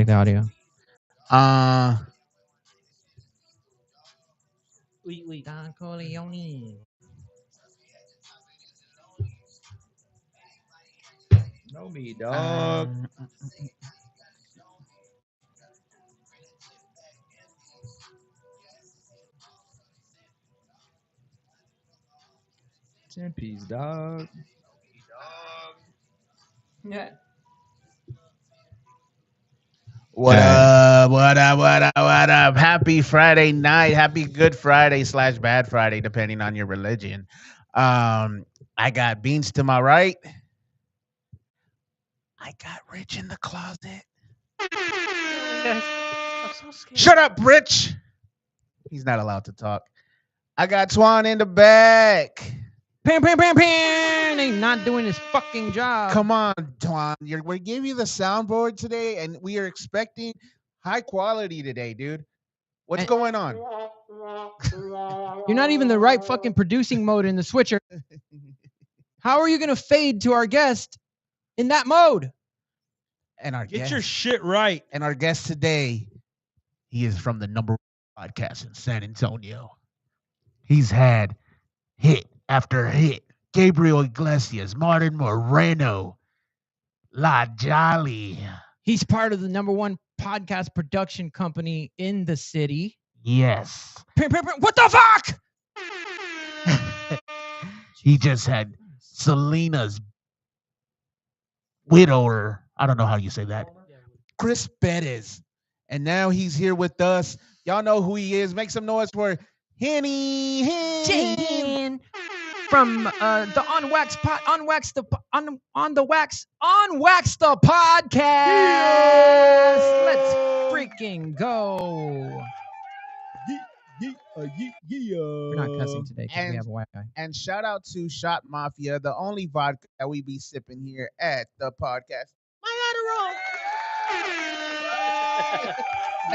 check the audio. Wait. Don Corleone. Know me, dog. Ten piece, dog. Yeah. What up? What up? What up? What up? Happy Friday night. Happy Good Friday / Bad Friday, depending on your religion. I got Beans to my right. I got Rich in the closet. Guys, I'm so scared. Shut up, Rich. He's not allowed to talk. I got Twan in the back. Pam. Ain't not doing his fucking job. Come on, Twan. We gave you the soundboard today, and we are expecting high quality today, dude. What's going on? You're not even the right fucking producing mode in the switcher. How are you gonna fade to our guest in that mode? And our Get guest, your shit right. and our guest today, he is from the #1 podcast in San Antonio. He's had hit after hit. Gabriel Iglesias, Martin Moreno, La Jolly. He's part of the #1 podcast production company in the city. Yes. What the fuck? He just had Selena's widower. I don't know how you say that. Chris Bettis. And now he's here with us. Y'all know who he is. Make some noise for Henny. Jaden from the On Wax the podcast. Let's freaking go. We're not cussing today because we have a Wi-Fi. And shout out to Shot Mafia, the only vodka that we be sipping here at the podcast.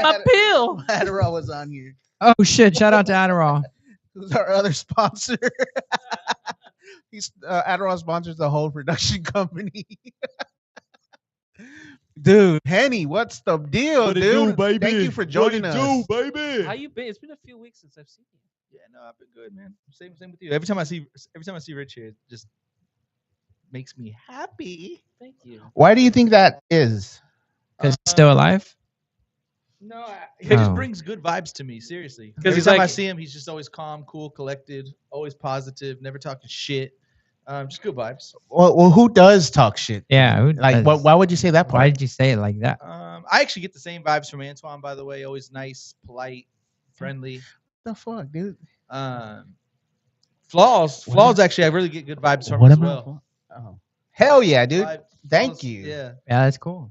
My pill. Adderall was on here. Oh shit! Shout out to Adderall. Who's our other sponsor? Adderall sponsors the whole production company. Dude, Henny, what's the deal, What it dude? do, baby? Thank you for joining What it us. do, baby? How you been? It's been a few weeks since I've seen you. Yeah, no, I've been good, man. Same with you. Every time I see Rich here, it just makes me happy. Thank you. Why do you think that is? Because he's still alive. No, he just Oh. brings good vibes to me. Seriously, 'Cause every he's time I like- see him, he's just always calm, cool, collected, always positive, never talking shit. Just good vibes. Well, who does talk shit? Yeah. Like, why would you say that part? Why did you say it like that? I actually get the same vibes from Antoine, by the way. Always nice, polite, friendly. the fuck, dude? Flaws. Actually, I really get good vibes from What as about? well. Oh, hell yeah, dude! Vibes, Thank Flaws, you. Yeah, Yeah, that's cool.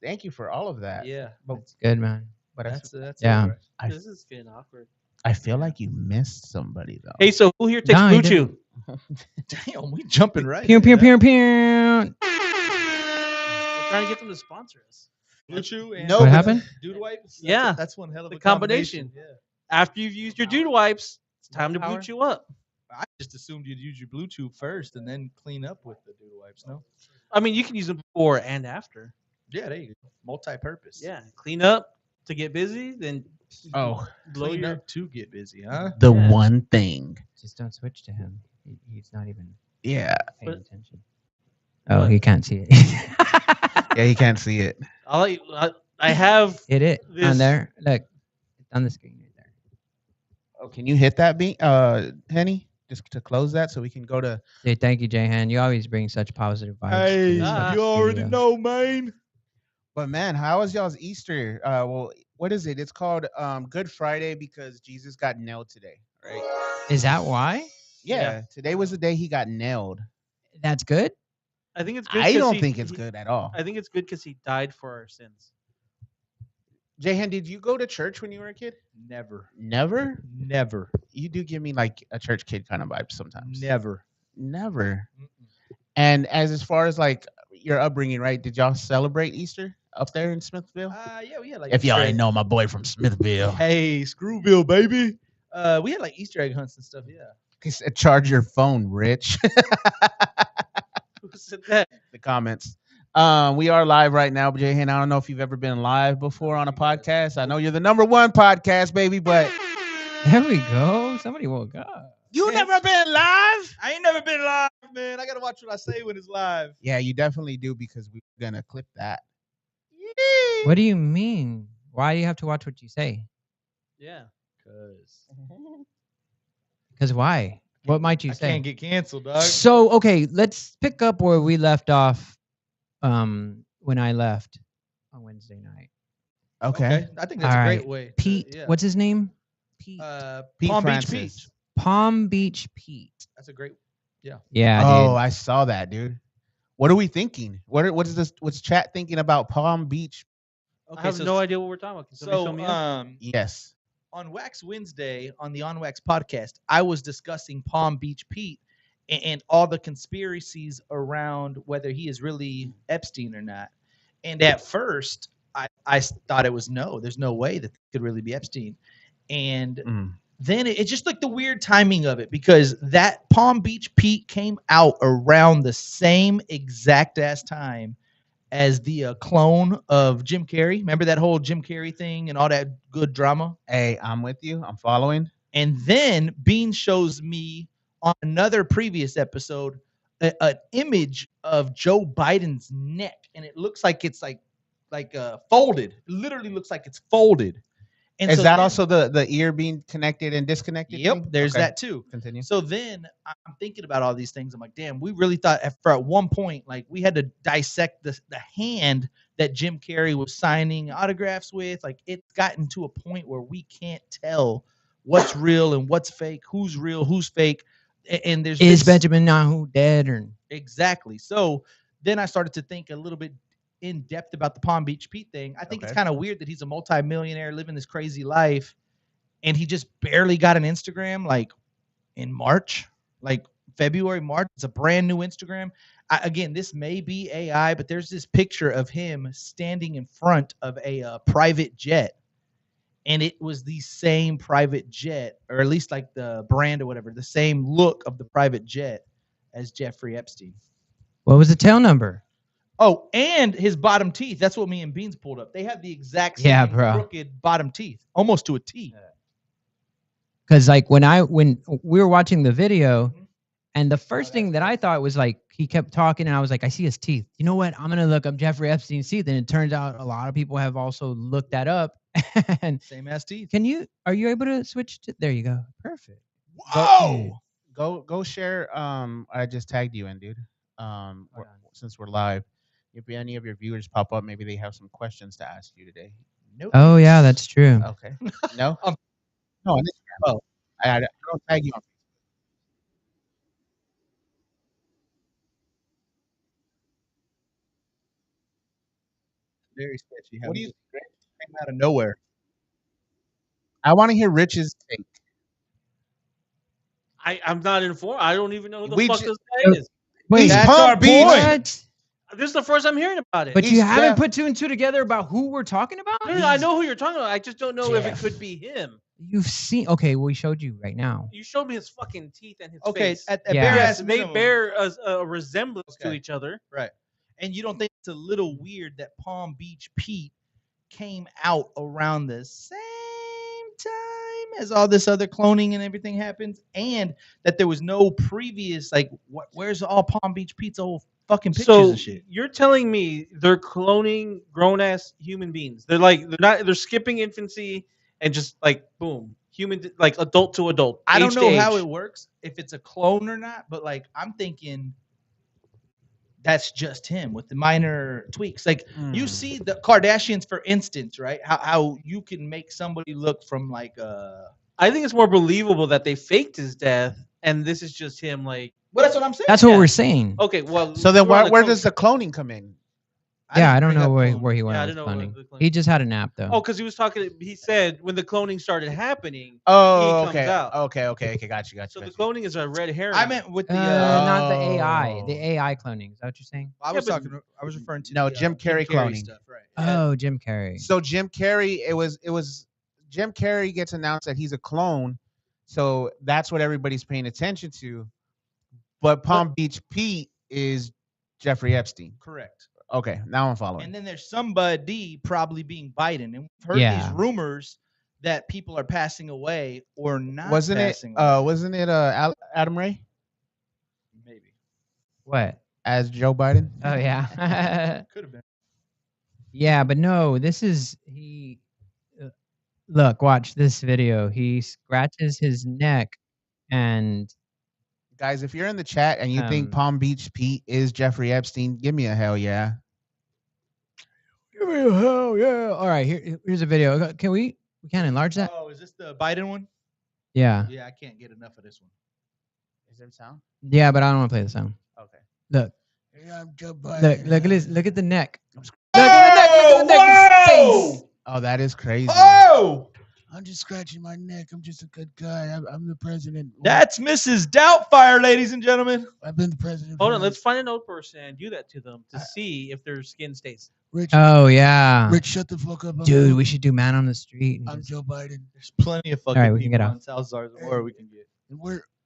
Thank you for all of that. yeah. That's good, man. But That's Yeah. it, right? I, This is getting awkward. I feel like you missed somebody though. Hey, so who here takes No, Blue he Chew? Damn, we jumping right. Pew in, pew huh? pew pew. We're trying to get them to sponsor us. Blue Chew and No, What happened? Dude wipes. Yeah. That's one hell of The a combination. combination. After you've used your Dude wipes, it's time to Blue Power. Chew up. I just assumed you'd use your Blue Chew first and then clean up with the Dude wipes. No. I mean, you can use them before and after. Yeah, there you go. Multi-purpose. Yeah, clean up to get busy, then Oh, blow Clean your. up to get busy, huh? the Yeah. one thing. Just don't switch to him. He's not even Yeah, paying But- attention. Oh, he can't see it. yeah, you can't see it. I'll let you, I have. Hit it This- on there. Look, it's on the screen right there. Oh, can you hit that beat, Henny? Just to close that, so we can go to. Dude, thank you, Jayhan. You always bring such positive vibes. to Hey, this Ah. fucking you already studio. know, man. But man, how was y'all's Easter? Well, what is it? It's called Good Friday because Jesus got nailed today, right? Is that why? Yeah, today was the day he got nailed. That's good. I think it's good. I 'cause don't he- think it's he- good at all. I think it's good because he died for our sins. Jayhan, did you go to church when you were a kid? Never. Never. Never. You do give me like a church kid kind of vibe sometimes. Never. Never. And as far as like your upbringing, right? Did y'all celebrate Easter up there in Smithville? Yeah, we had like If y'all Easter ain't egg- know my boy from Smithville, Hey, Screwville, baby. We had like Easter egg hunts and stuff. Yeah. he said, charge your phone, Rich. Who said that? The comments. We are live right now, Jay Hen. I don't know if you've ever been live before on a podcast. I know you're the #1 podcast, baby, but There we go. Somebody woke up. you never been live. I ain't never been live, man. I gotta watch what I say when it's live. Yeah, you definitely do because we're gonna clip that. What do you mean? Why do you have to watch what you say? Yeah. Because why? What might you I say? can't get canceled, dog. So okay, let's pick up where we left off. When I left on Wednesday night. Okay. I think that's All a great right. way. to- Pete, yeah. what's his name? Pete. Pete Palm Francis. Beach Pete. Palm Beach Pete. That's a great. Yeah. Oh, dude. I saw that, dude. What are we thinking? What is this? What's chat thinking about Palm Beach? I have no idea what we're talking about. Can somebody fill me in? Yes. On Wax Wednesday on the On Wax podcast, I was discussing Palm Beach Pete and all the conspiracies around whether he is really Epstein or not. And at first, I thought it was no. There's no way that it could really be Epstein. And then it's just like the weird timing of it because that Palm Beach Pete came out around the same exact ass time as the clone of Jim Carrey. Remember that whole Jim Carrey thing and all that good drama? Hey, I'm with you. I'm following. And then Bean shows me on another previous episode an image of Joe Biden's neck, and it looks like it's like folded. It literally looks like it's folded. And Is so that then- also the ear being connected and disconnected? Yep, thing? there's Okay. that too. Continue. So then I'm thinking about all these things. I'm like, damn, we really thought at one point, like we had to dissect the hand that Jim Carrey was signing autographs with. Like it's gotten to a point where we can't tell what's real and what's fake, who's real, who's fake. And there's Is this- Benjamin Netanyahu dead or? Exactly. So then I started to think a little bit in depth about the Palm Beach Pete thing. I think it's Okay. kind of weird that he's a multimillionaire living this crazy life and he just barely got an Instagram like in March, like February, March. It's a brand new Instagram. Again, this may be AI, but there's this picture of him standing in front of a private jet. And it was the same private jet, or at least like the brand or whatever, the same look of the private jet as Jeffrey Epstein. What was the tail number? Oh, and his bottom teeth. That's what me and Beans pulled up. They have the exact same Yeah, bro. crooked bottom teeth, almost to a T. Because like when we were watching the video, Mhm. and the first thing that I thought was like he kept talking, and I was like, I see his teeth. You know what? I'm gonna look up Jeffrey Epstein's teeth, and it turns out a lot of people have also looked that up. And Same ass teeth. are you able to switch to? There you go. Perfect. Whoa! Go share. I just tagged you in, dude. Since we're live, if any of your viewers pop up, maybe they have some questions to ask you today. Nope. Oh yeah, that's true. Okay. No. Um, No. On Instagram. oh. I don't tag you on. Very sketchy. What do you? Came out of nowhere? I want to hear Rich's take. I'm not informed. I don't even know who the We fuck ju- this guy is. Wait, That's Palm our Beach. what? This is the first I'm hearing about it. But you He's haven't Jeff. put two and two together about who we're talking about? No, I know who you're talking about. I just don't know if it Jeff. could be him. You've seen? Okay, we showed you right now. You showed me his fucking teeth and his Okay, face. at Yeah. bare Yes, ass they minimum. bear a resemblance to Okay. each other. Right. And you don't think it's a little weird that Palm Beach Pete came out around the same time as all this other cloning and everything happens, and that there was no previous where's all Palm Beach Pete's old fucking pictures So and shit? you're telling me they're cloning grown ass human beings? They're skipping infancy and just like boom, human like adult to adult. I don't age to know how age. it works, if it's a clone or not, but like I'm thinking that's just him with the minor tweaks. Like you see the Kardashians, for instance, right? How you can make somebody look from like I think it's more believable that they faked his death and this is just him. Like, well, that's what I'm saying. That's what Yeah. we're saying. okay, well, So then, we're on where the does the cloning come in? Yeah, I didn't don't bring know up where, clone. where he went Yeah, I with didn't know cloning. where the cloning- He just had a nap though. Oh, because he was talking. He said when the cloning started happening. Oh, He comes out. okay. Got you. So the cloning is a red herring. I meant with the. Not the AI. The Oh. AI cloning. Is that what you're saying? I was Yeah, but- talking. I was referring to No, the, Jim Carrey cloning. stuff, right? Oh, Jim Carrey. So Jim Carrey, it was Jim Carrey gets announced that he's a clone, so that's what everybody's paying attention to. But Palm Beach Pete is Jeffrey Epstein. Correct. Okay, now I'm following. And then there's somebody probably being Biden, and we've heard Yeah. these rumors that people are passing away or not wasn't it? passing away. Wasn't it? Adam Ray Maybe What? as Joe Biden. Oh yeah. could have been. Yeah, but no, this is he. Look, watch this video. He scratches his neck, and Guys, if you're in the chat and you think Um, Palm Beach Pete is Jeffrey Epstein, give me a hell yeah. give me a hell yeah. All right, here's a video. Can we can't enlarge that? Oh, is this the Biden one? Yeah, Yeah, I can't get enough of this one. Is there sound? yeah, but I don't want to play the sound. Okay. Look, Yeah, I'm Joe look at this. Look at the neck. Oh, Look at the neck. whoa! Oh, that is crazy. Oh, I'm just scratching my neck. I'm just a good guy. I'm the president. that's Mrs. Doubtfire, ladies and gentlemen. I've been the president. Hold on, let's find an old person and do that to them to see if their skin stays. Rich. Oh yeah, Rich, shut the fuck up. dude, we should do man on the street. I'm Joe Biden. There's plenty of fucking right, we can people get on South Zarzamora we can get.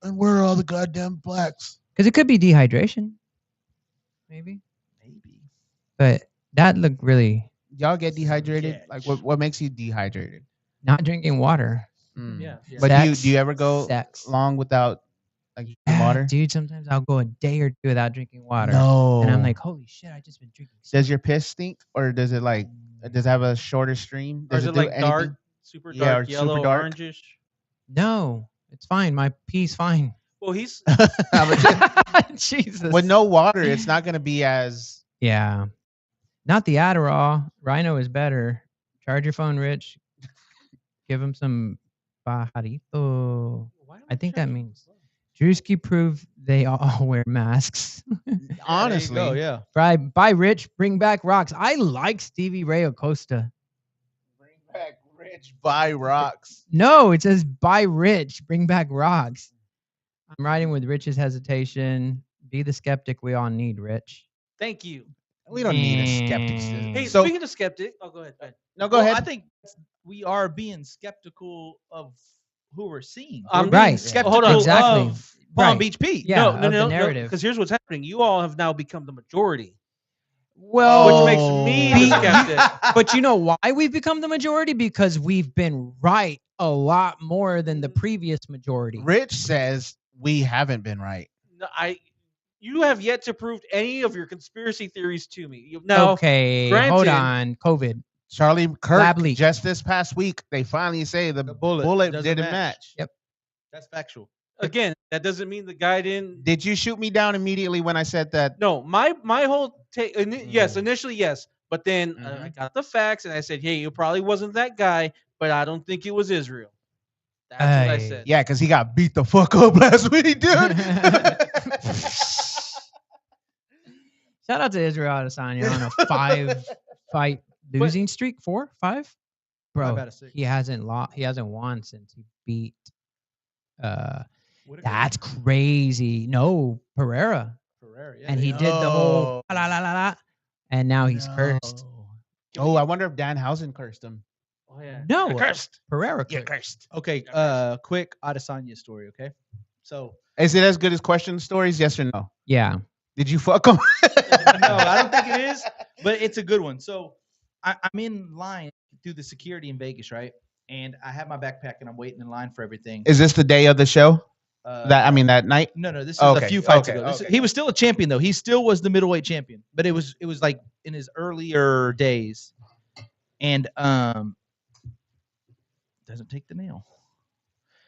And where are all the goddamn blacks? Because it could be dehydration, maybe. Maybe. But that looked really Y'all get dehydrated? Catch. Like what makes you dehydrated? not drinking water. Mm. Yeah. But Sex. do you ever go Sex. long without like drinking Yeah, water? dude. Sometimes I'll go a day or two without drinking water, No. and I'm like, holy shit, I just been drinking. does your piss stink or does it like does it have a shorter stream? Or Does is it do like dark, anything? super Yeah, dark, or yellow, super dark. orangish? No, it's fine. My pee's fine. Well, he's Jesus. With no water, it's not gonna be as Yeah. Not the Adderall. Rhino is better. Charge your phone, Rich. Give him some pajarito. I think that means Drewski proved they all wear masks. honestly. There you go, yeah. Bye, Rich. Bring back rocks. I like Stevie Ray Acosta. Bring back Rich by rocks. No, it says buy Rich. Bring back rocks. I'm riding with Rich's hesitation. Be the skeptic we all need, Rich. Thank you. We don't need a skeptic. Hey, So speaking of skeptic, oh, go ahead. Ben. no, go Well, ahead. I think we are being skeptical of who we're seeing. I'm We're right. being skeptical Hold on. Exactly. of Palm Right. Beach Pete. Yeah, no, of the narrative. Because here's what's happening. You all have now become the majority, Well, which makes me the skeptic. but you know why we've become the majority? Because we've been right a lot more than the previous majority. Rich says we haven't been right. No, you have yet to prove any of your conspiracy theories to me. Now, Okay, hold granted- on. COVID. Charlie Kirk Lab leak. just this past week they finally say the bullet doesn't didn't match. Yep. That's factual. again, that doesn't mean the guy didn't. Did you shoot me down immediately when I said that? No, my whole take. Yes, initially yes, but then I Mhm. got the facts and I said, hey, it probably wasn't that guy, but I don't think it was Israel. That's what I Hey. said. Yeah, because he got beat the fuck up last week, dude. Shout out to Israel Adesanya on a 5-fight losing streak. 4, 5, Five bro. out of six. He hasn't lost. He hasn't won since he beat. Whitaker. That's crazy. No, Pereira, Pereira, yeah. and he did the whole la la la la, and now he's cursed. Oh, I wonder if Dan Housen cursed him. Oh yeah. No, You're cursed. Pereira You're cursed. cursed. Okay, quick Adesanya story, okay? So Is it as good as question stories? Yes or no? Yeah. Did you fuck him? no, I don't think it is, but it's a good one. So I'm in line through the security in Vegas, right? And I have my backpack and I'm waiting in line for everything. Is this the day of the show? That night? No, this is Okay, a few fights okay, ago. okay. He was still a champion though. He still was the middleweight champion, but it was like in his earlier days. And doesn't take the nail.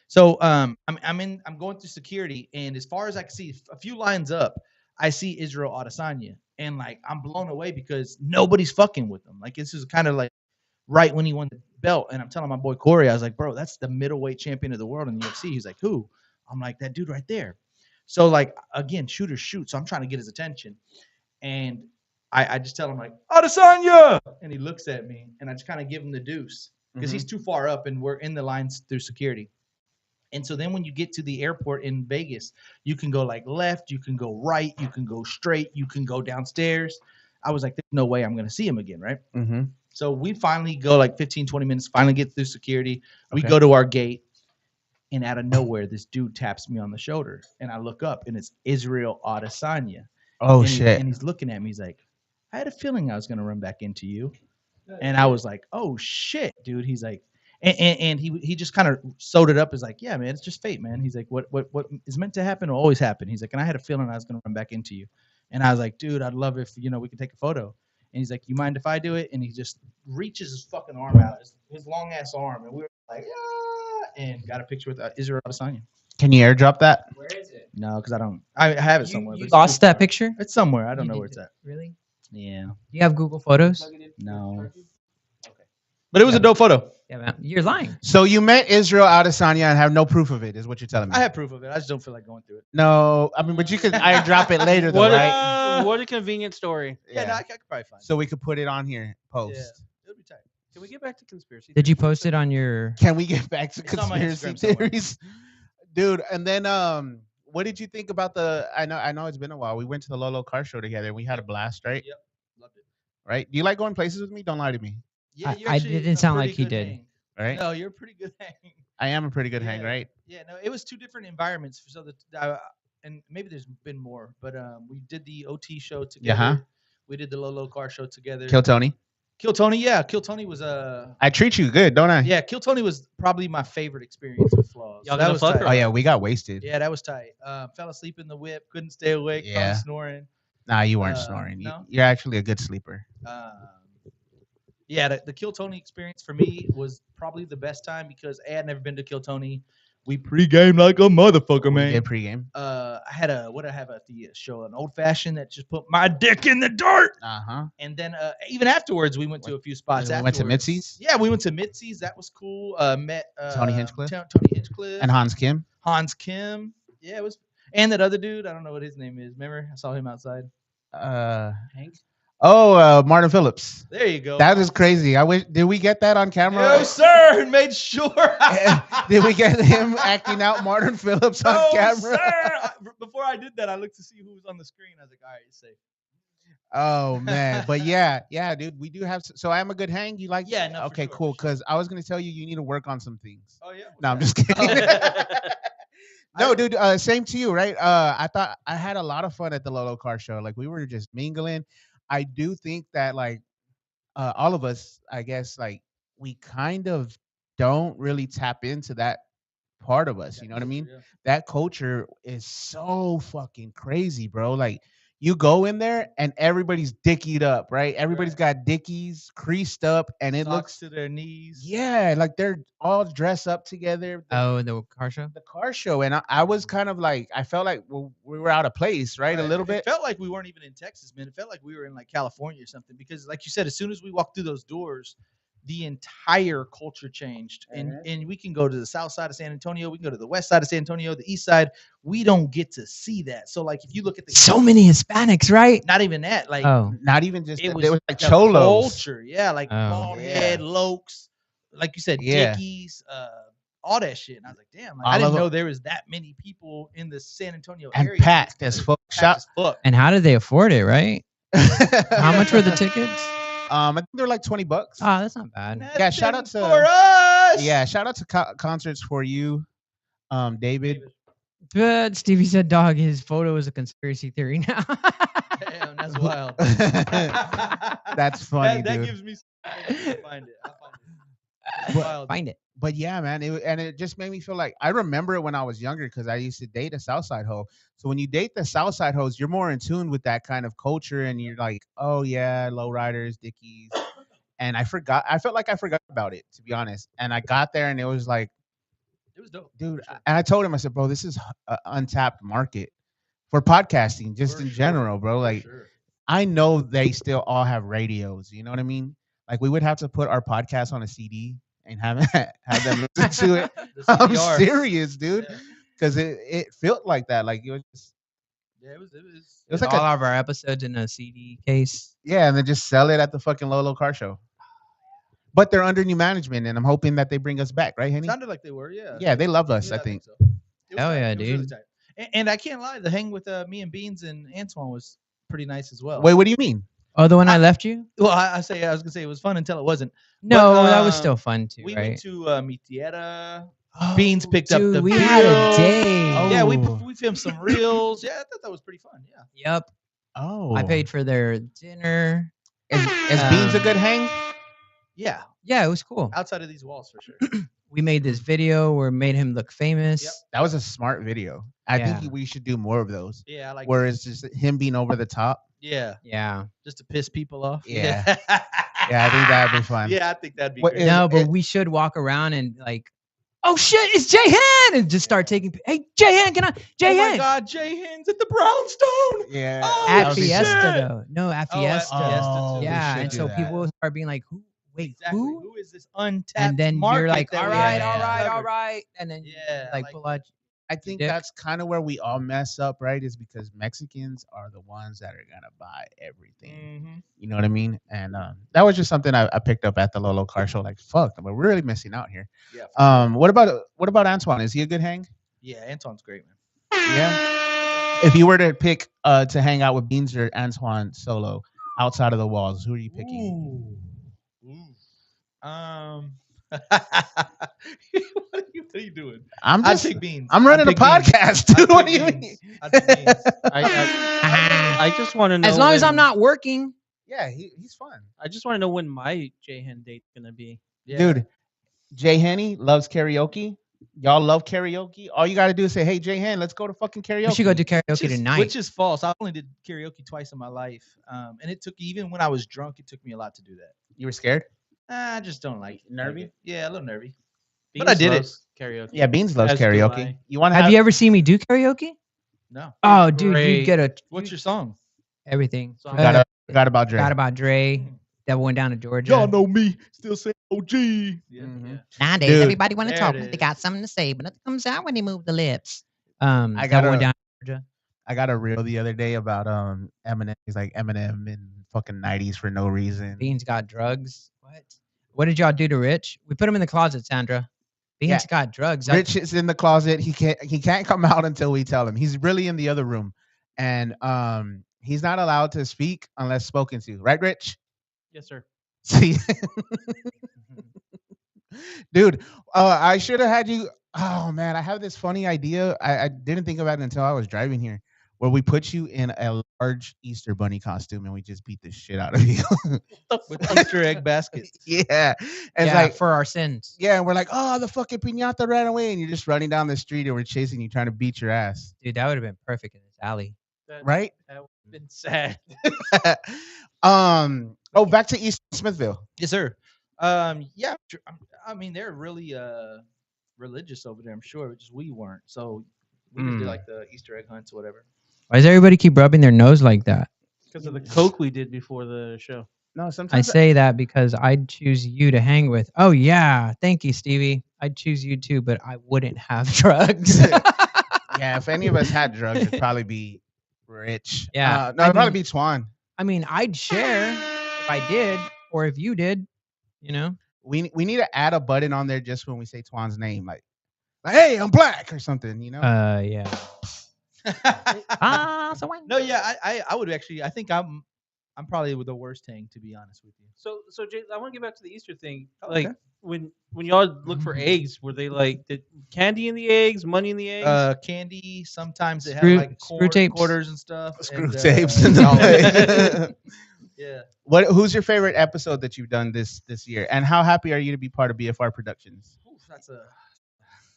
So I'm going through security, and as far as I can see, a few lines up, I see Israel Adesanya, and like I'm blown away because nobody's fucking with him. Like this is kind of like right when he won the belt, and I'm telling my boy Corey, I was like, bro, that's the middleweight champion of the world in the UFC. He's like, who? I'm like, that dude right there. So like again, shooters shoot. So I'm trying to get his attention, and I just tell him like Adesanya, and he looks at me, and I just kind of give him the deuce because he's too far up, and we're in the lines through security. And so then when you get to the airport in Vegas, you can go like left, you can go right, you can go straight, you can go downstairs. I was like, there's no way I'm going to see him again, right? Mm-hmm. So we finally go like 15, 20 minutes, finally get through security. We Okay. go to our gate, and out of nowhere, this dude taps me on the shoulder. And I look up, and it's Israel Adesanya. Oh, and shit. And he's looking at me. He's like, I had a feeling I was gonna run back into you. And I was like, oh shit, dude. He's like, and he just kind of sewed it up as like, yeah, man, it's just fate, man. He's like, what is meant to happen will always happen. He's like, and I had a feeling I was gonna run back into you. And I was like, dude, I'd love if we could take a photo. And he's like, you mind if I do it? And he just reaches his fucking arm out, his long ass arm, and we were like, yeah, and got a picture with Israel Adesanya. Can you airdrop that? Where is it? No, because I have it somewhere. You but it's lost cool. that picture? It's somewhere. I don't You know did where it's it. at. Really? Yeah. Do you have Google Photos? No. But it was a dope photo. Yeah, man. You're lying. So you met Israel Adesanya and have no proof of it, is what you're telling me? I have proof of it. I just don't feel like going through it. No, I mean, but you could airdrop it later, though, What right? what a convenient story. Yeah, no, I could probably find it. So we could put it on here, post. Yeah, it'll be tight. Can we get back to conspiracy? Did you theories for a post it second? on your? Can we get back to It's on my conspiracy Instagram somewhere. theories, dude? And then, what did you think about the? I know it's been a while. We went to the Lolo car show together. We had a blast, right? Yep, loved it. Right? Do you like going places with me? Don't lie to me. Yeah, I didn't sound like he did. Right? No, you're a pretty good hang. I am a pretty good hang, Yeah. right? Yeah, no, it was two different environments. So and maybe there's been more, but we did the OT show together. Uh-huh. We did the Lolo car show together. Kill Tony. Kill Tony, yeah. Kill Tony was I treat you good, don't I? yeah. Kill Tony was probably my favorite experience with Flaws. Y'all that gonna was fuck tight. or Oh yeah, we got wasted. Yeah, that was tight. Fell asleep in the whip, couldn't stay awake, Yeah. probably snoring. Nah, you weren't Uh, snoring. no? You're actually a good sleeper. Yeah, the Kill Tony experience for me was probably the best time because I had never been to Kill Tony. We pregame like a motherfucker, We man. did pregame. I had what I have at the show, an old fashioned that just put my dick in the dirt. Uh huh. And then even afterwards, we went to a few spots. We went to afterwards. Mitzi's Yeah, we went to Mitzi's. That was cool. Met Tony Hinchcliffe? Tony Hinchcliffe and Hans Kim. Hans Kim. Yeah, it was. And that other dude, I don't know what his name is. Remember, I saw him outside. Hank? Martin Phillips. There you go. That is crazy. I wish. Did we get that on camera? No, sir. And made sure. Did we get him acting out Martin Phillips on No, camera? sir. Before I did that, I looked to see who was on the screen. I was like, all right, it's safe. Oh man, but yeah, dude, we do have. So I'm a good hang. You like? Yeah, no, for Okay, sure, cool. for sure. Because I was gonna tell you, you need to work on some things. Oh yeah. No, I'm just kidding. No, I- dude. Same to you, right? I thought I had a lot of fun at the Lolo Car Show. Like we were just mingling. I do think that like all of us, I guess, like we kind of don't really tap into that part of us. You know what I mean? Yeah. That culture is so fucking crazy, bro. Like you go in there and everybody's dickied up, right? Everybody's got dickies creased up, and it Socks looks to their knees. yeah, like they're all dressed up together. Oh, the car show. The car show, and I was kind of like I felt like we were out of place, right? A little bit. It felt like we weren't even in Texas, man. It felt like we were in like California or something because, like you said, as soon as we walked through those doors, the entire culture changed. And we can go to the south side of San Antonio, we can go to the west side of San Antonio, the east side. We don't get to see that. So, like, if you look at the So many Hispanics, right? not even that, like Oh, Not even just it that, was, they were like the cholos. culture, yeah, like Oh. bald Yeah. head, lokes, like you said, Yeah. dickies, all that shit. And I was like, damn, like, All I of didn't them. know there was that many people in the San Antonio And area. packed as fuck. Packed as fuck. and how did they afford it, right? How much were the Yeah. tickets? I think they're like $20. Oh, that's not bad. Yeah, shout out Nothing to- for us. Yeah, shout out to Concerts for You, David. But Stevie said, "Dog, his photo is a conspiracy theory now." Damn, that's wild. That's funny, that dude. gives me. I'll find it. That's But- wild. Find it. But yeah, man, it just made me feel like I remember it when I was younger because I used to date a Southside hoe. So when you date the Southside hoes, you're more in tune with that kind of culture, and you're like, oh yeah, lowriders, dickies. And I felt like I forgot about it, to be honest. And I got there, and it was like, It was dope. dude. For sure. And I told him, I said, bro, this is an untapped market for podcasting, just For in sure. general, bro. For Like sure. I know they still all have radios. You know what I mean? Like we would have to put our podcast on a CD and have them listen to it. The I'm CDR. serious, dude, Yeah. because it felt like that. Like it was just, Yeah, it was. it was Put like all of our episodes in a CD case. yeah, and then just sell it at the fucking Lolo Car Show. But they're under new management, and I'm hoping that they bring us back, right, Henny? Sounded like they were. Yeah. Yeah, they love us. Yeah, I think. so. It was Hell tight. yeah, It was really dude. tight. And I can't lie, the hang with me and Beans and Antoine was pretty nice as well. Wait, what do you mean? Oh, the one I left you? Well, I was gonna say it was fun until it wasn't. No, that was um, still fun too, We right? went to Mi Tierra. Beans picked up Dude, the we had a bill. day. Oh. Yeah, we filmed some reels. Yeah, I thought that was pretty fun. Yeah. Yep. Oh, I paid for their dinner. Is Beans a good hang? Yeah, Yeah, it was cool. outside of these walls for sure. We made this video where we made him look famous. Yep. That was a smart video. I Yeah. think we should do more of those. Yeah, I like. Where it's just him being over the top. Yeah, Yeah. just to piss people off. Yeah. Yeah, I think that'd be fun. Yeah, I think that'd be What great. is- No, but it- we should walk around and like, oh shit, it's Jay Han, and just start taking. Hey, Jay Han, can I? Jay Oh my Han God, Jay Hens at the Brownstone. Yeah. Oh, that at would be Fiesta sick. shit. though. No, at Oh, at Fiesta. Fiesta, too. Yeah, we and should so do people that. will start being like, who? Wait, Exactly. who? Who is this untapped And then market you're like, that all we right, haven't all right, all discovered? right, and then Yeah, like like pull out. I think dick. that's kind of where we all mess up, right? Is because Mexicans are the ones that are gonna buy everything. Mhm. You know what I mean? And that was just something I picked up at the Lolo Car Show. Like, fuck, we're really missing out here. Yeah, for What about Antoine? Is he a good hang? yeah, Anton's great, man. Yeah. If you were to pick to hang out with Beans or Antoine solo outside of the walls, who are you picking? What are you doing? I'm I'd just pick Beans. I'm running a I'd pick Beans. podcast, I'd dude. What do pick you Beans. mean? I'd pick Beans. I just want to know. As long as I'm when- not working. Yeah, he's fun. I just want to know when my J-Hen date's gonna be. Yeah. Dude, Jay Henny loves karaoke. Y'all love karaoke. All you got to do is say, "Hey, Jay Hen, let's go to fucking karaoke." We should go do Which karaoke is- tonight. Which is false. I only did karaoke twice in my life, and it took even when I was drunk, it took me a lot to do that. You were scared? I just don't like it. Nervy? Yeah, a little nervy. Beans But I did it. loves Karaoke. Yeah, Beans loves As do karaoke. I. You want to Have you ever seen me do karaoke? No. Oh, dude, Great. you get a What's your song? everything. So forgot about Dre? Forgot about Dre. That went down to Georgia. Y'all know me. Still say OG. Yeah. Mhm. Yeah. Nowadays, Dude. everybody want to There talk. it They is. got something to say, but nothing comes out when they move the lips. I That gotta- went down to Georgia. I got a reel the other day about Eminem. He's like Eminem in fucking 90s for no reason. Beans got drugs. What did y'all do to Rich? We put him in the closet, Sandra. Beans Yeah. got drugs. Rich is in the closet. He can't come out until we tell him. He's really in the other room, and he's not allowed to speak unless spoken to. Right, Rich? Yes, sir. See, dude, I should have had you. Oh man, I have this funny idea. I didn't think about it until I was driving here, where we put you in a large Easter bunny costume and we just beat the shit out of you. With Easter egg baskets. Yeah, and it's yeah, like for our sins. yeah, and we're like, oh, the fucking piñata ran away, and you're just running down the street and we're chasing you, trying to beat your ass, Dude, that would have been perfect in this alley. right? That would have been sad. Oh, back to East Smithville. Yes, sir. Yeah. I mean, they're really religious over there. I'm sure, but just we weren't. So we just did Mm. like the Easter egg hunts or whatever. Why does everybody keep rubbing their nose like that? Because of the coke we did before the show. No, I sometimes say that because I'd choose you to hang with. Oh yeah, thank you, Stevie. I'd choose you too, but I wouldn't have drugs. yeah, if any of us had drugs, it'd probably be Rich. Yeah, no, I it'd probably mean- be Twan. I mean, I'd share if I did, or if you did. You know, We need to add a button on there just when we say Twan's name, like hey, I'm black or something, you know? yeah. So when No, yeah, I would actually. I think I'm probably the worst hang, to be honest with you. So Jay, I want to get back to the Easter thing. Oh, Like okay. when y'all look for eggs, were they like did candy in the eggs, money in the eggs? Candy. Sometimes they Screw- have like screw tapes. quarters and stuff. Screw and, tapes in the Yeah. Who's your favorite episode that you've done this year, and how happy are you to be part of BFR Productions? Oof, that's a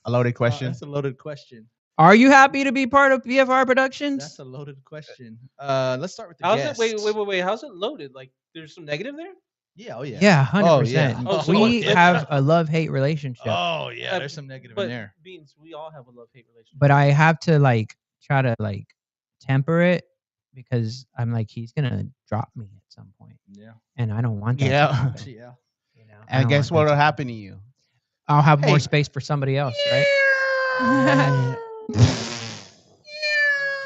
A loaded question. That's a loaded question. Are you happy to be part of BFR Productions? That's a loaded question. Let's start with the How's guest. it? Wait. How's it loaded? Like there's some negative there? Yeah. Oh yeah. Yeah, 100%. Oh, yeah. Oh, so we it's- have a love-hate relationship. Oh yeah. Uh, There's some negative But in there. Beans, we all have a love-hate relationship. But I have to like try to like temper it because I'm like he's gonna drop me at some point, Yeah. and I don't want that. Yeah. to happen, Yeah. you know? I And don't guess want what'll that to happen to you? I'll have more Hey. space for somebody else, right?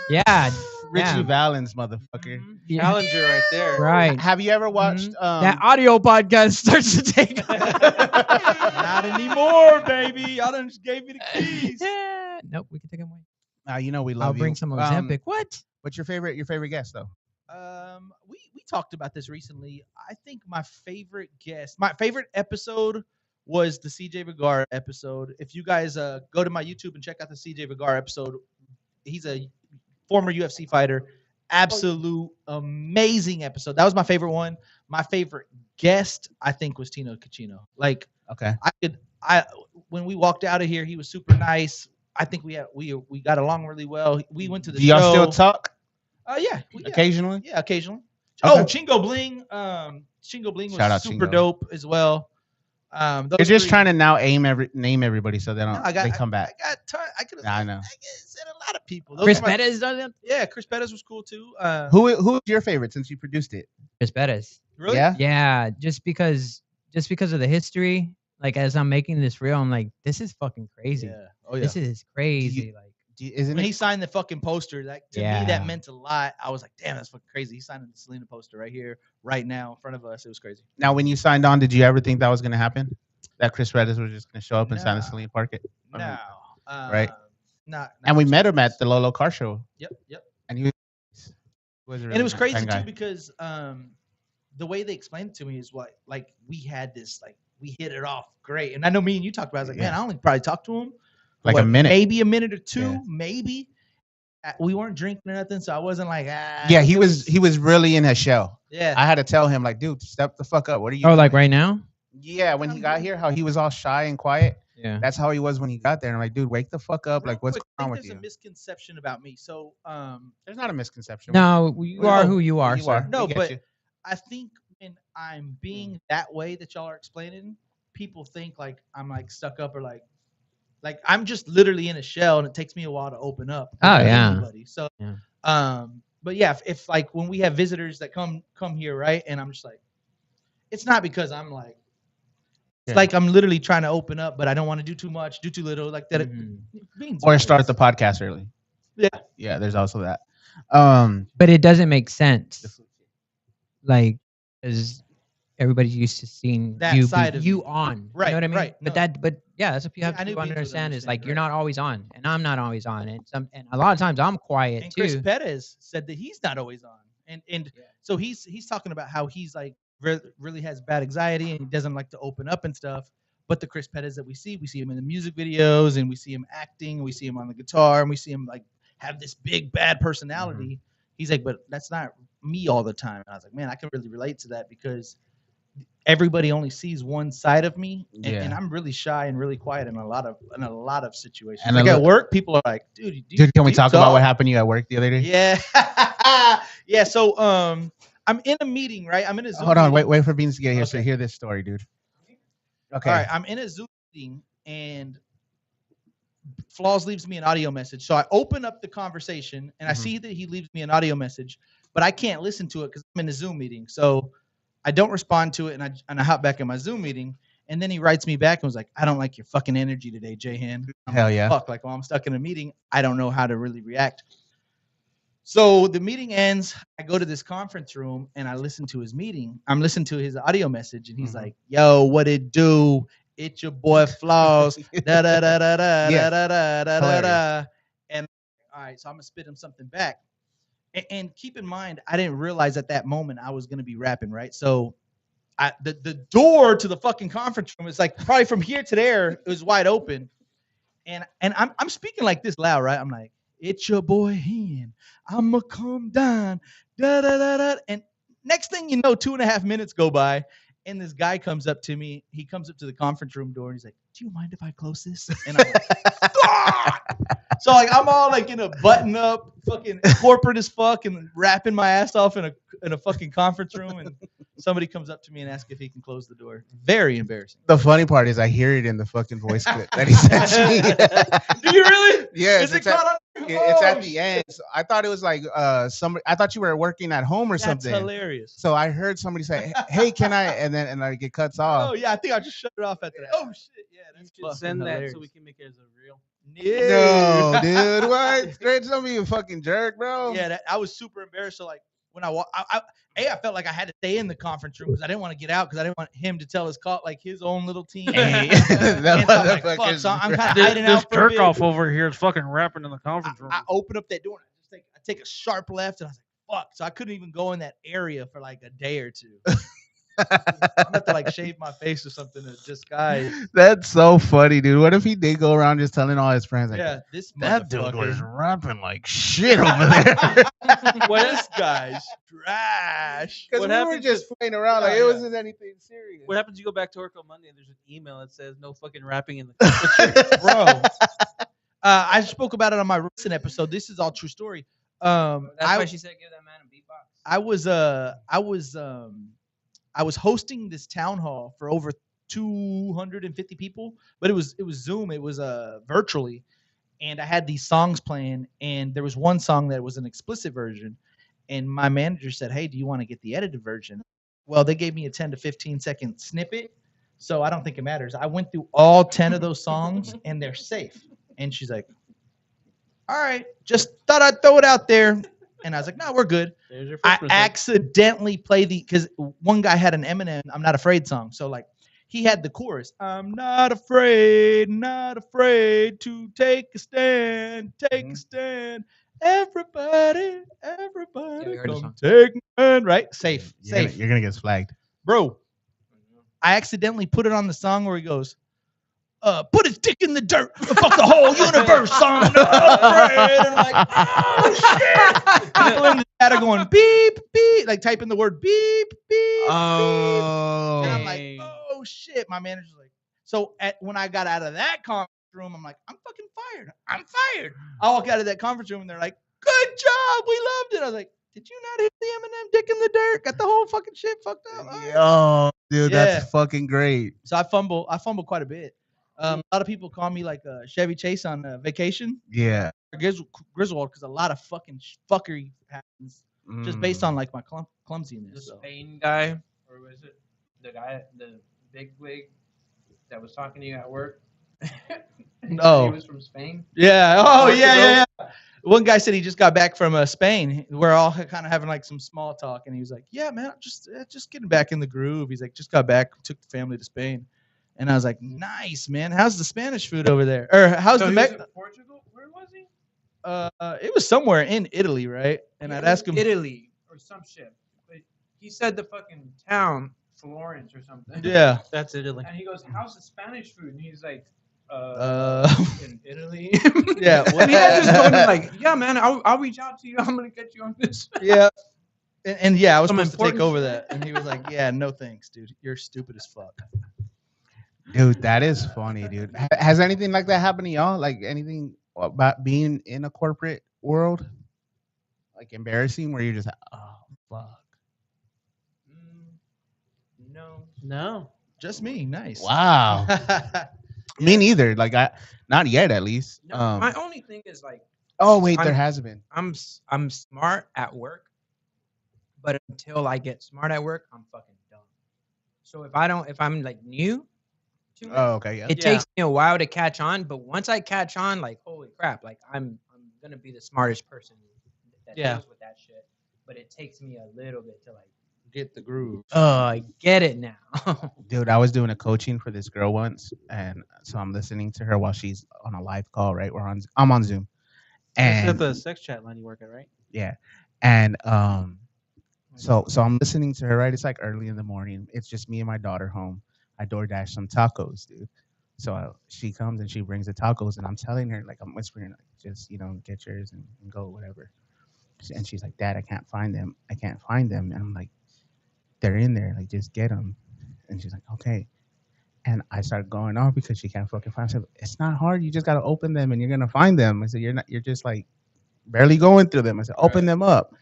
yeah, Richie yeah. Valens, motherfucker. Yeah, Challenger right there. right. Have you ever watched? That audio podcast starts to take. Not anymore, baby. Y'all done just gave me the keys. Yeah. Nope, we can take them away. You know we love I'll bring you. some Ozempic. What? What's your favorite guest though? We talked about this recently. I think my favorite episode was the CJ Vergara episode. If you guys go to my YouTube and check out the CJ Vergara episode, he's a former UFC fighter, absolute amazing episode. That was my favorite one. My favorite guest, I think, was Tino Cucino. Like, Okay. when we walked out of here, he was super nice. I think we got along really well. We went to the Do y'all show. still talk Yeah, occasionally? yeah, occasionally. Okay. Oh, Chingo Bling. Chingo Bling was Shout out super Chingo. dope as well. You're just trying to now name everybody so they don't No, they come back. I could have. I know. said a lot of people. Those Chris are my- Perez does it. Yeah, Chris Pettis was cool too. Who's your favorite since you produced it? Chris Perez. Really? Yeah. Yeah, just because of the history. Like as I'm making this reel, I'm like, this is fucking crazy. Yeah. Oh yeah. This is crazy. Like Isn't When he it? signed the fucking poster, that to me Yeah. that meant a lot. I was like, damn, that's fucking crazy. He signed the Selena poster right here, right now, in front of us. It was crazy. Now, when you signed on, did you ever think that was going to happen? That Chris Redis was just going to show up and sign the Nah. Celine Parker? No. Right. Not. And we met him at the Lolo Car Show, Yep. Yep. and he was a And it was really crazy fun guy. too because the way they explained it to me is what like we had this like we hit it off great. And I know me and you talked about it. I was like, man, I only probably talked to him Like what, a minute. maybe a minute or two, Yeah. maybe. We weren't drinking or nothing, so I wasn't like, Yeah, he was really in a shell. Yeah. I had to tell him, like, dude, step the fuck up. What are you oh, like doing?" right now. Yeah, when he got here, how he was all shy and quiet. Yeah. That's how he was when he got there. And I'm like, dude, wake the fuck up. Real Like, what's quick, going on I with think you? there's a misconception about me. So There's not a misconception. No, you are who you are. You sir. are. No, We get but you. I think when I'm being that way that y'all are explaining, people think like I'm like stuck up or like I'm just literally in a shell and it takes me a while to open up. Oh, to yeah. anybody. So Yeah. but yeah, if like when we have visitors that come here, right? And I'm just like, it's not because I'm like it's Yeah. like I'm literally trying to open up, but I don't want to do too much, do too little, like that. Mhm. Beans Or are start good. the podcast early. Yeah. Yeah, there's also that. But it doesn't make sense. Like, because everybody's used to seeing That you side of you you. on. Right, You know what I mean? right, But no. but yeah, that's what you Yeah, have I to knew Beans would understand is like understand, you're right. not always on, and I'm not always on, and a lot of times I'm quiet And too. Chris Perez said that he's not always on, and so he's talking about how he's like really has bad anxiety and he doesn't like to open up and stuff. But the Chris Perez that we see him in the music videos and we see him acting, and we see him on the guitar, and we see him like have this big bad personality. He's like, but that's not me all the time. And I was like, man, I can really relate to that because everybody only sees one side of me, and I'm really shy and really quiet in a lot of situations. And Like a at lo- work, people are like, dude, Dude, can we do you talk about what happened to you at work the other day? Yeah, yeah. So I'm in a meeting, right? I'm in a Zoom Hold on, meeting. wait for Beans to get here so Okay. hear this story, dude. Okay. All right, I'm in a Zoom meeting and Flaws leaves me an audio message. So I open up the conversation and I Mhm. see that he leaves me an audio message, but I can't listen to it because I'm in a Zoom meeting. So I don't respond to it and I hop back in my Zoom meeting. And then he writes me back and was like, I don't like your fucking energy today, Jahan. I'm Hell like, yeah. Fuck, like, well, I'm stuck in a meeting. I don't know how to really react. So the meeting ends. I go to this conference room and I listen to his meeting. I'm listening to his audio message and he's Mhm. like, yo, what it do? It's your boy Flaws. Da da da da da Yeah. da da da da Hilarious. da. And all right, so I'm gonna spit him something back. And keep in mind, I didn't realize at that moment I was gonna be rapping, right? So the door to the fucking conference room is like probably from here to there, it was wide open. And I'm speaking like this loud, right? I'm like, it's your boy Hen. I'ma come down. Da da da da. And next thing you know, 2.5 minutes go by, and this guy comes up to me. He comes up to the conference room door and he's like, do you mind if I close this? And I'm like, "Ah!" So like I'm all like in a button up, fucking corporate as fuck, and rapping my ass off in a fucking conference room, and somebody comes up to me and asks if he can close the door. Very embarrassing. The funny part is I hear it in the fucking voice clip that he sent me. Do you really? Yes, Is it it's at, caught on? it's at Oh, the end. So I thought it was like somebody. I thought you were working at home or That's something. hilarious. So I heard somebody say, "Hey, can I?" And then like it cuts off. Oh yeah, I think I just shut it off after that. Oh shit, yeah, You that's should fucking send that hilarious. so we can make it as a reel. No, dude, what? Straight to me, you fucking jerk, bro. Yeah, I was super embarrassed. So like when I walk, I felt like I had to stay in the conference room because I didn't want to get out because I didn't want him to tell his his own little team. Hey, And that so I'm like, fuck, motherfucker's so I'm right. kind of hiding out for a bit. over here is fucking rapping in the conference room. I open up that door and I take a sharp left and I was like, fuck. So I couldn't even go in that area for like a day or two. I'm about to like shave my face or something to disguise. That's so funny, dude. What if he did go around just telling all his friends, like, Yeah, this that dude motherfucker. was rapping like shit over there? This guy's trash. Because What we were happens just playing around, like Yeah, it yeah. wasn't anything serious. What happens? You go back to work on Monday and there's an email that says no fucking rapping in the Bro. I spoke about it on my recent episode. This is all true story. That's I, why she said give that man a beatbox. I was hosting this town hall for over 250 people, but it was Zoom. It was virtually, and I had these songs playing, and there was one song that was an explicit version, and my manager said, "Hey, do you want to get the edited version?" Well, they gave me a 10 to 15-second snippet, so I don't think it matters. I went through all 10 of those songs, and they're safe. And she's like, "All right, just thought I'd throw it out there." And I was like, "No, we're good." There's your I first mistake. accidentally played because one guy had an Eminem "I'm Not Afraid" song. So like he had the chorus, "I'm not afraid to take a stand, take a stand. Everybody, we heard the come song. take a stand." Right? Safe, safe. You're gonna get flagged. Bro, I accidentally put it on the song where he goes, "Put his dick in the dirt, fuck the whole universe, I'm not afraid." And I'm like, "Oh shit!" People in the chat are going beep beep, like typing the word beep beep. Oh. And I'm like, "Oh shit!" My manager's like, so when I got out of that conference room, I'm like, "I'm fucking fired. I'm fired." I walk out of that conference room and they're like, "Good job, we loved it." I was like, "Did you not hit the Eminem dick in the dirt? Got the whole fucking shit fucked up." All right. Yo, dude, Yeah. that's fucking great. So I fumble quite a bit. A lot of people call me like Chevy Chase on vacation, Yeah. or Griswold, because a lot of fucking fuckery happens just based on like my The clumsiness. So. Spain guy, or was it the big wig that was talking to you at work? Oh. He was from Spain. Yeah. Oh yeah, Portugal? yeah, yeah. One guy said he just got back from Spain. We're all kind of having like some small talk, and he was like, "Yeah, man, just getting back in the groove." He's like, "Just got back, took the family to Spain," and I was like, "Nice, man. How's the Spanish food over there? Or how's So the he Mex?" was in Portugal? Where was he? It was somewhere in Italy, right? And He I'd was ask him. Italy or some shit. But he said the fucking town Florence or something. Yeah. That's Italy. And he goes, "How's the Spanish food?" And he's like, in Italy. Yeah, well- And he had just told me like, "Yeah, man, I'll reach out to you. I'm gonna get you on this." Yeah. And yeah, I was Some supposed to take important over shit. that. And he was like, "Yeah, no thanks, dude. You're stupid as fuck." Dude, that is funny, dude. Has anything like that happened to y'all? Like anything about being in a corporate world? Like embarrassing where you're just like, oh fuck. No. No. Just me. Nice. Wow. Me neither. Like not yet at least. No, my only thing is like Oh wait, there I'm- has been. I'm smart at work, but until I get smart at work, I'm fucking dumb. So if I'm like new to it, Oh, okay, yeah. it takes me a while to catch on. But once I catch on, like holy crap, like I'm gonna be the smartest person that Yeah. deals with that shit. But it takes me a little bit to like, Get the groove. oh, I get it now. Dude, I was doing a coaching for this girl once, and so I'm listening to her while she's on a live call. Right, I'm on Zoom, That's at and the sex chat line you work at, right? yeah, and so I'm listening to her. Right, it's like early in the morning. It's just me and my daughter home. I DoorDash some tacos, dude. So she comes and she brings the tacos, and I'm telling her, like, I'm whispering, like, just get yours and go, whatever. And she's like, "Dad, I can't find them. I can't find them." And I'm like, "They're in there. Like, just get them." And she's like, "Okay." And I started going off because she can't fucking find them. It's not hard. You just gotta open them, and you're gonna find them. I said, You're just like barely going through them. I said, "Open them up."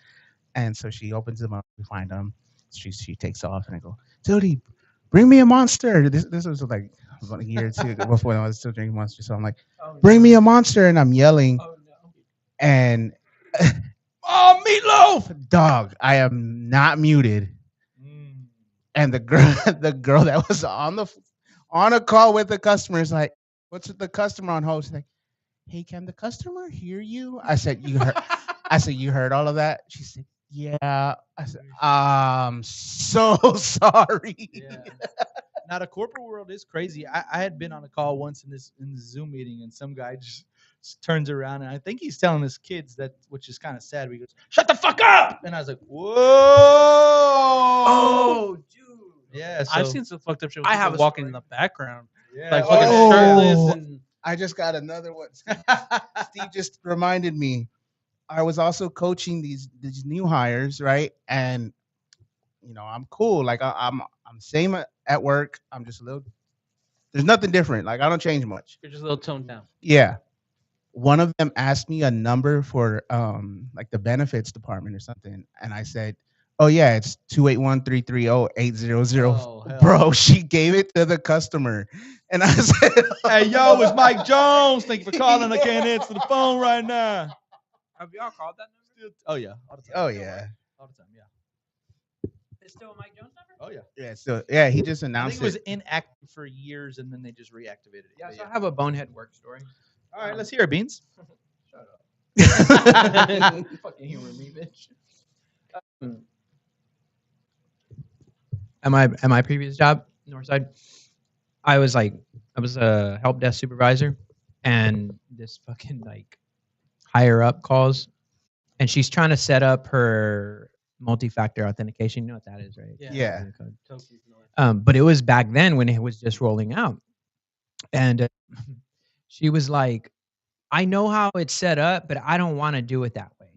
And so she opens them up. We find them. She takes off, and I go, "Dude, bring me a Monster." This was like about a year or two ago before I was still drinking Monster. So I'm like, "Bring me a Monster," and I'm yelling, Oh no. and Oh, Meatloaf. dog, I am not muted. And the girl that was on a call with the customer is like, "What's with the customer on hold?" She's like, "Hey, can the customer hear you?" I said, "You heard?" I said, "You heard all of that?" She said, "Yeah." I said, "I'm so sorry." Yeah. Now the corporate world is crazy. I had been on a call once in the Zoom meeting, and some guy just turns around, and I think he's telling his kids that, which is kind of sad. He goes, "Shut the fuck up!" And I was like, "Whoa!" Oh, dude. Yeah, so I've seen some fucked up shit. I I have have a walking in story. the background, yeah. like fucking Oh. shirtless and I just got another one. Steve just reminded me. I was also coaching these new hires, right? And I'm cool. Like I'm same at work. I'm just a little. There's nothing different. Like I don't change much. you're just a little toned down. Yeah. One of them asked me a number for like the benefits department or something, and I said, "Oh yeah, it's 281-330-8000." Oh, hell. Bro, she gave it to the customer, and I said, Hey, yo, it's Mike Jones. Thank you for calling. I can't answer the phone right now. Have y'all called that number? Oh yeah, all the time. "Oh yeah, all the time. Yeah. It's still a Mike Jones number? Oh yeah. yeah." So yeah, he just I think announced it was it. inactive for years, and then they just reactivated it. Yeah, But so I have a bonehead work story. All right, let's hear it, Beans. Fucking humor me, bitch. At my previous job, Northside, I was a help desk supervisor, and this fucking like higher up calls, and she's trying to set up her multi-factor authentication. You know what that is, right? Yeah. But it was back then when it was just rolling out, and she was like, "I know how it's set up, but I don't want to do it that way.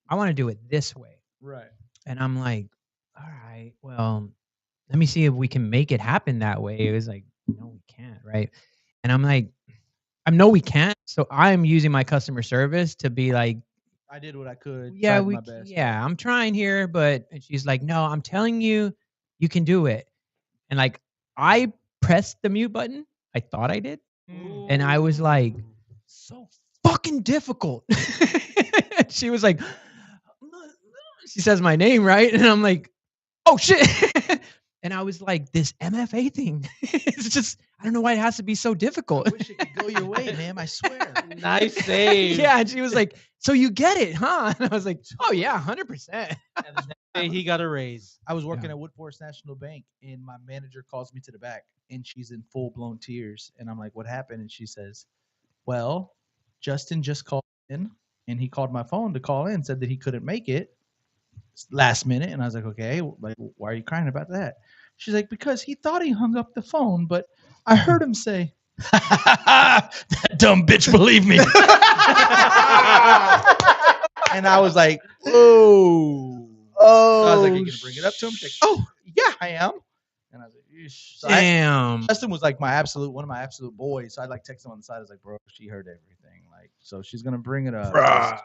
I want to do it this way." Right. And I'm like, "All right, well, let me see if we can make it happen that way." It was like, "No, we can't," right? And I'm like, "I know we can't." So I'm using my customer service to be like, I did what I could. "Yeah, tried we, my best. yeah, I'm trying here," but and she's like, "No, I'm telling you, you can do it." And like, I pressed the mute button. I thought I did, and I was like, "So fucking difficult." She was like, she says my name, right? And I'm like, "Oh shit." And I was like, this MFA thing, it's just, I don't know why it has to be so difficult. I wish it could go your way, ma'am. I swear. Nice save. Yeah, and she was like, "So you get it, huh?" And I was like, "Oh yeah, 100%." And the next day he got a raise. I was working at Wood Forest National Bank, and my manager calls me to the back, and she's in full blown tears. And I'm like, "What happened?" And she says, "Well, Justin just called in, and he called my phone to call in, said that he couldn't make it last minute." And I was like, "Okay, like, why are you crying about that?" She's like, "Because he thought he hung up the phone, but I heard him say." That dumb bitch believe me. And I was like, "Oh." Oh, So I was like, "Are you gonna bring it up to him?" She's like, "Oh, yeah, I am." And I was like, "Yeesh." So Damn. Justin was like one of my absolute boys. So I like text him on the side. I was like, "Bro, she heard everything. Like, so she's gonna bring it up." Bruh.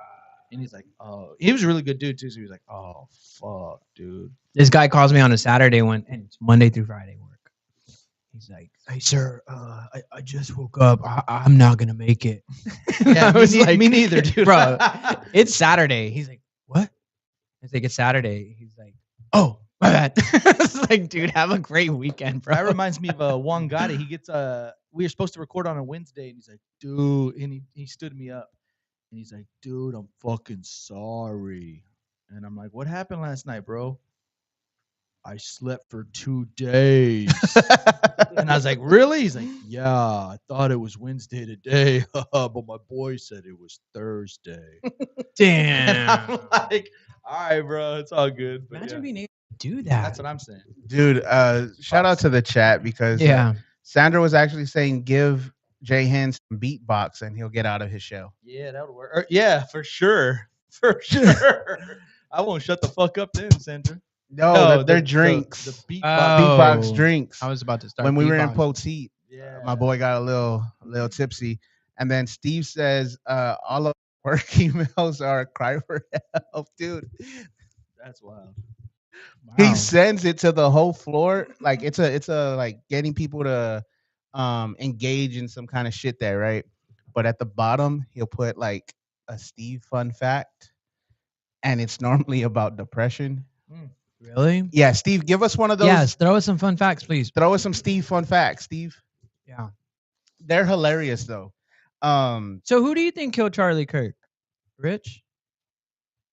And he's like, "Oh," he was a really good dude too. So he was like, "Oh, fuck, dude." This guy calls me on a Saturday and it's Monday through Friday work. He's like, "Hey, sir, I just woke up. I'm not gonna make it." Yeah, I was like, me neither, dude. "Bro, it's Saturday." He's like, "What?" I was like, "It's Saturday." He's like, "Oh, my bad." I was like, "Dude, have a great weekend, bro." That reminds me of Juan Gotti. He gets we were supposed to record on a Wednesday, and he's like, "Dude," and he stood me up, and he's like, "Dude, I'm fucking sorry." And I'm like, "What happened last night, bro?" "I slept for 2 days." And I was like, "Really?" He's like, "Yeah, I thought it was Wednesday today, but my boy said it was Thursday." And I'm Damn. like, "All right, bro, it's all good." But Imagine yeah, being able to do that. that's what I'm saying. dude. Shout out to the chat because Yeah. Sandra was actually saying give Jay Hen some beatbox and he'll get out of his show. Yeah, that would work. Yeah, for sure. For sure. I won't shut the fuck up then, Sandra. No, they're drinks. The beatbox. Beatbox Oh. drinks. I was about to start. When we were in beatbox. Poteet, Yeah. my boy got a little tipsy, and then Steve says all of work emails are a cry for help, dude. That's wild. He Wow. sends it to the whole floor. Like it's a like getting people to engage in some kind of shit there, right? But at the bottom, he'll put like a Steve fun fact, and it's normally about depression. Really? Yeah, Steve, give us one of those. Yes. Throw us some fun facts, please. Throw us some Steve fun facts, Steve. Yeah. They're hilarious though. So who do you think killed Charlie Kirk? Rich?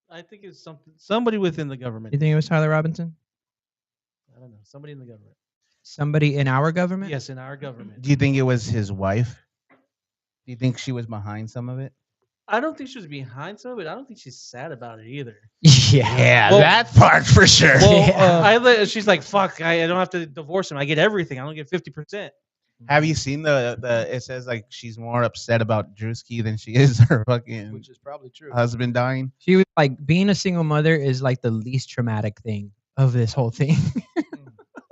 I think it's somebody within the You government. think it was Tyler Robinson? I don't know. Somebody in the government. Somebody in our government? Yes, in our government. Do you think it was his wife? Do you think she was behind some of it? I don't think she was behind some of it. I don't think she's sad about it either. Yeah, Well- that part for sure. Well, she's like, fuck, I don't have to divorce him. I get everything. I don't get 50%. Have you seen the? It says like she's more upset about Drewski than she is her fucking which is probably true. husband dying. She was like, being a single mother is like the least traumatic thing of this whole thing.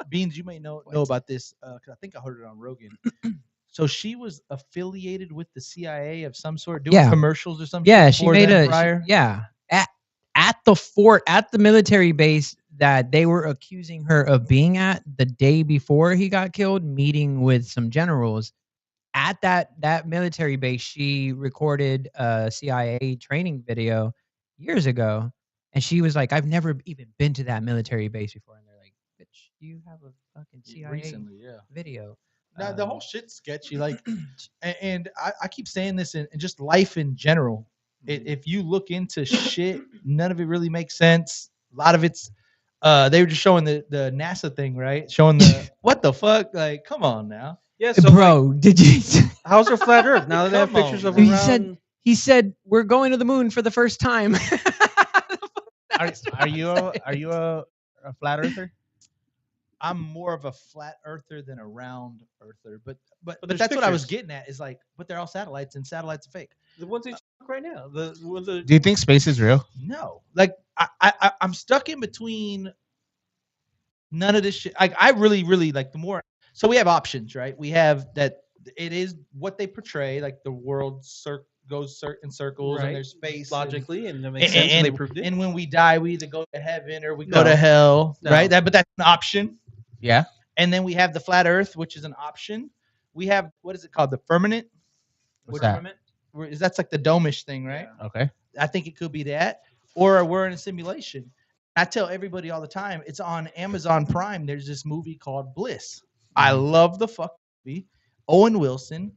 Beans, you may know about this because I think I heard it on Rogan. So she was affiliated with the CIA of some sort, doing Yeah. commercials or something. Yeah, she made a prior. yeah at the fort, at the military base that they were accusing her of being at the day before he got killed, meeting with some generals. At that military base, she recorded a CIA training video years ago, and she was like, "I've never even been to that military base before." And they're like, "Bitch, you have a fucking CIA recently, yeah. video." Now the whole shit's sketchy. Like, and I keep saying this in just life in general. If you look into shit, none of it really makes sense. A lot of it's they were just showing the NASA thing, right? Showing the what the fuck? Like, come on now. Yeah, so Bro, did you? how's her flat Earth? Now that they have Come on, pictures of man. her He said- around- He said, "We're going to the moon for the first time." Are you a flat earther? I'm more of a flat earther than a round earther, but there's that's what I was pictures. getting at. Is like, but they're all satellites, and satellites are fake. the ones that you took right now. The ones that Do you think space is real? No, like I'm stuck in between. None of this shit. I really like the more. So we have options, right? We have that it is what they portray, like the world goes in circles, Right. and there's space logically, and that and, makes sense, and they and, proved it. and when we die, we either go to heaven or we No. go to hell, No. right? But that's an option. Yeah. And then we have the flat Earth, which is an option. We have what is it called? The firmament. What's that? That's like the domish thing, right? Okay. I think it could be that, or we're in a simulation. I tell everybody all the time, it's on Amazon Prime. There's this movie called Bliss. I love the fuck movie. Owen Wilson,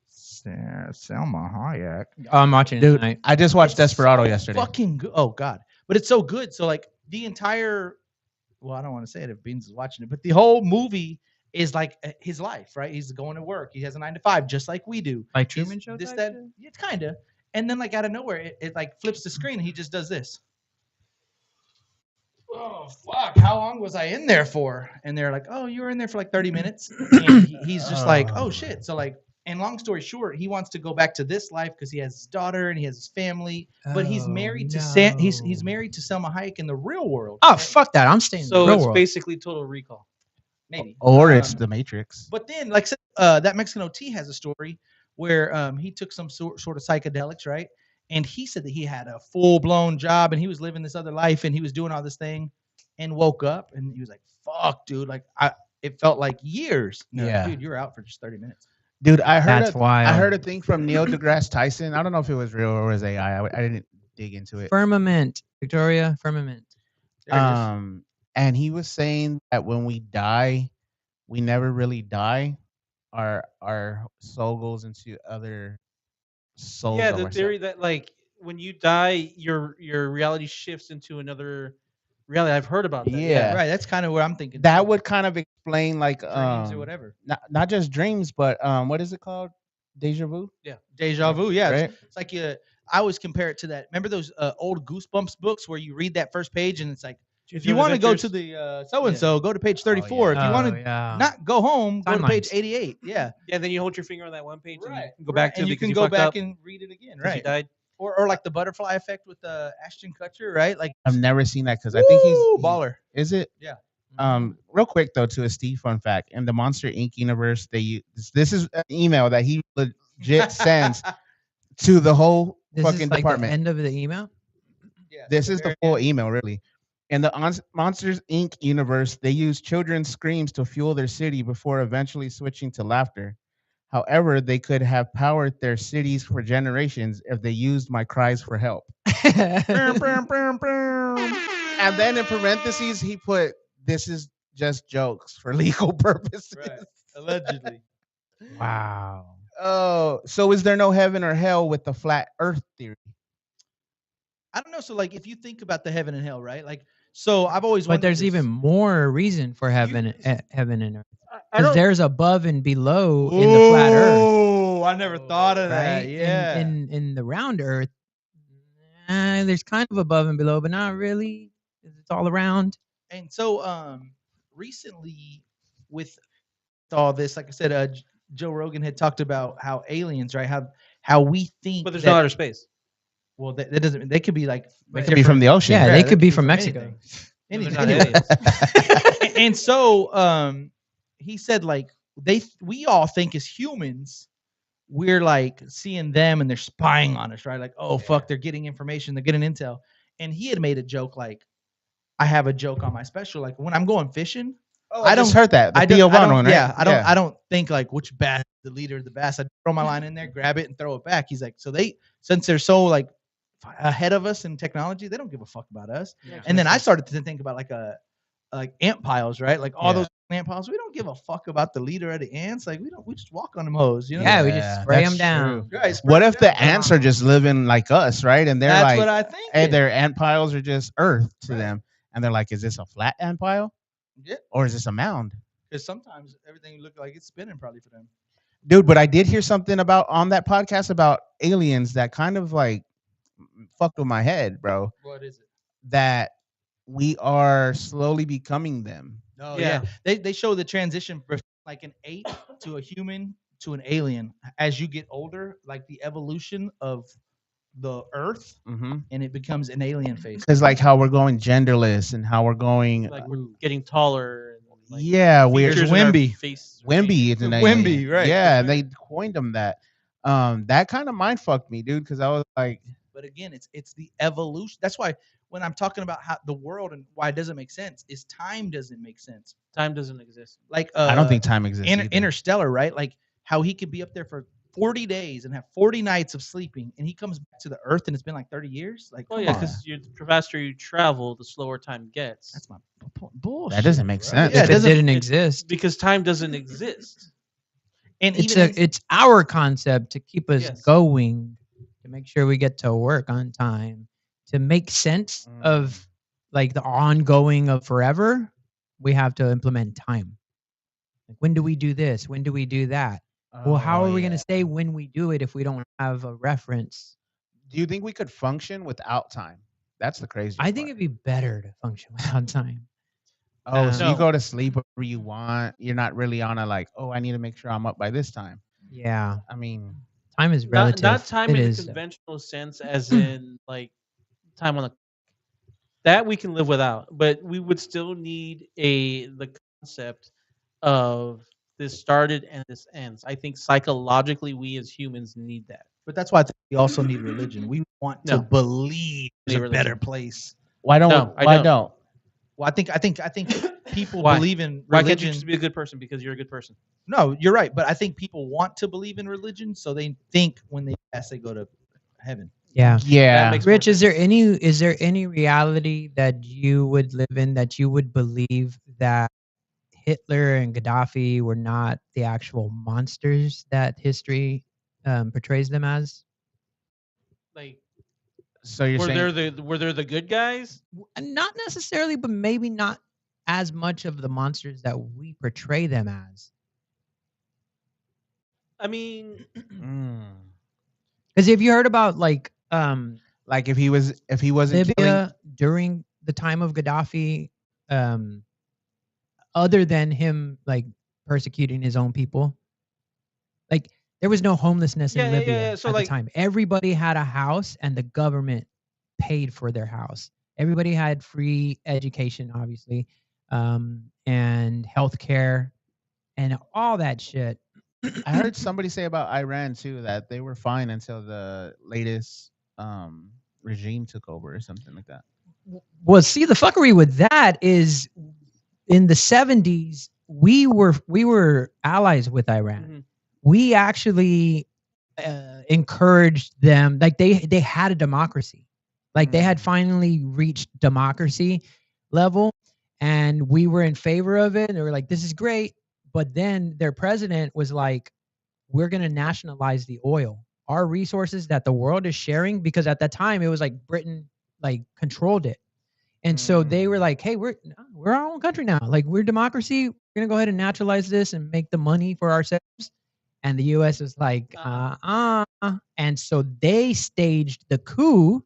Selma Hayek. I'm watching it Dude, tonight. I just watched It's Desperado so yesterday. Fucking good. Oh god, but it's so good. So like the entire, well, I don't want to say it if Beans is watching it, but the whole movie is like his life, right? He's going to work. He has a 9 to 5, just like we do. Like He's Truman Show. This type that. shit? It's kind of. And then like out of nowhere, it like flips the screen and he just does this. Oh fuck! How long was I in there for? And they're like, "Oh, you were in there for like 30 minutes." And he's just like, "Oh shit!" So like, and long story short, he wants to go back to this life because he has his daughter and he has his family. But he's Oh, married to he's married to Selma Hayek in the real world. Oh fuck that! I'm staying. in the So real it's world. basically Total Recall. Maybe. Or it's Um, the Matrix. But then, like that Mexican OT has a story where he took some sort of psychedelics, right? And he said that he had a full blown job and he was living this other life and he was doing all this thing, and woke up and he was like, "Fuck, dude!" Like it felt like years. No, Yeah. dude, you're out for just 30 minutes. Dude, I heard That's I wild. heard a thing from Neil deGrasse Tyson. I don't know if it was real or was AI. I didn't dig into it. Firmament, Victoria. Firmament. There it is. And he was saying that when we die, we never really die. Our soul goes into other souls. Yeah, of the ourselves. theory that like when you die, your reality shifts into another reality. I've heard about that. Yeah. Right. That's kind of what I'm thinking. That too. would kind of explain like dreams or whatever. not just dreams, but what is it called? Deja vu, Deja vu. Yeah. right? It's like I always compare it to that. Remember those old Goosebumps books where you read that first page and it's like, if you want to go to the so and so, go to page 34. If you want to not go home, go to page Timelines. 88. Yeah. Yeah, then you hold your finger on that one page and Right. you can go back to and it you because can you go fucked back up and read it again. 'cause Right. you died. Or like the butterfly effect with Ashton Kutcher, right? Like I've never seen that because I think he's baller. Is it? Yeah. Real quick though, to a Steve fun fact: in the Monster Inc. universe, they use this is an email that he legit sends to the whole This fucking is like department. the end of the email. Yeah, This at is the very full end. email, really. In the Monsters Inc. universe, they use children's screams to fuel their city before eventually switching to laughter. However, they could have powered their cities for generations if they used my cries for help. And then in parentheses, he put, "This is just jokes for legal purposes." Right. Allegedly. Wow. Oh, so is there no heaven or hell with the flat Earth theory? I don't know. So like, if you think about the heaven and hell, right? Like, so I've always. But wondered there's this. even more reason for heaven and earth. I Because don't. there's above and below in the flat Earth. Oh, I never thought of that. right? Yeah. In the round Earth, there's kind of above and below, but not really. It's all around. And so recently with all this, like I said, Joe Rogan had talked about how aliens, right? How we think But there's that, no outer space. well, that doesn't, they could be like It could be from the ocean. Yeah, Yeah, they they could be could be from from Mexico. anything. No, they're Anyway. not aliens. And so he said like we all think as humans we're like seeing them and they're spying on us, right? Like, oh fuck, they're getting information, they're getting intel. And he had made a joke like, I have a joke on my special, like when I'm going fishing, Oh, I I just don't- heard that. The I don't, Theo I Von don't one, right? yeah, I don't think like which bass is the leader of the bass. I throw my line in there, grab it, and throw it back. He's like, so they, since they're so like ahead of us in technology, they don't give a fuck about us. Yeah. And then I started to think about like ant piles, right? Like all Yeah. those ant piles. We don't give a fuck about the leader of the ants. Like we just walk on them hoes. You know? Yeah, we Yeah, just spray that's them down. true. Right, spray What them if the down. ants are just living like us, right? And they're That's like, what I think. hey, their ant piles are just earth to Right. them. And they're like, is this a flat ant pile? Yeah. Or is this a mound? Because sometimes everything look like it's spinning probably for them. Dude, but I did hear something about on that podcast about aliens that kind of like fucked with my head, bro. What is it? That we are slowly becoming them. Oh Yeah. yeah. They show the transition from like an ape to a human to an alien as you get older, like the evolution of the Earth, Mm-hmm. and it becomes an alien face. Because like how we're going genderless and how we're going, Like we're getting taller. And like yeah, we're features features in our Wimby. face Wimby is an Wimby, alien. right. Yeah, and they coined them that. That kind of mind fucked me, dude. Because I was like, But again, it's the evolution. That's why when I'm talking about how the world and why it doesn't make sense is time doesn't make sense. time doesn't exist. Like I don't think time exists. either. Interstellar, right? Like how he could be up there for 40 days and have 40 nights of sleeping, and he comes back to the Earth and it's been like 30 years. Like, Oh come yeah, on. because the faster you travel, the slower time gets. That's my bullshit. That doesn't make bro. sense. Yeah, If it it doesn't. didn't exist, because time doesn't exist. And it's our concept to keep us Yes. going, to make sure we get to work on time, to make sense of like the ongoing of forever. We have to implement time. Like, when do we do this? When do we do that? Well, how Oh, are we going yeah. to say when we do it if we don't have a reference? Do you think we could function without time? That's the crazy. I think it'd be better to function without time. Oh, so you No. go to sleep whenever you want. You're not really on a like, oh, I need to make sure I'm up by this time. Yeah, I mean, time is relative. Not time It in is, the conventional sense, as in like time on the. That we can live without, but we would still need the concept of this started and this ends. I think psychologically, we as humans need that. But that's why I think we also need religion. We want to No. believe there's a Religion. better place. why don't? No, I why don't. don't? Well, I think people Why? believe in Why can't you religion. just be a good person because you're a good person? No, you're right. But I think people want to believe in religion, so they think when they pass, they go to heaven. yeah. Yeah. makes more Rich, is there any reality that you would live in that you would believe that Hitler and Gaddafi were not the actual monsters that history portrays them as? Like, So you're were saying there the good guys? Not necessarily, but maybe not as much of the monsters that we portray them as. I mean, Because if you heard about like like if he wasn't killing, Libya during the time of Gaddafi, other than him like persecuting his own people, like there was no homelessness in Yeah, yeah, Libya yeah. So, at like- the time. Everybody had a house, and the government paid for their house. Everybody had free education, obviously, and healthcare, and all that shit. I heard somebody say about Iran too that they were fine until the latest regime took over or something like that. Well, see, the fuckery with that is in the 70s, we were allies with Iran. Mhm. We actually encouraged them, like they had a democracy, like they had finally reached democracy level, and we were in favor of it. And they were like, "This is great," but then their president was like, "We're going to nationalize the oil, our resources that the world is sharing," because at that time it was like Britain like controlled it. And so they were like, "Hey, we're our own country now. Like we're democracy. We're gonna go ahead and naturalize this and make the money for ourselves." And the U.S. was like, and so they staged the coup,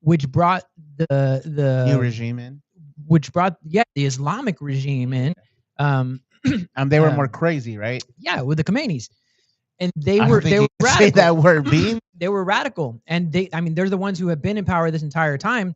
which brought the New regime in. which brought the Islamic regime in. They were more Um, crazy, right? Yeah, with the Khomeinis, and they I were don't think they you were can say radical. that word, Bean. They were radical, and they're the ones who have been in power this entire time,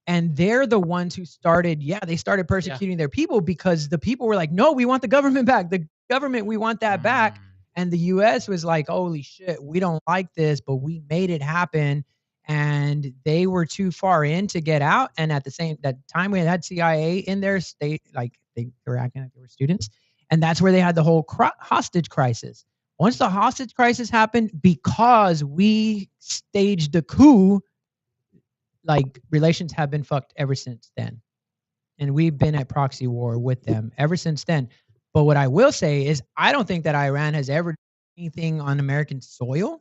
and they're the ones who started. Yeah, they started persecuting their people because the people were like, "No, we want the government back. The government, we want that back." And the U.S. was like, "Holy shit, we don't like this, but we made it happen." And they were too far in to get out. And at the same that time, we had CIA in their state, like they were acting like they were students, and that's where they had the whole hostage crisis. Once the hostage crisis happened, because we staged a coup, like relations have been fucked ever since then. And we've been at proxy war with them ever since then. But what I will say is I don't think that Iran has ever done anything on American soil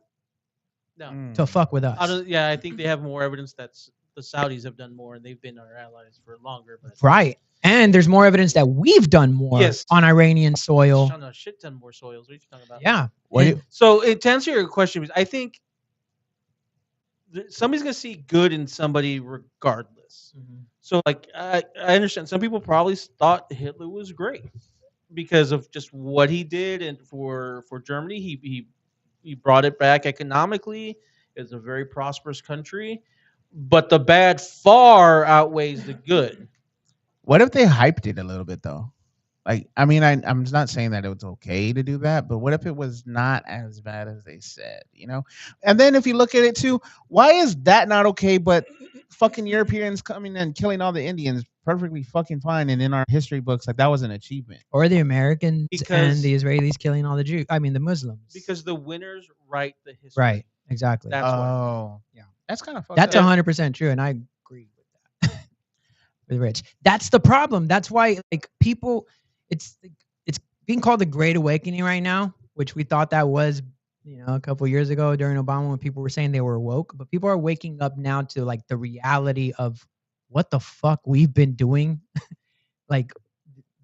No. to fuck with us. I think they have more evidence that the Saudis have done more, and they've been our allies for longer. But Right. And there's more evidence that we've done more Yes. on Iranian soil. on a shit ton more soils. What are you talking about? Yeah. What do And- you- So to answer your question, I think somebody's gonna see good in somebody regardless. So like I understand some people probably thought Hitler was great because of just what he did, and for Germany he brought it back economically. It's a very prosperous country, but the bad far outweighs the good. What if they hyped it a little bit though? Like, I mean, I'm not saying that it was okay to do that, but what if it was not as bad as they said, you know? And then if you look at it too, why is that not okay? But fucking Europeans coming and killing all the Indians perfectly fucking fine, and in our history books, like that was an achievement. Or the Americans Because- and the Israelis killing all the Jews. I mean, the Muslims. Because the winners write the history. Right. Exactly. That's why. Oh, Yeah. that's kind of fucked That's up. 100% true, and I agree with that. With Rich, that's the problem. That's why, like, people, it's being called the Great Awakening right now, which we thought that was, a couple years ago during Obama when people were saying they were woke, but people are waking up now to like the reality of what the fuck we've been doing, like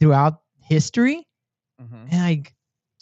throughout history, Mhm. and like,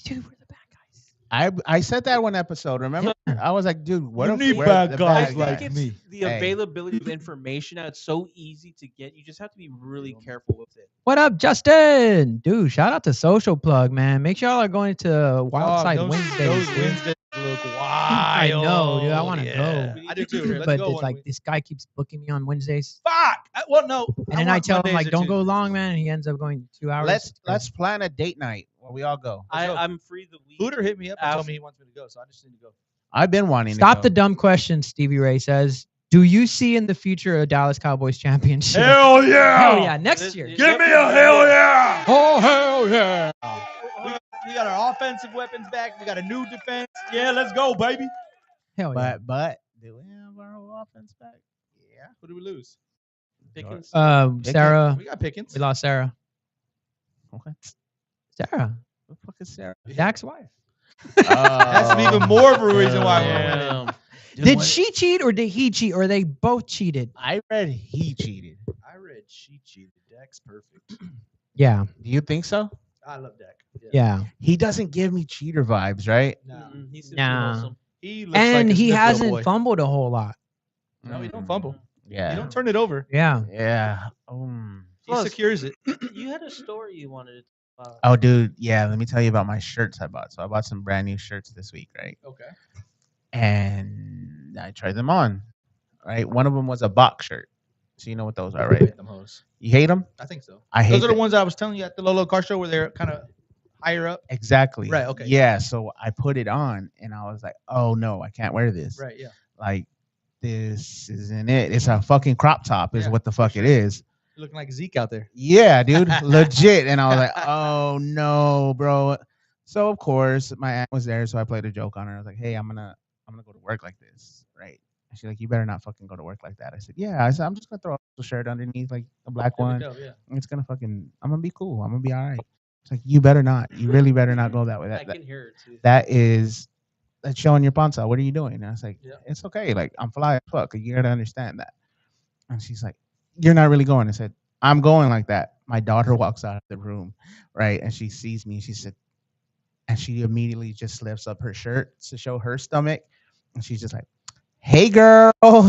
dude, we're the bad guys. I said that one episode. Remember? I was like, dude, what You if need we're bad the guys I bad think like guy? it's me. the Hey. availability of information now. It's so easy to get. You just have to be really careful with it. What up, Justin? Dude, shout out to Social Plug, man. Make sure y'all are going to Wild Side Wednesdays. Those dude. Wednesdays look wild. I know, dude. I wanna go. I do too. Let's But go it's one like week. this guy keeps booking me on Wednesdays, Fuck. Well, no. and then I want tell him Mondays like, or "Don't go Tuesdays. long, man." And he ends up going 2 hours. Let's plan a date night where we all go. I'm free the week. Hooter hit me up and told After- me he wants me to go, so I just need to go. I've been wanting Stop to the go. dumb question. Stevie Ray says, "Do you see in the future a Dallas Cowboys championship?" Hell yeah! Hell yeah, next year. Give me a hell yeah! Oh hell yeah! We got our offensive weapons back. We got a new defense. Yeah, let's go, baby. Hell yeah. But do we have our whole offense back? Yeah. Who do we lose? Pickens. Sarah, We got Pickens. we lost Sarah. Okay. Sarah, What the fuck is Sarah? Dak's wife. That's even more of a reason why we're winning. Damn. Did she cheat or did he cheat or they both cheated? I read he cheated. I read she cheated. Dak's perfect. Yeah, Do you think so? I love Dak. yeah. He doesn't give me cheater vibes, right? No. He seems Nah. wholesome. He looks And like a he Smith hasn't boy. fumbled a whole lot. No, he don't fumble. Yeah. You don't turn it over. Yeah. Yeah. He Plus- secures it. You had a story you wanted to talk about. Oh, dude. Yeah. Let me tell you about my shirts I bought. So I bought some brand new shirts this week, right? Okay. And I tried them on. Right. One of them was a box shirt. So you know what those are, right? Them hoes. You hate them? I think so. I hate Those are the them. ones I was telling you at the Lolo Car Show where they're kind of higher up. Exactly. Right, okay. Yeah. So I put it on and I was like, oh no, I can't wear this. Right. Yeah. Like, this isn't it. It's a fucking crop top, is Yeah, what the fuck it is. Looking like Zeke out there. Yeah, dude, legit. And I was like, oh no, bro. So of course my aunt was there, so I played a joke on her. I was like, hey, I'm gonna go to work like this, right? And she's like, you better not fucking go to work like that. I said, yeah. I said, I'm just gonna throw a shirt underneath, like a black one. Yeah. It's gonna fucking, I'm gonna be cool. I'm gonna be all right. It's like, you better not. You really better not go that way. I can hear it too. That's showing your panza. What are you doing? And I was like, Yeah. it's okay. Like, I'm fly as fuck. You gotta understand that. And she's like, you're not really going. I said, I'm going like that. My daughter walks out of the room, right? And she sees me. And she said, and she immediately just lifts up her shirt to show her stomach, and she's just like, "Hey, girl." Oh,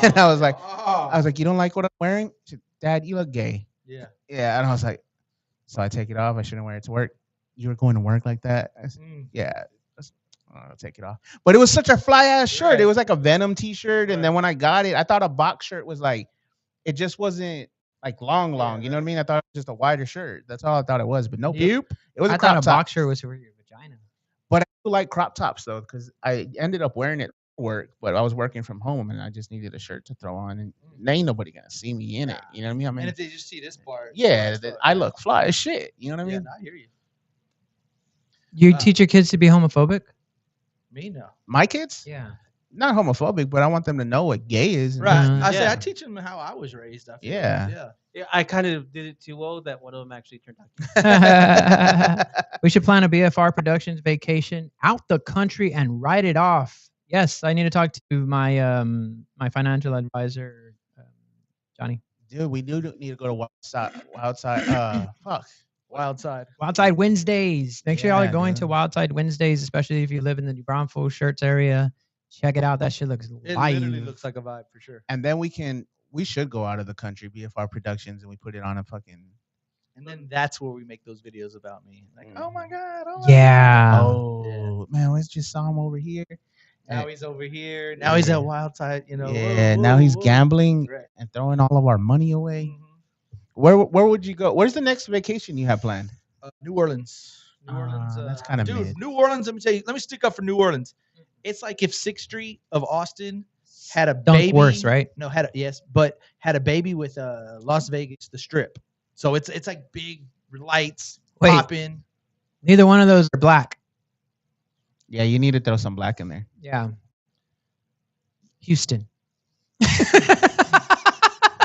And I was like, oh. "You don't like what I'm wearing?" She, "Dad, you look gay." Yeah. Yeah, and I was like, "So I take it off. I shouldn't wear it to work." "You were going to work like that?" I said, Mm. "Yeah." I'll take it off. But it was such a fly ass shirt. Right. It was like a Venom t-shirt. And Right. then when I got it, I thought a box shirt was like, it just wasn't like long. Yeah, You know what I mean? I thought it was just a wider shirt. That's all I thought it was. But nope. It was a I crop thought a top. box shirt was for your vagina. But I do like crop tops though, because I ended up wearing it for work, but I was working from home and I just needed a shirt to throw on. And there ain't nobody gonna see me in it. You know what I mean? I mean, And if they just see this part, yeah, it's fine. I look fly as shit. You know what I Yeah, mean? no, I hear you. You Wow. teach your kids to be homophobic? Me no. My kids, Yeah. not homophobic, but I want them to know what gay is. and- Right. Mhm. I say Yeah. I teach them how I was raised. I feel Yeah. like. Yeah. Yeah, I kind of did it too well that one of them actually turned out. We should plan a BFR Productions vacation out the country and write it off. Yes, I need to talk to my my financial advisor, Johnny. Dude, we do need to go to Wildside. Fuck. Wild side. Wildside Wednesdays. Make sure y'all are Yeah, going dude. to Wildside Wednesdays, especially if you live in the New Braunfels shirts area. Check it out. That shit looks It live. literally looks like a vibe for sure. And then we should go out of the country, BFR Productions, and we put it on a fucking. And then that's where we make those videos about me. Like, oh my god, oh my Yeah. Oh man, let's just saw him over here. god. Now he's over here. Now he's Yeah. at Wild Side. You know. Yeah, whoa, now whoa, he's whoa. gambling Right. and throwing all of our money away. Mhm. Where would you go? Where's the next vacation you have planned? New Orleans. New Orleans. That's kinda dude. mid. New Orleans. Let me tell you. Let me stick up for New Orleans. It's like if 6th Street of Austin had a Dunk baby. worse, right? No, but had a baby with Las Vegas, the Strip. So it's like big lights Wait. popping. Neither one of those are black. Yeah, you need to throw some black in there. Yeah. Houston.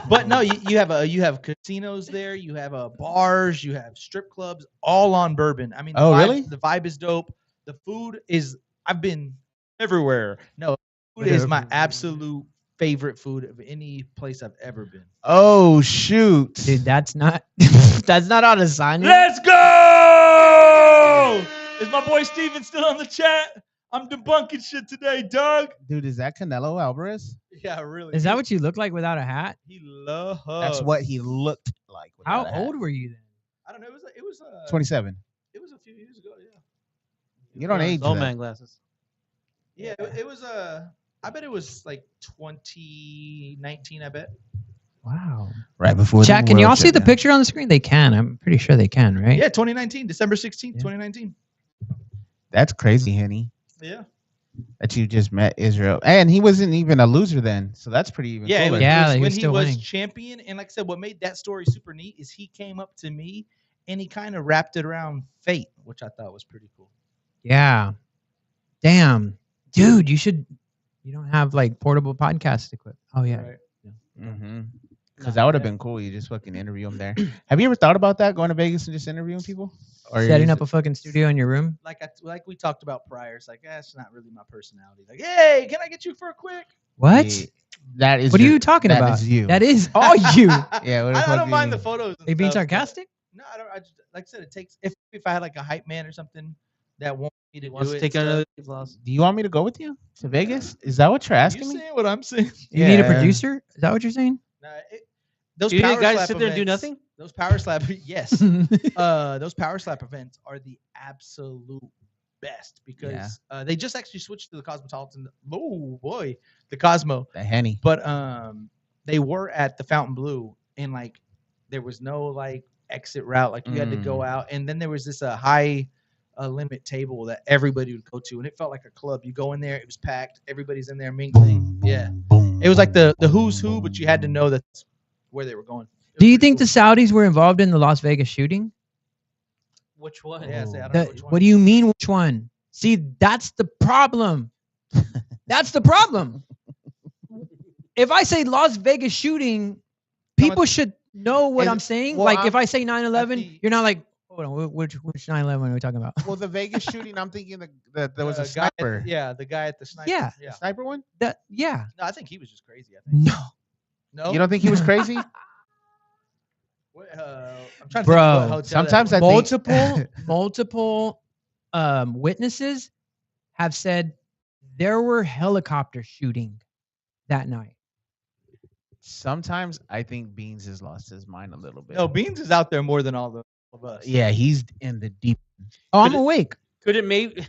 But no, you have casinos there, you have bars, you have strip clubs, all on bourbon. I mean, the Oh, vibe, really? The vibe is dope. The food is. I've been everywhere. No, food is my absolute favorite food of any place I've ever been. Oh shoot! Dude, that's not that's not how to sign it. Let's go! Is my boy Steven still on the chat? I'm debunking shit today, Doug. Dude, is that Canelo Alvarez? Yeah, really. Is that what you look like without a hat? he loves? That's what he looked like. How without a hat. old were you then? I don't know. It was 27. It was a few years ago. Yeah. You don't age Old that. man glasses. Yeah, it was I bet it was like 2019. I bet. Wow. Right before. the Chat, can you world all see shut the down. picture on the screen? They can. I'm pretty sure they can, right? Yeah, 2019, December 16th, Yeah. 2019. That's crazy, Henny. Yeah. That you just met Israel, and he wasn't even a loser then, so that's pretty even. Yeah, cooler. Yeah, was he when was he still was winning. champion, and like I said, what made that story super neat is he came up to me and he kind of wrapped it around fate, which I thought was pretty cool. Yeah. Damn. Dude, you don't have like portable podcast equipment. Oh yeah. Right. Mm-hmm. Because that would have been cool. You just fucking interview him there. Have you ever thought about that, going to Vegas and just interviewing people? Or Setting is up a fucking studio in your room. Like we talked about prior, it's like that's not really my personality. Like, hey, can I get you for a quick? What? Yeah, that is. What are your- you talking that about? is you. That is all you. Yeah, what the I fuck don't you mind the mean? photos. and Are you being stuff, but- sarcastic? No, I don't. I just, like I said, it takes if I had like a hype man or something that wants me to Wants do to it. take and another stuff. loss. Do you want me to go with you to Vegas? Is that what you're asking You me? saying what I'm saying? You need a Yeah. producer? Is that what you're saying? Nah, those You need power guys slap sit there and do events- nothing? Those power slap, yes. Those power slap events are the absolute best because they just actually switched to the Cosmopolitan. Oh boy, the Cosmo. The Henny. But they were at the Fountain Blue, and like there was no like exit route. Like you had to go out, and then there was this high limit table that everybody would go to, and it felt like a club. You go in there, it was packed. Everybody's in there mingling. Yeah, it was like the who's who, but you had to know that's where they were going. It Do was you pretty think the Saudis were involved in the Las Vegas shooting? Which one? cool. Yeah, say, I don't The- know which one. what do you mean which one? See, that's the problem. That's the problem. If I say Las Vegas shooting, people should know what Is- I'm saying. well, like if I'm- I say 9/11, the- you're not like, hold on, which 9/11 are we talking about? Well, the Vegas shooting, I'm thinking that there was a guy at the- sniper. yeah, the guy at the sniper. Yeah. yeah. Sniper one? That yeah. No, I think he was just crazy. I think. No. No, You don't think he was crazy? What, I'm trying to Bro, think what hotel that sometimes was. I think- multiple witnesses have said there were helicopter shooting that night. Sometimes I think Beans has lost his mind a little bit. No, Beans is out there more than all of us. Yeah, he's in the deep. Oh, I'm Could it- awake. Could it maybe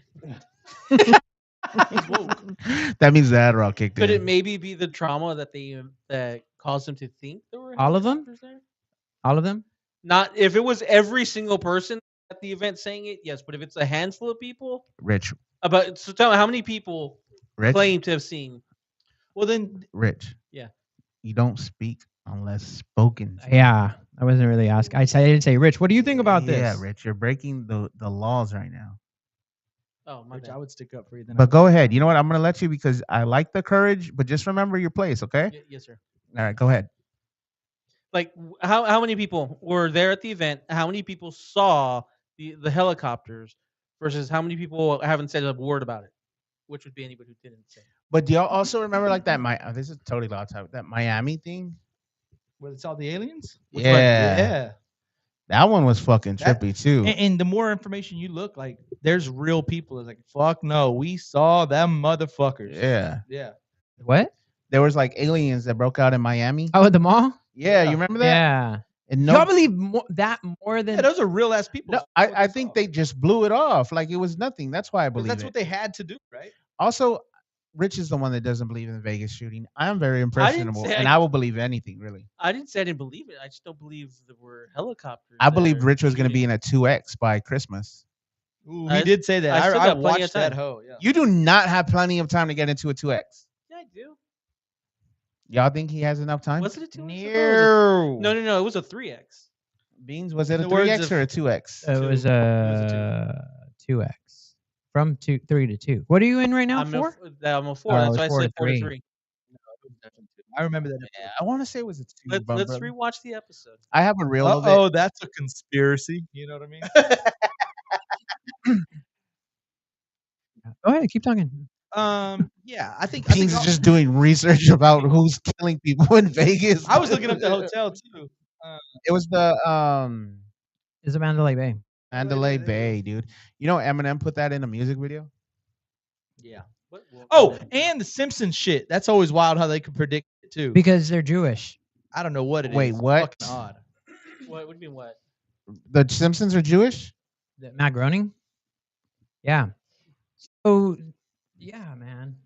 That means the Adderall kicked could in. it maybe be the trauma that caused them to think there were All of them? helicopters there? All of them? Not if it was every single person at the event saying it, yes. But if it's a handful of people, Rich, so tell me how many people Rich, claim to have seen. Well, then Rich. Yeah. You don't speak unless spoken. to. Yeah, I wasn't really asking. I didn't say, Rich, what do you think about this? Yeah, Rich, you're breaking the laws right now. Oh my Rich, bad. I would stick up for you. Then But go ahead. You know what? I'm gonna let you because I like the courage, but just remember your place, okay? Yes, sir. All right, go ahead. Like how many people were there at the event? How many people saw the helicopters versus how many people haven't said a word about it? Which would be anybody who didn't say. But do y'all also remember like that? This is totally loud time. That Miami thing. where it's all the aliens. Yeah. Yeah. That one was fucking That- trippy too. And the more information you look, like there's real people. It's like fuck no, we saw them motherfuckers. Yeah. Yeah. What? There was like aliens that broke out in Miami. Oh, at the mall? Yeah, you remember that? Yeah. And No, no, y'all believe that more than Yeah, those are real ass people. no, I think they just blew it off like it was nothing. That's why I believe that's it. what they had to do, right? Also, Rich is the one that doesn't believe in the Vegas shooting. I am very impressionable, say and I will believe anything really. I didn't say I didn't believe it. I just don't believe there were helicopters. I believed there Rich was going to be shooting. in a 2X by Christmas. Ooh, I- he did say that. I still I got plenty of watched that time. hoe. Yeah. You do not have plenty of time to get into a 2X. Yeah, I do. Y'all think he has enough time? Was it a 2X? No. No. It was a 3X. Beans, was it a In the words 3X of- or a 2X? it was Two. a 2X from 3 to 2. What are you in right now? I'm 4? I'm a 4. Oh, That's it's why I 4 to said 4 to 3. 3. I remember that. Yeah, I want to say it was a 2. Let's brother. rewatch the episode. I have a reel of it. Oh, that's a conspiracy. You know what I mean? Go ahead, keep talking. Yeah, I think Beans is just doing research about who's killing people in Vegas. I was looking up the hotel too. It was the It's a Mandalay Bay. Mandalay Bay, dude. You know Eminem put that in a music video? Yeah. What? Oh, and the Simpsons shit. That's always wild how they can predict it too. Because they're Jewish. I don't know what it is. Wait, It's what? fucking odd. What would you mean what? The Simpsons are Jewish? Matt Groening? Yeah. So, yeah, man.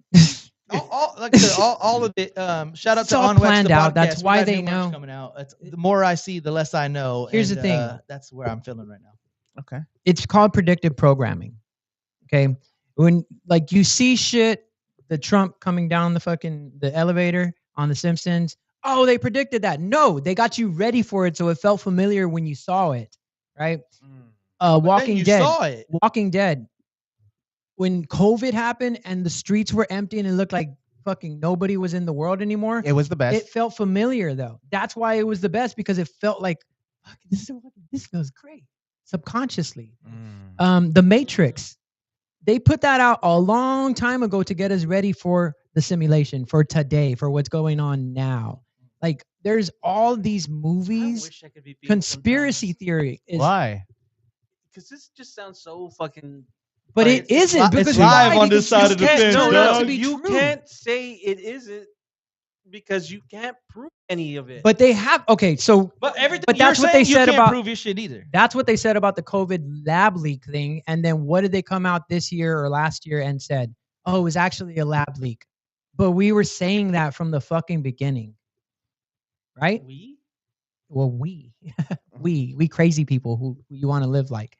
Like I said, all of it. Shout out It's to all On Wax, planned the out. That's podcast. We why got they new merch know. coming out. The more I see, the less I know. Here's and, the thing. that's where I'm feeling right now. Okay. It's called predictive programming. Okay. When like you see shit, the Trump coming down the elevator on The Simpsons. Oh, they predicted that. No, they got you ready for it, so it felt familiar when you saw it. Right? But then Walking you Dead. saw it. Walking Dead. When COVID happened and the streets were empty and it looked like fucking nobody was in the world anymore, It was the best. it felt familiar though. That's why it was the best, because it felt like this feels great subconsciously. The Matrix, they put that out a long time ago to get us ready for the simulation, for today, for what's going on now. Like there's all these I movies. wish I could be Beans Conspiracy theory is, Why? because this just sounds so fucking. but Like, it it's isn't because live why? on this Because side of you the can't fence, know dog. it to be you true. can't say it isn't because you can't prove any of it. But they have so But everything. But you're that's what saying they you said can't about- prove your shit either. that's what they said about the COVID lab leak thing. And then what did they come out this year or last year and said, oh, it was actually a lab leak. But we were saying that from the fucking beginning. Right? Well, we crazy people who you want to live like.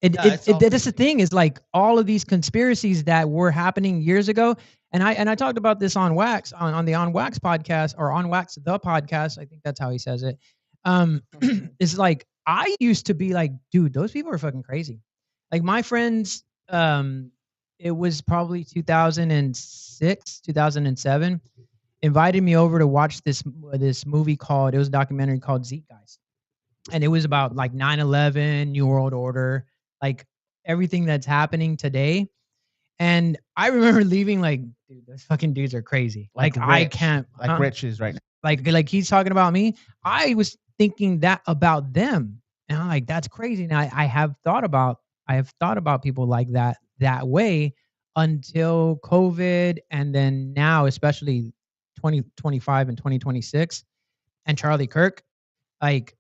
Yeah, it's all That's the thing is like all of these conspiracies that were happening years ago. And I talked about this on Wax on the On Wax podcast, or On Wax the podcast. I think that's how he says it. It's like I used to be like, dude, those people are fucking crazy. Like my friends, it was probably 2006, 2007, invited me over to watch this movie called, it was a documentary called Zeitgeist. And it was about like 9/11, New World Order, like everything that's happening today. And I remember leaving like, dude, those fucking dudes are crazy. Like I Rich. can't, Like Rich is right now. like he's talking about me. I was thinking that about them. And I'm like, that's crazy. And I have thought about I have thought about people like that way until COVID, and then now, especially 2025 and 2026, and Charlie Kirk. Like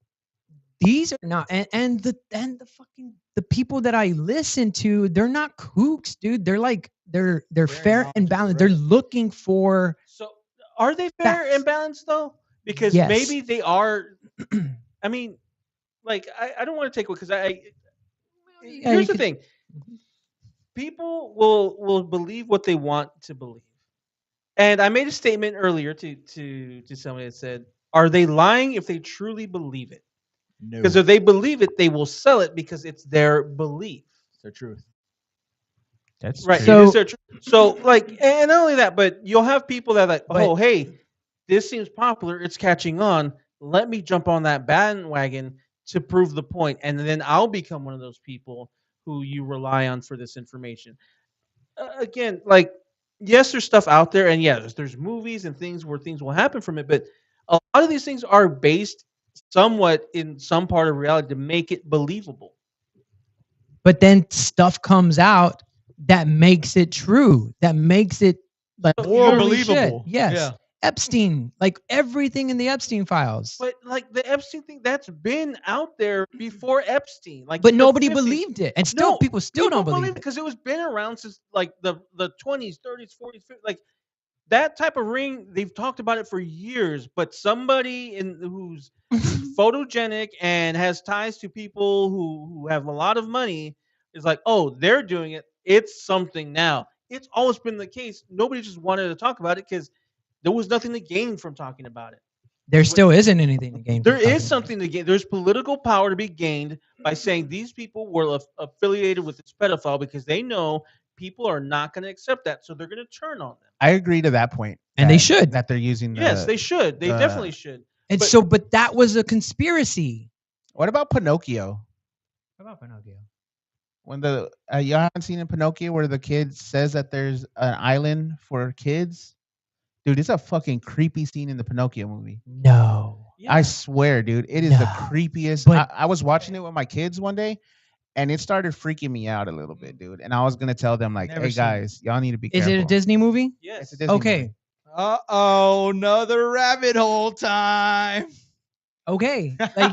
these are not, and the fucking the people that I listen to, they're not kooks, dude. They're like they're Very fair and knowledgeable, balanced. They're right? looking for So are they fair Facts. and balanced though? Because Yes. maybe they are. I mean, like I don't want to take away because Yeah, here's you the could- thing. People will believe what they want to believe. And I made a statement earlier to somebody that said, "Are they lying if they truly believe it? No, Because if they believe it, they will sell it because it's their belief." it's the truth. That's Right. true. So- it is their so like, and not only that, but you'll have people that are like, But- oh, hey, this seems popular, it's catching on. Let me jump on that bandwagon to prove the point, and then I'll become one of those people who you rely on for this information. Again, like, yes, there's stuff out there, and yes, there's movies and things where things will happen from it, but a lot of these things are based somewhat in some part of reality to make it believable. but then stuff comes out that makes it true, that makes it like More holy shit. believable. Yes. Yeah. Epstein, like everything in the Epstein files. But like the Epstein thing, that's been out there before Epstein. Like, But the nobody 50s. believed it. And still, No, people still don't believe it. because it was been around since like the 20s, 30s, 40s, 50s. Like that type of ring, they've talked about it for years. But somebody who's photogenic and has ties to people who have a lot of money is like, oh, they're doing it. It's something now. It's always been the case. Nobody just wanted to talk about it because there was nothing to gain from talking about it. There still isn't anything to gain. There from talking is about something to gain. There's political power to be gained by saying these people were affiliated with this pedophile because they know people are not going to accept that, so they're going to turn on them. I agree to that point. And they that- should. that they're using. Yes, they should. They the- definitely should. it. And but- so, but that was a conspiracy. What about Pinocchio? How about Pinocchio? When the you haven't seen in Pinocchio where the kid says that there's an island for kids, dude, it's a fucking creepy scene in the Pinocchio movie. No. I swear, dude, it is the No. creepiest. But- I was watching it with my kids one day, and it started freaking me out a little bit, dude. And I was gonna tell them like, Never "Hey seen it. guys, y'all need to be Is careful." it a Disney movie? Yes. It's a Disney Okay. movie. Uh-oh, another rabbit hole time. Okay. Like,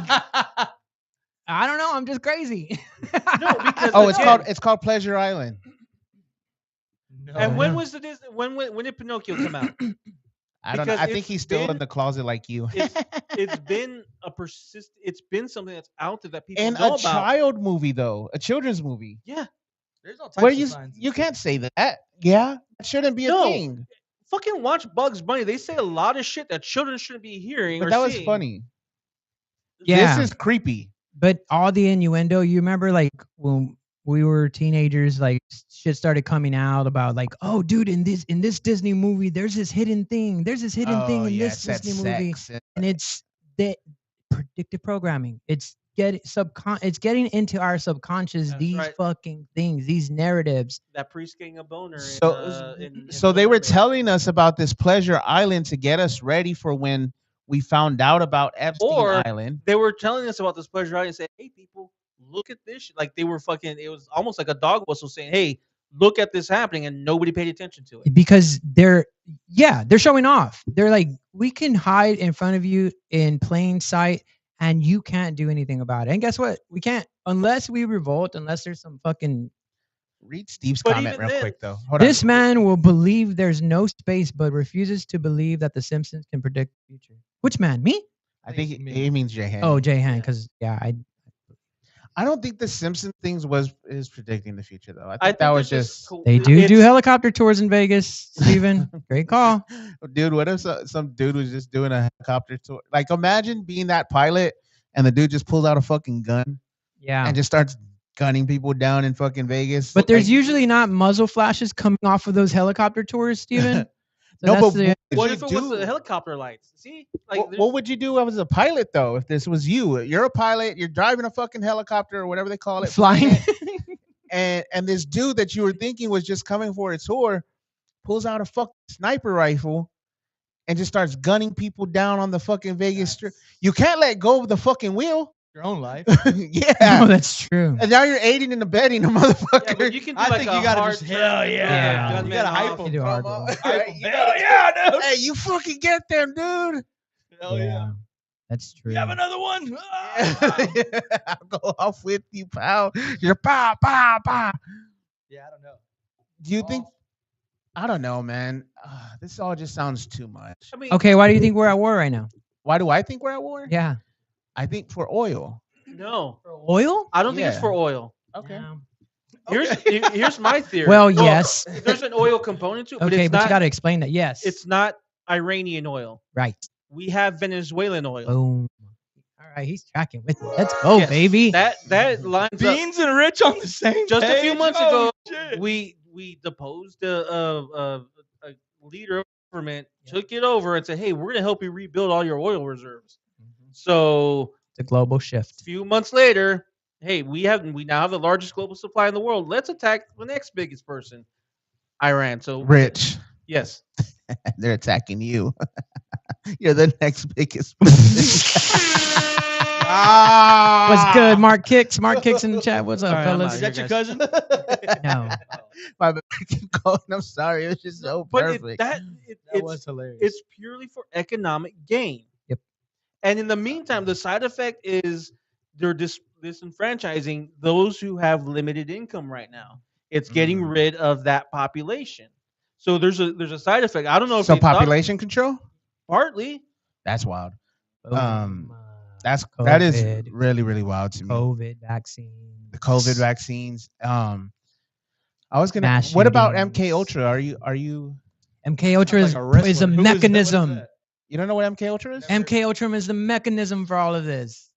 I don't know. I'm just crazy. No, because Oh, it's again- called Pleasure Island. No. And Oh, when yeah. was the Disney? When did Pinocchio come out? I don't know. Because I think it's he's still in been- the closet like you. It's been a persist. It's been something that's out there that people And know a about. child movie though, a children's movie. Yeah, There's all Where types you of signs. you can't say that. Yeah, that shouldn't be a No. thing. fucking watch Bugs Bunny. They say a lot of shit that children shouldn't be hearing. But or that was seeing. funny. Yeah. This is creepy. But all the innuendo, you remember like when we were teenagers, like shit started coming out about like, oh dude, in this Disney movie, there's this hidden thing. There's this hidden thing in this that Disney movie. sex. And it's the predictive programming. It's getting into our subconscious, That's these right. fucking things, these narratives. That priest getting a boner. So they were telling us about this Pleasure Island to get us ready for when we found out about Epstein Or- Island. They were telling us about this pleasure island and saying, "Hey, people, look at this." Like they were fucking. It was almost like a dog whistle saying, "Hey, look at this happening," and nobody paid attention to it. Because they're showing off. They're like, we can hide in front of you in plain sight and you can't do anything about it. And guess what? We can't unless we revolt, unless there's some fucking Read Steve's But comment even real then- quick though. Hold on. this man will believe there's no space but refuses to believe that the Simpsons can predict the future. Which man? Me? I think Thanks, he means Jay Han. Oh, Jay Han, because I don't think the Simpson things is predicting the future though. I think, I that think was it's just cool. they do It's- helicopter tours in Vegas, Steven. Great call. dude. What if some dude was just doing a helicopter tour? Like imagine being that pilot and the dude just pulls out a fucking gun Yeah. and just starts gunning people down in fucking Vegas. But there's Like, usually not muzzle flashes coming off of those helicopter tours, Steven. no, that's but the- What you if it do? was the helicopter lights? See, like What would you do as a pilot though? If this was you, you're a pilot, you're driving a fucking helicopter or whatever they call it, flying. and this dude that you were thinking was just coming for a tour pulls out a fucking sniper rifle and just starts gunning people down on the fucking Vegas strip. You can't let go of the fucking wheel. your own life. Yeah. Oh, that's true. And now you're aiding and abetting a Yeah, motherfucker. but you can do I like think a you gotta hard just turn hell and yeah. throw the You gotta gunman hype off. You do hard Come on. roll. Right? You Hell gotta- yeah, dude. Hey, you fucking get them, dude. Hell yeah. That's true. You have another one? I'll go off with you, pal. You're pow, pow, pow. Yeah, I don't know. Do you think? I don't know, man. This all just sounds too much. I mean, Okay, why do you think we're at war right now? Why do I think we're at war? Yeah. I think for oil. no, Oil? I don't think it's Yeah. for oil. Okay. No. Here's my theory. Well, yes. there's an oil component to it, but Okay, it's but you not. got to explain that. Yes. It's not Iranian oil. right. We have Venezuelan oil. Boom. All right, he's tracking with me. Let's go, Yes, baby. That lines up. Beans and Rich on the same Just a few page? months Oh, ago, shit. we deposed a leader of government, took it over, and said, "Hey, we're gonna help you rebuild all your oil reserves." So It's a global shift. a few months later, hey, we now have the largest global supply in the world. Let's attack the next biggest person, Iran. So Rich. yes, They're attacking you. You're the next biggest. What's good, Mark Kicks? Mark Kicks in the chat. What's up, All right, I'm fellas? Is out that your guys. cousin? No. My bad. Keep going. I'm sorry. It was just so but perfect. That was it's hilarious. it's purely for economic gain. Yep. And in the meantime, the side effect is they're disenfranchising those who have limited income right now. It's getting Mm. rid of that population. So there's a side effect. I don't know if So they thought- population control? partly. That's wild. Boom. That is COVID. really, really wild to me. COVID vaccine. The COVID vaccines. I was gonna. Mass What about shootings. MK Ultra? Are you? MK Ultra Like is, a wrestler. is a Who is that? What is mechanism. that? You don't know what MK Ultra is? MK Ultra is the mechanism for all of this.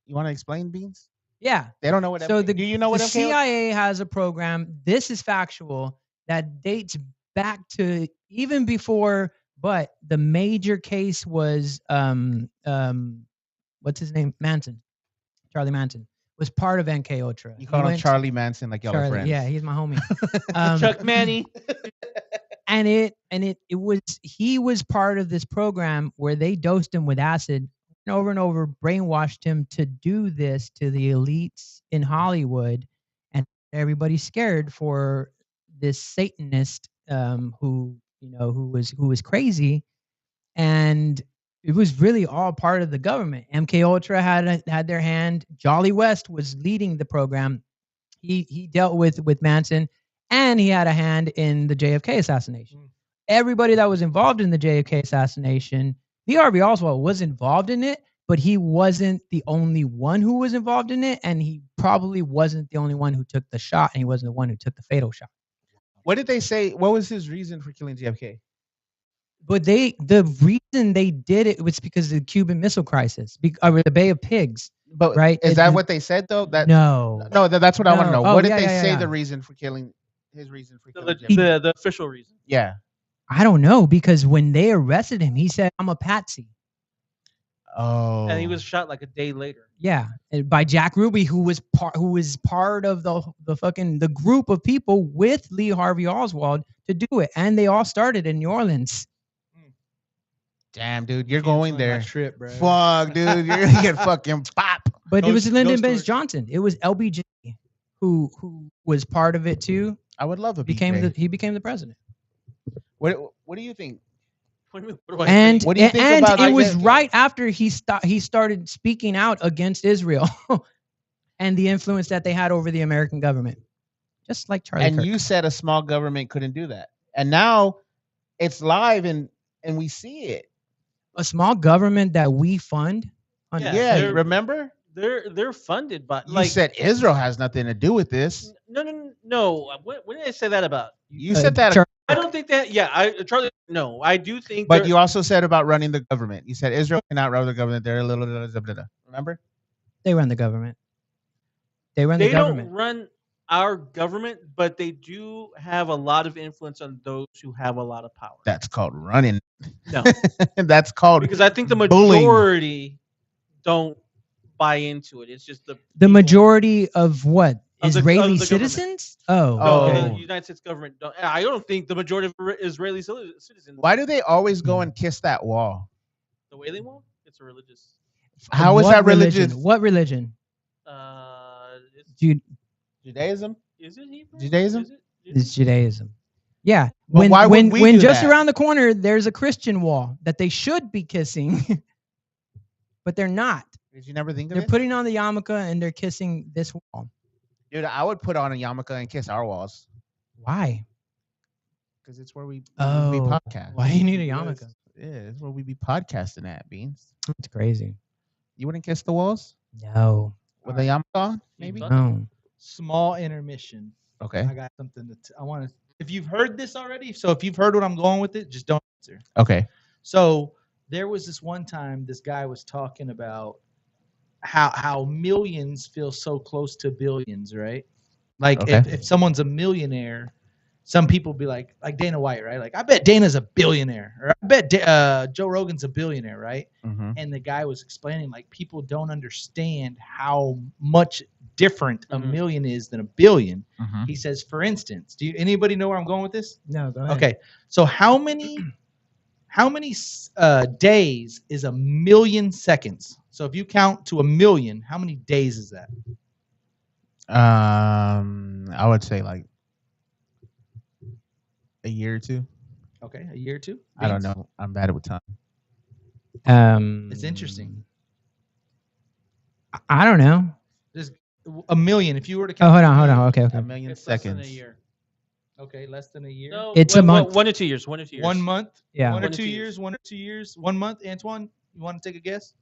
You want to explain, Beans? Yeah. They don't know what. So do you know what the MK Ultra? CIA has a program. This is factual that dates back to even before, but the major case was what's his name? Manson. Charlie Manson was part of MK Ultra. You He call him went to- Charlie Manson, like y'all are Charlie, friends. yeah, he's my homie. Chuck Manny. and it was he was part of this program where they dosed him with acid and over, brainwashed him to do this to the elites in Hollywood, and everybody's scared for this Satanist who was crazy, and it was really all part of the government. MK Ultra had their hand. Jolly West was leading the program. He dealt with Manson, and he had a hand in the JFK assassination. Everybody that was involved in the JFK assassination, Lee Harvey Oswald was involved in it, but he wasn't the only one who was involved in it, and he probably wasn't the only one who took the shot, and he wasn't the one who took the fatal shot. What did they say? What was his reason for killing JFK? But the reason they did it was because of the Cuban Missile Crisis, or the Bay of Pigs. But Right, is it- that what they said though? No, That's what I want to No. know. Oh, What did yeah, they yeah, say yeah. the reason for killing? His reason for The, killing JFK? the official reason. Yeah. I don't know, because when they arrested him, he said, "I'm a patsy." Oh. And he was shot like a day later. Yeah, by Jack Ruby, who was part of the group of people with Lee Harvey Oswald to do it, and they all started in New Orleans. Damn, dude, you're going there. Trip, bro. Fuck, dude, you're gonna get fucking pop. But it Ghost- was Lyndon ghost Baines story. Johnson. It was LBJ who was part of it too. I would love a He became the president. What do you think? What do you mean? What do I And think? What do you think and about it was Isaiah? right after he started speaking out against Israel and the influence that they had over the American government, just like Charlie And Kirk. you said a small government couldn't do that, and now it's live and we see it. A small government that we fund. Yeah, Yeah, they're- remember? They're funded by You like said Israel has nothing to do with this. no. When did I say that about? You said that, I don't think that. Yeah, Charlie. No, I do think. but there- you also said about running the government. You said Israel cannot run the government. They're a little blah, blah, blah, blah. Remember? They run the government. They run they the government. don't run our government, but they do have a lot of influence on those who have a lot of power. That's called running. No, That's called because I think the bullying. majority don't buy into it. It's just the The people- majority of what? Of the Israeli government. citizens? Oh, No, Oh. the United States government. I don't think the majority of Israeli citizens. Why do they always go and kiss that wall? The Wailing Wall? It's a religious. How is What that religion? What religion? It's, Judaism? is it Hebrew? Judaism? Is it? It's Judaism. Yeah. But why would we when do just that? around the corner there's a Christian wall that they should be kissing, but they're not. Did you never think of They're it? putting on the yarmulke and they're kissing this wall. Dude, I would put on a yarmulke and kiss our walls Why? because it's where we Oh, podcast. why you need a yarmulke? Yeah, it's where we be podcasting at, Beans. It's crazy. You wouldn't kiss the walls No. with a yarmulke on? Maybe. Fuck. No. Small intermission. Okay. I got something I want to. If you've heard this already, so if you've heard what I'm going with it, just don't answer. Okay. So there was this one time this guy was talking about how millions feel so close to billions, right? Like Okay. if someone's a millionaire, some people be like Dana White, right? Like I bet Dana's a billionaire, or I bet Joe Rogan's a billionaire, right? Mm-hmm. And the guy was explaining like people don't understand how much different a Mhm. million is than a billion. Mm-hmm. He says, for instance, anybody know where I'm going with this? No, go ahead. Okay, so how many days is a million seconds? So if you count to a million, how many days is that? I would say like a year or two. Okay, a year or two. I don't Beans? know. I'm bad with time. It's interesting. I don't know. Just a million. If you were to Oh, count, hold on. Okay. A million It's less than seconds. a year. Okay, less than a year. No, It's a month. 1 to 2 years. 1 to 2 years. 1 month. Yeah. 1 or 1 to 2 2 years. years. 1 or 2 years. 1 month. Antoine, you want to take a guess?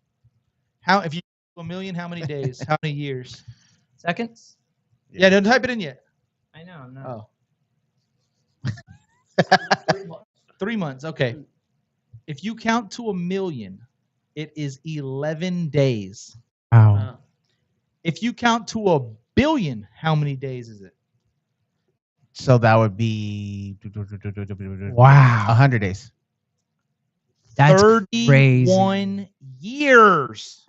How if you do a million? How many days? How many years? Seconds? Yeah, don't type it in yet. I know. No. Oh. 3 months. Okay. If you count to a million, it is 11 days. Wow. Uh, If you count to a billion, how many days is it? So that would be Wow. 100 days. That's 31 years.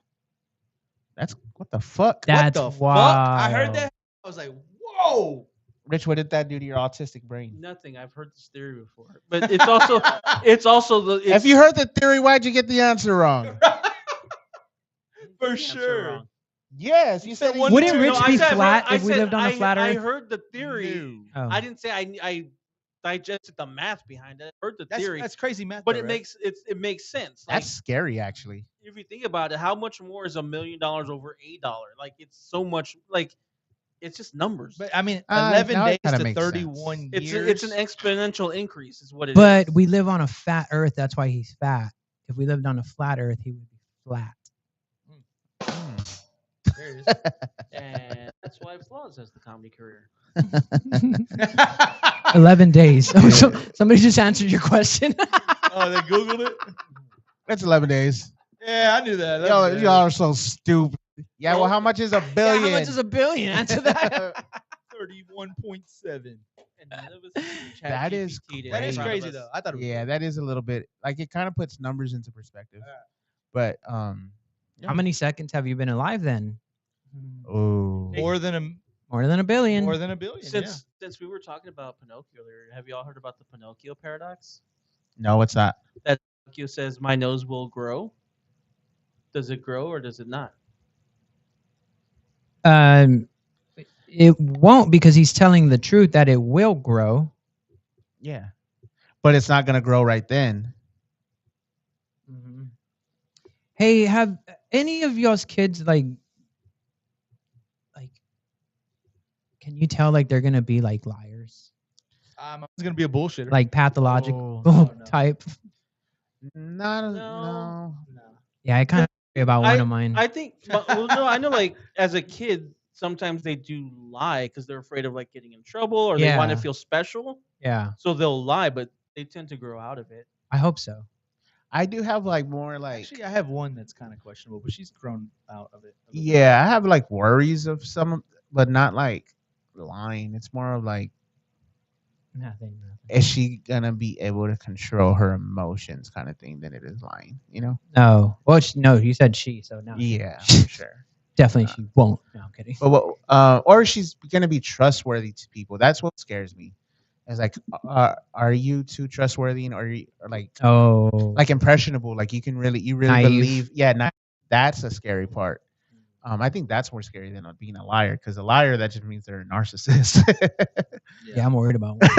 That's what the fuck? That's what the wild. fuck? I heard that. I was like, whoa. Rich, what did that do to your autistic brain? nothing. I've heard this theory before, but it's also If you heard the theory, why'd you get the answer wrong? For sure. wrong. Yes, you said one Wouldn't to- Rich No, be I said- flat I if we said lived on a flat I Earth? heard the theory. Oh. I didn't say I digested the math behind it. I heard the That's, theory, that's crazy math. but though, it right? it makes sense. Like, That's scary, actually. if you think about it, how much more is $1 million over $8? Like it's so much. Like it's just numbers. But I mean, now 11 it days kinda to makes 31 it's years. it's an exponential increase, is what it is. But we live on a fat Earth. That's why he's fat. If we lived on a flat Earth, he would be flat. There it is. and that's why Flaws has the comedy career. 11 days. So somebody just answered your question. Oh, they Googled it? That's 11 days. Yeah, I knew that. Y'all are so stupid. Yeah, well, how much is a billion? How much is a billion? Answer that. 31.7. And none of us use That is ChatGPT to That is front of crazy, us. though. I thought it was Yeah, that is a little bit like it kind of puts numbers into perspective. But How many seconds have you been alive then? oh, more than a More than a billion. more than a billion. Since we were talking about Pinocchio earlier, have you all heard about the Pinocchio paradox? no, it's not. Pinocchio says, "My nose will grow." Does it grow or does it not? It won't, because he's telling the truth that it will grow. Yeah, but it's not gonna grow right then. Hey, have any of y'all's kids like can you tell like they're gonna be like liars, I was gonna be a bullshitter. like pathological Oh. no. type? No. No. Yeah, I kind of worry about one of mine. I think. Well, no, I know. Like as a kid, sometimes they do lie because they're afraid of like getting in trouble or they want to Yeah. feel special, Yeah, so they'll lie, but they tend to grow out of it. I hope so. I do have like more like Actually, I have one that's kind of questionable, but she's grown out of it. a little bit. yeah, I have like worries of some, but not like lying. It's more of like, Nothing. is she gonna be able to control her emotions, kind of thing, than it is lying. You know? No. Well, no, you said she, so no. Yeah, for sure. Definitely she won't. No, I'm kidding. But or she's gonna be trustworthy to people. That's what scares me. It's like, are you too trustworthy, or like Oh, impressionable? Like you really Naive. believe? Yeah, That's a scary part. I think that's more scary than being a liar, because a liar, that just means they're a narcissist. Yeah, I'm worried about one.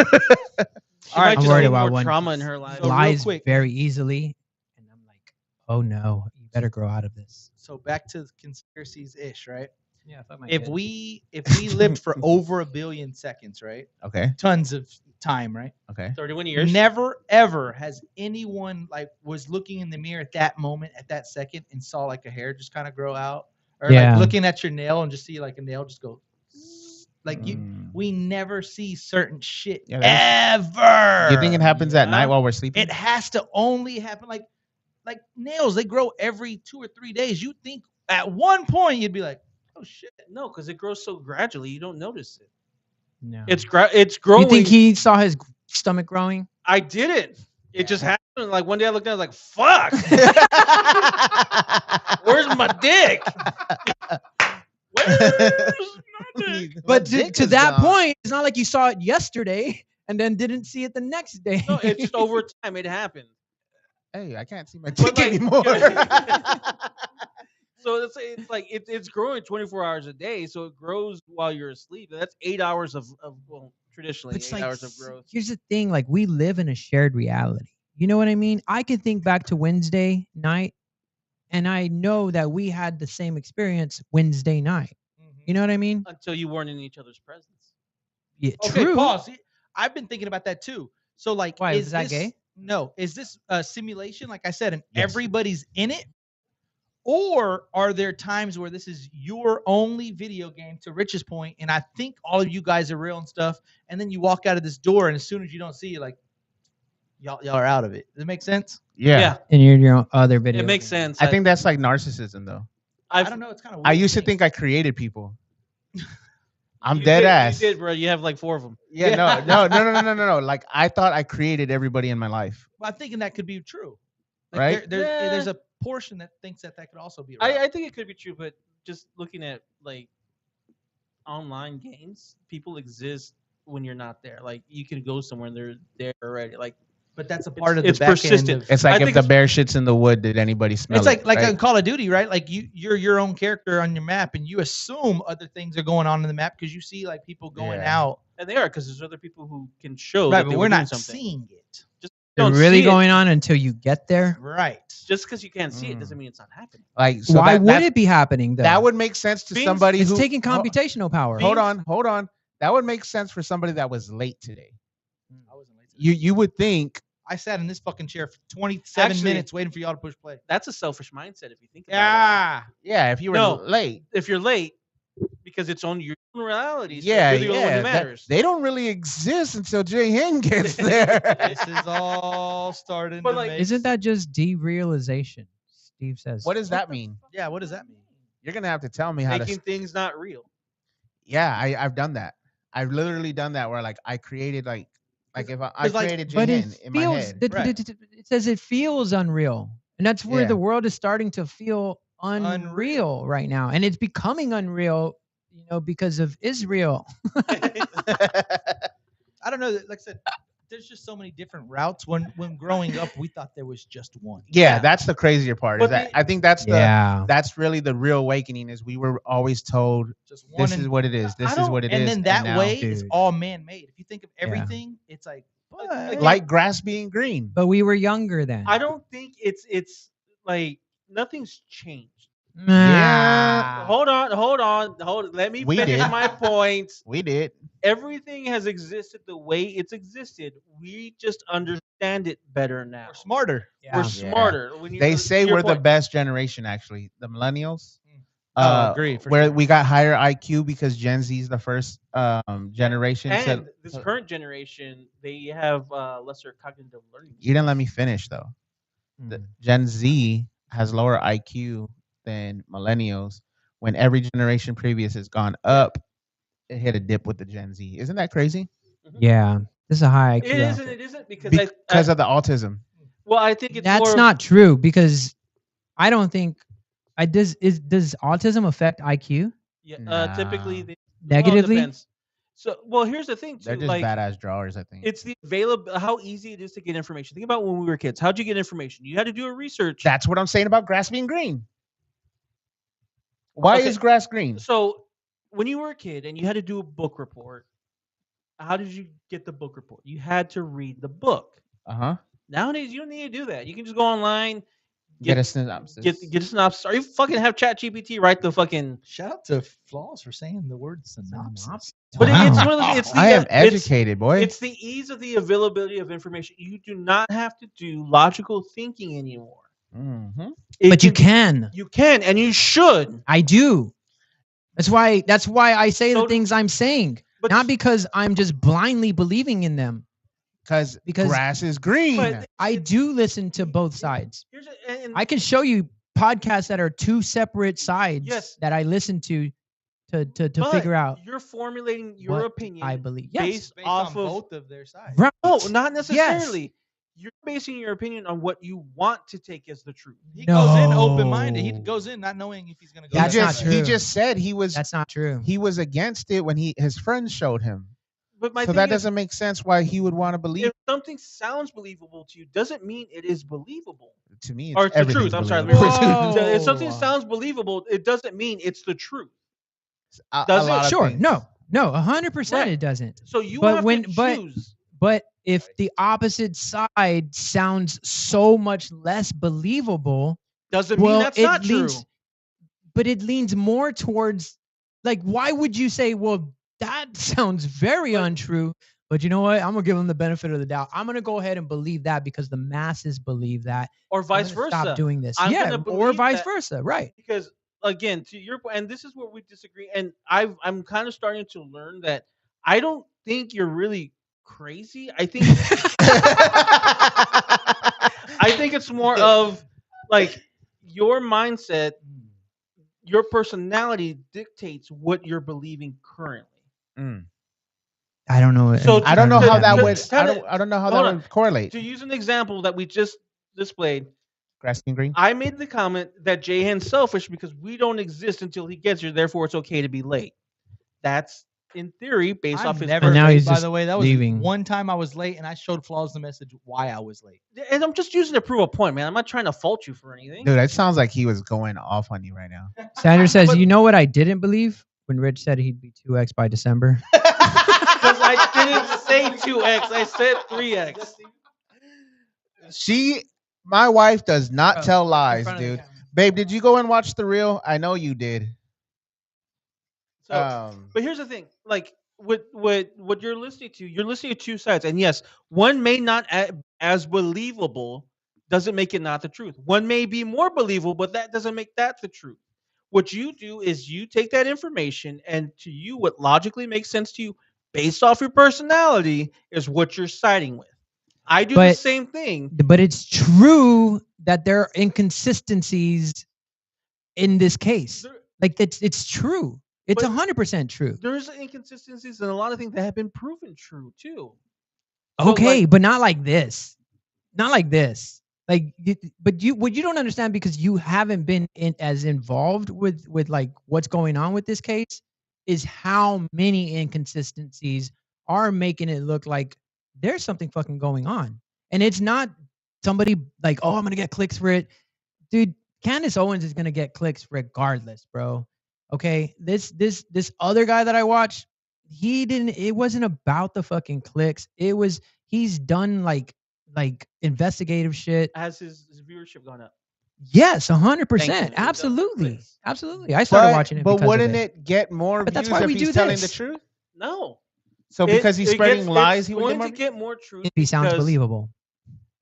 She All right, might I'm just worried need about more one. trauma in her life. So real Lies quick- very easily, and I'm like, oh no, you better grow out of this. So back to conspiracies ish, right? Yeah, If we lived for over 1 billion seconds, right? Okay. Tons of time, right? Okay. 31 years. Never ever has anyone like was looking in the mirror at that moment, at that second, and saw like a hair just kind of grow out, or Yeah. like looking at your nail and just see like a nail just go. Like you, Mm. we never see certain shit Yeah, ever. You think it happens at Yeah. night while we're sleeping? It has to only happen like nails. They grow every 2 or 3 days. You think at one point you'd be like, oh shit. No, because it grows so gradually, you don't notice it. No. It's growing. You think he saw his stomach growing? I didn't. It just happened. Like one day I looked at it, I was like, fuck. Where's my dick? Where's my dick? But to that point, it's not like you saw it yesterday and then didn't see it the next day. No, it's just over time. It happened. Hey, I can't see my But, dick like, anymore. So it's like it's growing 24 hours a day. So it grows while you're asleep. And that's 8 hours of well, traditionally It's 8 like, hours of growth. here's the thing, like we live in a shared reality. You know what I mean? I can think back to Wednesday night and I know that we had the same experience Wednesday night. You know what I mean? Until you weren't in each other's presence. Yeah, Okay, true. pause. I've been thinking about that too. So like, Why, is is that this, gay? No, is this a simulation? Like I said, and Yes. everybody's in it, or are there times where this is your only video game? To Rich's point, and I think all of you guys are real and stuff, and then you walk out of this door, and as soon as you don't see it, like y'all are out of it. Does it make sense? Yeah. And you're your own other video. It makes game. sense. I think that's like narcissism, though. I don't know. It's kind of. I used to think I created people. I'm you dead did, ass. You did, bro. You have like 4 of them. Yeah, no. Like I thought I created everybody in my life. I'm thinking that could be true. Like Right? There's a portion that thinks that could also be right. I think it could be true, but just looking at like online games, people exist when you're not there. Like you can go somewhere and they're there already. Like but that's a it's- part of the it's back end persistent. of- It's I like if think the it's- bear shits in the wood, did anybody smell It's it? like right? on Call of Duty, right? Like you're your own character on your map, and you assume other things are going on in the map because you see like people going Yeah. out. and they are because there's other people who can show Right, that but they we're were doing not something. seeing it. They're Don't really see it. going on until you get there. Right. Just because you can't see it Mm. doesn't mean it's not happening. Like, so Why that, would that, it be happening though? that would make sense to Being- somebody It's who taking ho- computational power. Hold on. That would make sense for somebody that was late today. I wasn't late today. You would think, I sat in this fucking chair for 27 Actually- minutes waiting for y'all to push play. That's a selfish mindset if you think about Yeah. yeah, if you were No. late, it. If you're late, because it's on your own reality. So yeah, you're the only one yeah, who that- matters. they don't really exist until Jay Hen gets there. This is all starting But, to like, make Isn't that just derealization? Steve says. What does that mean? Yeah, what does that mean? You're gonna have to tell me how Making to. things not real. Yeah, I've done that. I've literally done that where like I created like if I 'Cause, like, created Jay But it Hen in my feels. head. Right. It says it feels unreal, and that's where Yeah. the world is starting to feel Unreal. unreal right now, and it's becoming unreal. You know, because of Israel. I don't know. Like I said, there's just so many different routes. When growing up, we thought there was just one. Yeah, that's the crazier part. But Is that the- I think that's the Yeah. that's really the real awakening. Is we were always told Just one. this is what it is. This I is don't- what it is. and then that now- way is Dude. all man-made. If you think of Yeah. everything, it's like, but like grass being green. But we were younger then. I don't think it's like nothing's changed. Nah. Hold on. Let me We finish did. my point. We did. Everything has existed the way it's existed. We just understand it better now. we're smarter. Yeah. We're Yeah. smarter. When They to say your we're the point, best generation. Actually, the millennials. Agree. For Where sure. we got higher IQ because Gen Z is the first generation. And So this current generation, they have lesser cognitive learning. you didn't let me finish though. The Mm. Gen Z has lower IQ than millennials. When every generation previous has gone up, it hit a dip with the Gen Z. Isn't that crazy? Yeah. This is a high IQ. It isn't. outfit. It isn't because Because of the autism. well, I think it's That's more not true because I don't think does autism affect IQ Yeah, Nah. typically they, negatively? Well, it depends. So, well, here's the thing They're too. just Like, badass drawers, I think. it's the available. How easy it is to get information. Think about when we were kids. How'd you get information? You had to do a research. That's what I'm saying about grass being green. Why Okay. is grass green? So when you were a kid and you had to do a book report, how did you get the book report? You had to read the book. Uh huh. Nowadays, you don't need to do that. You can just go online, Get a get synopsis. get a synopsis, or you fucking have ChatGPT write the fucking. Shout out to Flaws for saying the word synopsis. But Wow. it's one of the. It's the. I am it's- educated, boy. It's the ease of the availability of information. You do not have to do logical thinking anymore. Mm-hmm. But you can. You can and you should. I do. That's why I say So- the things I'm saying. But Not because I'm just blindly believing in them. Because Because- grass is green. but I do listen to both sides. here's and I can show you podcasts that are two separate sides Yes. that I listen to but figure out you're formulating your what opinion I believe. Yes. based Based off on of both of their sides. Right. no, not necessarily. You're basing your opinion on what you want to take as the truth. He goes in open minded. He No. goes in not knowing if he's gonna go. he That's that not just way. he true. just said he was That's not true. against it when his friends showed him. But my So thing that is, doesn't make sense why he would want to believe. if something sounds believable to you, doesn't mean it is believable. To me, Or it's the everything's truth. I'm sorry. believable. Whoa. If something sounds believable, it doesn't mean it's the truth. A Does it? lot of Sure. things. No. 100% Right. it doesn't. So you But have when- to but- choose. But if the opposite side sounds so much less believable, Doesn't mean well, that's it not leans, true. but it leans more towards like, why would you say, well, that sounds very But- untrue, but you know what? I'm gonna give them the benefit of the doubt. I'm gonna go ahead and believe that because the masses believe that. Or I'm vice gonna versa. Stop doing this. I'm Yeah, gonna or believe vice that- versa. Right. Because again, to your point, and this is where we disagree. And I'm kind of starting to learn that I don't think you're really crazy. I think I think it's more of like your mindset, your personality dictates what you're believing currently. Mm. I don't know. So I don't know how that to- would. to- I don't know how hold that on. would correlate. To use an example that we just displayed, Grass being green. I made the comment that Jahan's selfish because we don't exist until he gets here, therefore it's okay to be late. That's in theory based off I've his never. And now late, he's by just the way, that was leaving. one time I was late, and I showed Flaws the message why I was late. And I'm just using to prove a point, man. I'm not trying to fault you for anything. Dude, it sounds like he was going off on you right now. Sanders says, But- you know what I didn't believe when Rich said he'd be 2x by December. Because I didn't say 2x, I said 3x. My wife does not Bro, tell in lies, front of the dude. camera. Babe, did you go and watch the reel? I know you did. So, but here's the thing, like what you're listening to two sides, and yes, one may not as believable, doesn't make it not the truth. One may be more believable, but that doesn't make that the truth. What you do is you take that information, and to you, what logically makes sense to you, based off your personality, is what you're siding with. I do the But- same thing. But it's true that there are inconsistencies in this case. There- Like it's true. It's But- 100% true. There's inconsistencies and a lot of things that have been proven true too. So, Okay, like- but not like this. Not like this. Like, but what you don't understand because you haven't been as involved with like what's going on with this case is how many inconsistencies are making it look like there's something fucking going on, and it's not somebody like, oh, I'm gonna get clicks for it, dude. Candace Owens is gonna get clicks regardless, bro. Okay, this other guy that I watched, he didn't. It wasn't about the fucking clicks. It was he's done like investigative shit. Has his viewership gone up? Yes, 100%. Thank you. It does Absolutely, clicks. absolutely. I started watching it, But because wouldn't of it. it get more But that's views why if we he's do telling the this. truth? No. So because he's spreading lies, it's he would get going more to get more truth. If he sounds because believable.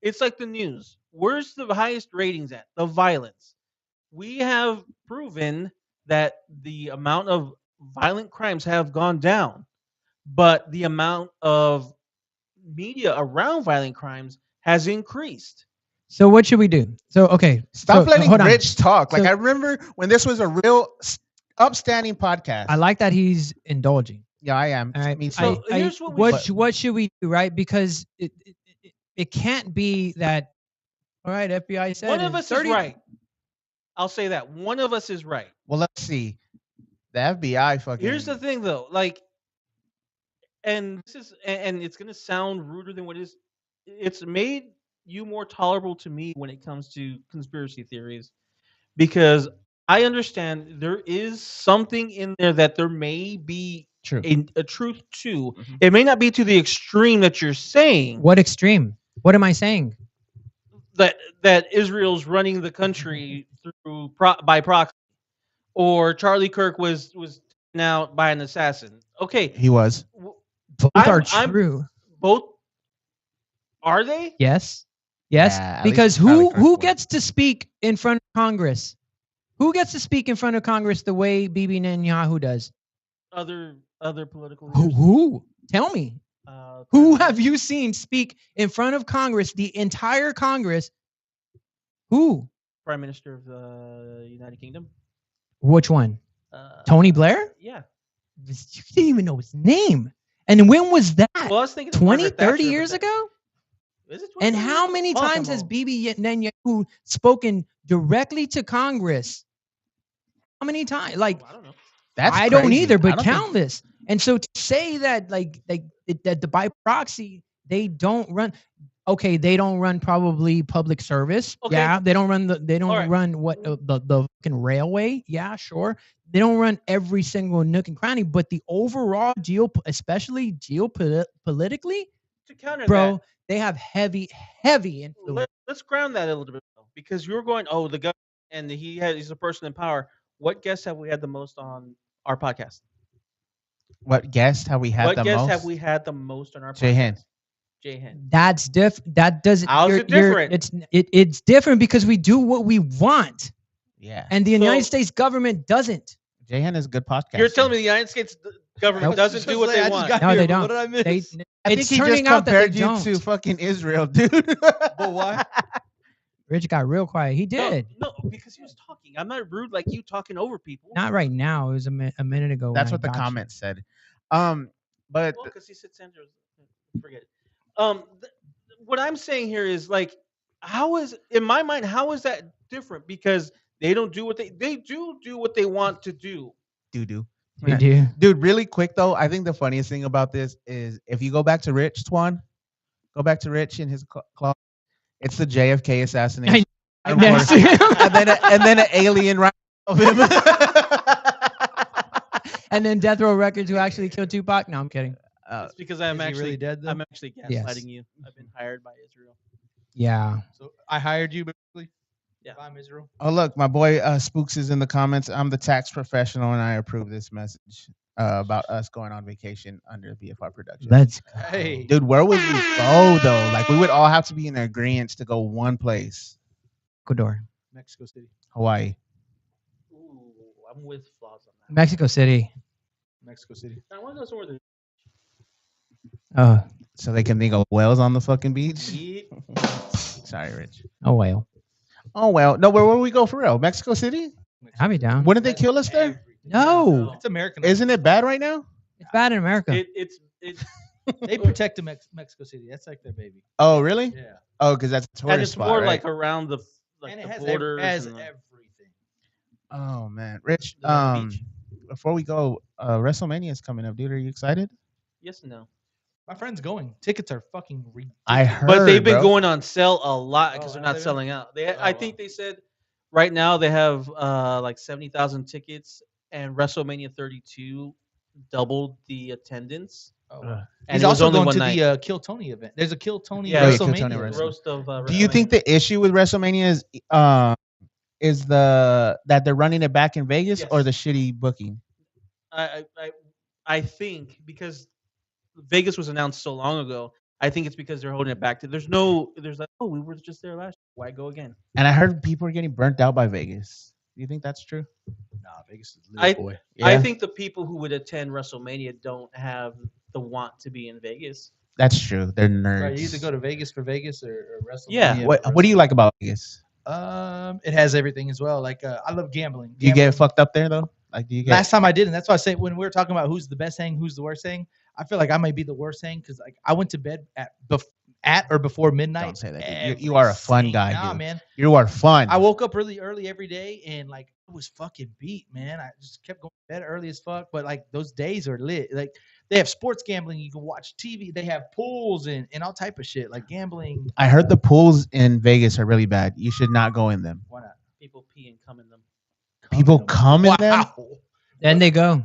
It's like the news. Where's the highest ratings at? The violence. We have proven that the amount of violent crimes have gone down, but the amount of media around violent crimes has increased. So what should we do? So okay, Stop so, letting hold on. Rich talk. Like So- I remember when this was a real upstanding podcast. I like that he's indulging. Yeah, I am. All right. Me I- too. So here's what we what should we do, right? Because it can't be that. All right, FBI said One in of us 30 is right. I'll say that. One of us is right. Well, let's see. The FBI fucking. Here's the thing, though. Like, and this is, and it's gonna sound ruder than what it is. It's made you more tolerable to me when it comes to conspiracy theories, because I understand there is something in there that there may be True. a truth to. Mhm. It may not be to the extreme that you're saying What extreme? What am I saying? that Israel's running the country through by proxy, or Charlie Kirk was taken out by an assassin. Okay, He was. Both are I'm- true. both are they? Yes. Yes. Yeah, at least Because Charlie Kirk who was. gets to speak in front of Congress? Who gets to speak in front of Congress the way Bibi Netanyahu does? Other political Who? leaders. Who? Tell me. Who have you seen speak in front of Congress, the entire Congress? Who? Prime Minister of the United Kingdom? Which one? Tony Blair? Yeah. You didn't even know his name. And when was that? Well, I was thinking of 20, Margaret 30 Thatcher, but years that- ago? Is it 20 And years how ago? many Oh, times come has on. Bibi Netanyahu spoken directly to Congress? How many times? Like, I don't know. That's I don't crazy. either, I but don't think- countless. And so to say that that the by proxy they don't run, okay, they don't run probably public service. Okay. Yeah, they don't run All right. run what the fucking railway. Yeah, sure. They don't run every single nook and cranny, but the overall especially geopolitically, To counter bro, that, they have heavy influence. let's ground that a little bit though, because you're going, oh, the government and he's a person in power. What guests have we had the most on our podcast? What guest have we had What the guests most? have we had the most on our podcast? Jay Hen. Jay Hen. That's that doesn't. How's it different? It's different because we do what we want, Yeah. and the So- United States government doesn't. Jay Hen is a good podcast. You're telling me the United States government Nope. doesn't do what they want? No, they don't. What did I miss? They, I think it's he just turning out that they compared you don't. to fucking Israel, dude. But why? Rich got real quiet. He did. No, because he was talking. I'm not rude like you talking over people. Not right now. It was a minute ago. That's when I what the got you. comments said. But Well, because he said Sanders. Forget it. What I'm saying here is like, how is in my mind, how is that different? Because they don't do what they do what they want to do. doo-doo. You do. Dude, really quick though, I think the funniest thing about this is if you go back to Rich Twan, go back to Rich in his closet. It's the JFK assassination. I Of course. never- and then an alien right of him. And then Death Row Records, who actually killed Tupac. No, I'm kidding. It's because I'm Is he actually really dead, though? I'm actually Yes. gaslighting you. I've been hired by Israel. Yeah. So I hired you, basically. Yeah. If I'm Israel. Oh look, my boy Spooks is in the comments. I'm the tax professional, and I approve this message about us going on vacation under BFR production. Let's go. Hey, Dude, where would we go though? Like we would all have to be in agreement to go one place. Ecuador. Mexico City. Hawaii. Ooh, I'm with flaws on that. Mexico City. Mexico City. I want to go somewhere. Oh, So they can think of whales on the fucking beach. Yeah. Sorry, Rich. oh well. Oh well. No, where would we go for real? Mexico City? I'll be down. Wouldn't they kill us there? No. It's American. Isn't it bad right now? It's bad in America. It's They protect Mexico City. That's like their baby. Oh really? Yeah. Oh, because that's a tourist and it's spot, more right? like around the And it the has, borders. has and the- everything. Oh man, Rich. The beach. Before we go, WrestleMania is coming up, dude. Are you excited? yes and no. My friend's going. Tickets are fucking ridiculous. I heard, But they've been bro. going on sale a lot because Oh, they're have not they been? selling out. I wow. think they said right now they have like 70,000 tickets, and WrestleMania 32 doubled the attendance. Oh. Ugh. And He's it was also only going one to night. the Kill Tony event. There's a Kill Tony Yeah, yeah, Kill WrestleMania. Tony event. Wrestling. roast of. Do you think the issue with WrestleMania is the that they're running it back in Vegas or Yes. the shitty booking? I think because Vegas was announced so long ago, I think it's because they're holding it back. There's like, oh, we were just there last year. Why go again? And I heard people are getting burnt out by Vegas. Do you think that's true? Nah, Vegas is I- lit, boy. I Yeah, think the people who would attend WrestleMania don't have the want to be in Vegas. that's true. They're nerds. Right, you either go to Vegas for Vegas or WrestleMania. Yeah. for What do you like about Vegas? It has everything as well. Like I love gambling. Do you Gambling. get fucked up there though? Like, do you get? Last time I did, and that's why I say when we were talking about who's the best hang, who's the worst hang, I feel like I might be the worst hang because like I went to bed at or before midnight. Don't say that, dude. every You are a fun single- guy, Nah, dude. man. You are fun. I woke up really early every day and like I was fucking beat, man. I just kept going to bed early as fuck. But like those days are lit. Like they have sports gambling. You can watch TV. They have pools and all type of shit. Like gambling. I heard the pools in Vegas are really bad. You should not go in them. Why not? People pee and come in them. People in them. come in them? Wow. Then they go.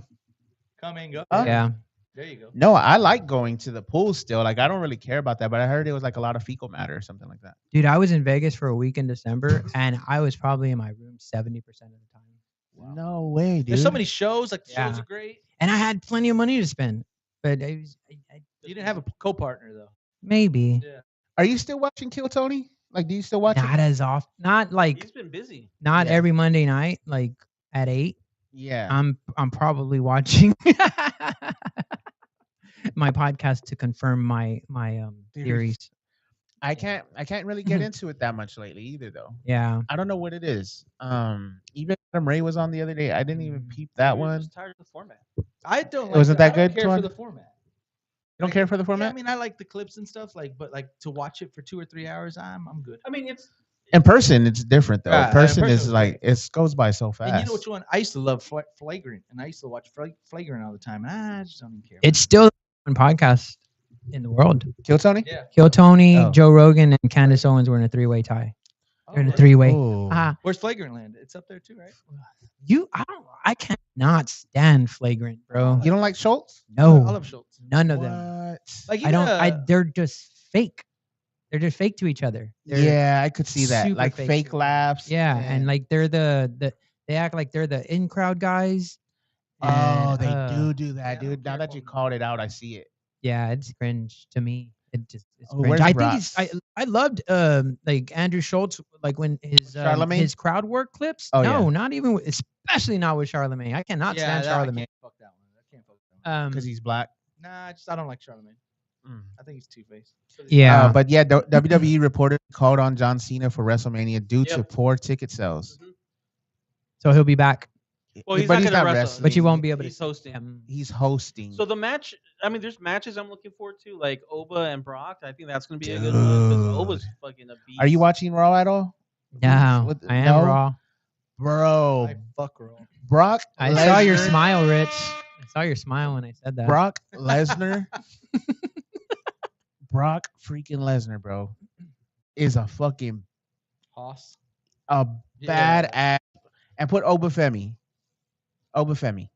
Come and go. Huh? Yeah. There you go. No, I like going to the pool still. Like I don't really care about that, but I heard it was like a lot of fecal matter or something like that. Dude, I was in Vegas for a week in December, and I was probably in my room 70% of the time. No way, dude. There's so many shows. Like the shows Yeah. are great. And I had plenty of money to spend, but it was You didn't have a co-partner though. maybe Yeah. Are you still watching Kill Tony? Like, do you still watch not it? as off. Not like He's been busy. not Yeah. every Monday night, like at 8. Yeah. I'm probably watching my podcast to confirm my theories. I can't really get Mhm. into it that much lately either though. Yeah. I don't know what it is. Even Adam Ray was on the other day. I didn't even peep that Maybe you're one. just tired of the format. I don't. Wasn't like that I good, don't care Tuan? for the format. You don't care for the Yeah, format? I mean, I like the clips and stuff. But to watch it for 2 or 3 hours, I'm good. I mean, it's In person, it's different though. Right, in person person is was like it goes by so fast. And you know what one? I used to love Flagrant, and I used to watch Flagrant all the time. And I just don't even care. It's still the one podcast in the world. Kill Tony? Yeah. Kill Tony, Oh. Joe Rogan, and Candace Owens were in a 3-way tie. They're in a Oh, 3-way. Oh. Ah, Where's Flagrant land? It's up there too, right? I cannot stand Flagrant, bro. You don't like Schultz? I No, love Schultz. none of them. What? Like I don't. even, They're just fake. They're just fake to each other. They're- Yeah, I could see that. super Like fake. fake laughs. yeah, and like they're the they act like they're the in crowd guys. oh, and, they uh, do that, yeah, I don't dude. Now care that for you them. called it out, I see it. Yeah, it's cringe to me. It's Oh, cringe. where's I Brock? think I loved like Andrew Schultz, like when Charlemagne? his crowd work clips. Oh, No, yeah. not even especially not with Charlemagne. I cannot stand I Charlemagne. can't fuck that one. I can't fuck that one. Because he's black. Nah, I don't like Charlemagne. Mm. I think he's two-faced. Yeah. But yeah, WWE reported called on John Cena for WrestleMania due to Yep. poor ticket sales. So he'll be back, Well, he's But not he's gonna not wrestle. wrestling. but you won't be able to. He's hosting. He's hosting. So the match, I mean, there's matches I'm looking forward to, like Oba and Brock. I think that's gonna be a good one because Oba's Dude. fucking a beast. Are you watching Raw at all? No, What the- I am no? raw. Bro, I fuck roll. Brock I saw your Lesnar- smile, Rich. I saw your smile when I said that. Brock Lesnar. Brock freaking Lesnar, bro, is a fucking Hoss. a Yeah. bad ass. And put Obafemi. OBA.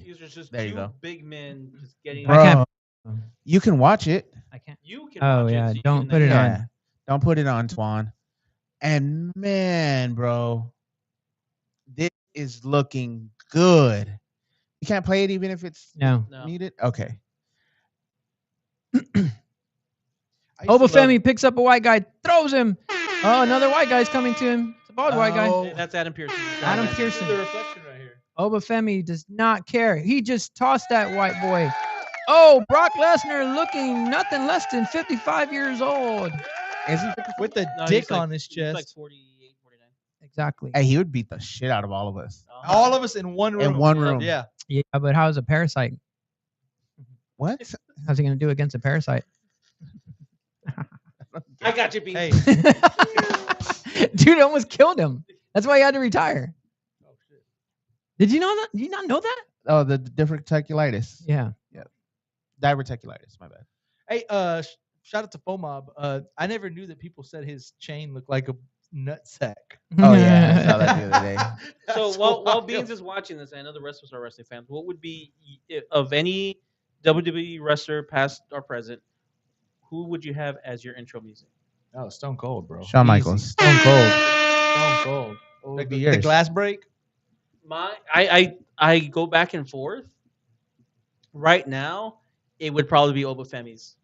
These are just There you two go. big men just getting. I can't- Bro, you can watch it. I can't. You can. Oh, watch yeah, it, so you don't can put it then- on. Yeah. Don't put it on, Twan. And man, bro, this is looking good. You can't play it even if it's No. No. needed. Okay. I used to Obafemi picks up a white guy, throws him. Oh, another white guy's coming to him. It's a bald white guy. Oh. Hey, that's Adam Pearson. Adam love- Pearson. This is the reflection right here. Obafemi does not care. He just tossed that white boy. Oh, Brock Lesnar looking nothing less than 55 years old. Is he? With the No, he's dick like- on his he's like chest. 48, 49. Exactly. Hey, he would beat the shit out of all of us. All of us in one room. In one room. Yeah. Yeah, but how's a parasite? What? How's he going to do against a parasite? I got you, B. Hey. Dude almost killed him. That's why he had to retire. Oh, shit. Did you know that? Did you not know that? Oh, the diverticulitis. Yeah. Diverticulitis. My bad. Hey, shout out to FOMOB. I never knew that people said his chain looked like a nut sack. Oh yeah, I saw that the other day. So That's while wild. Beans is watching this, I know the rest of us are wrestling fans. What would be of any WWE wrestler, past or present, who would you have as your intro music? Oh, Stone Cold, bro. Shawn Easy. Michaels. Stone Cold. Stone Cold. would be The yours? glass break. I go back and forth. Right now, it would probably be Obafemi's.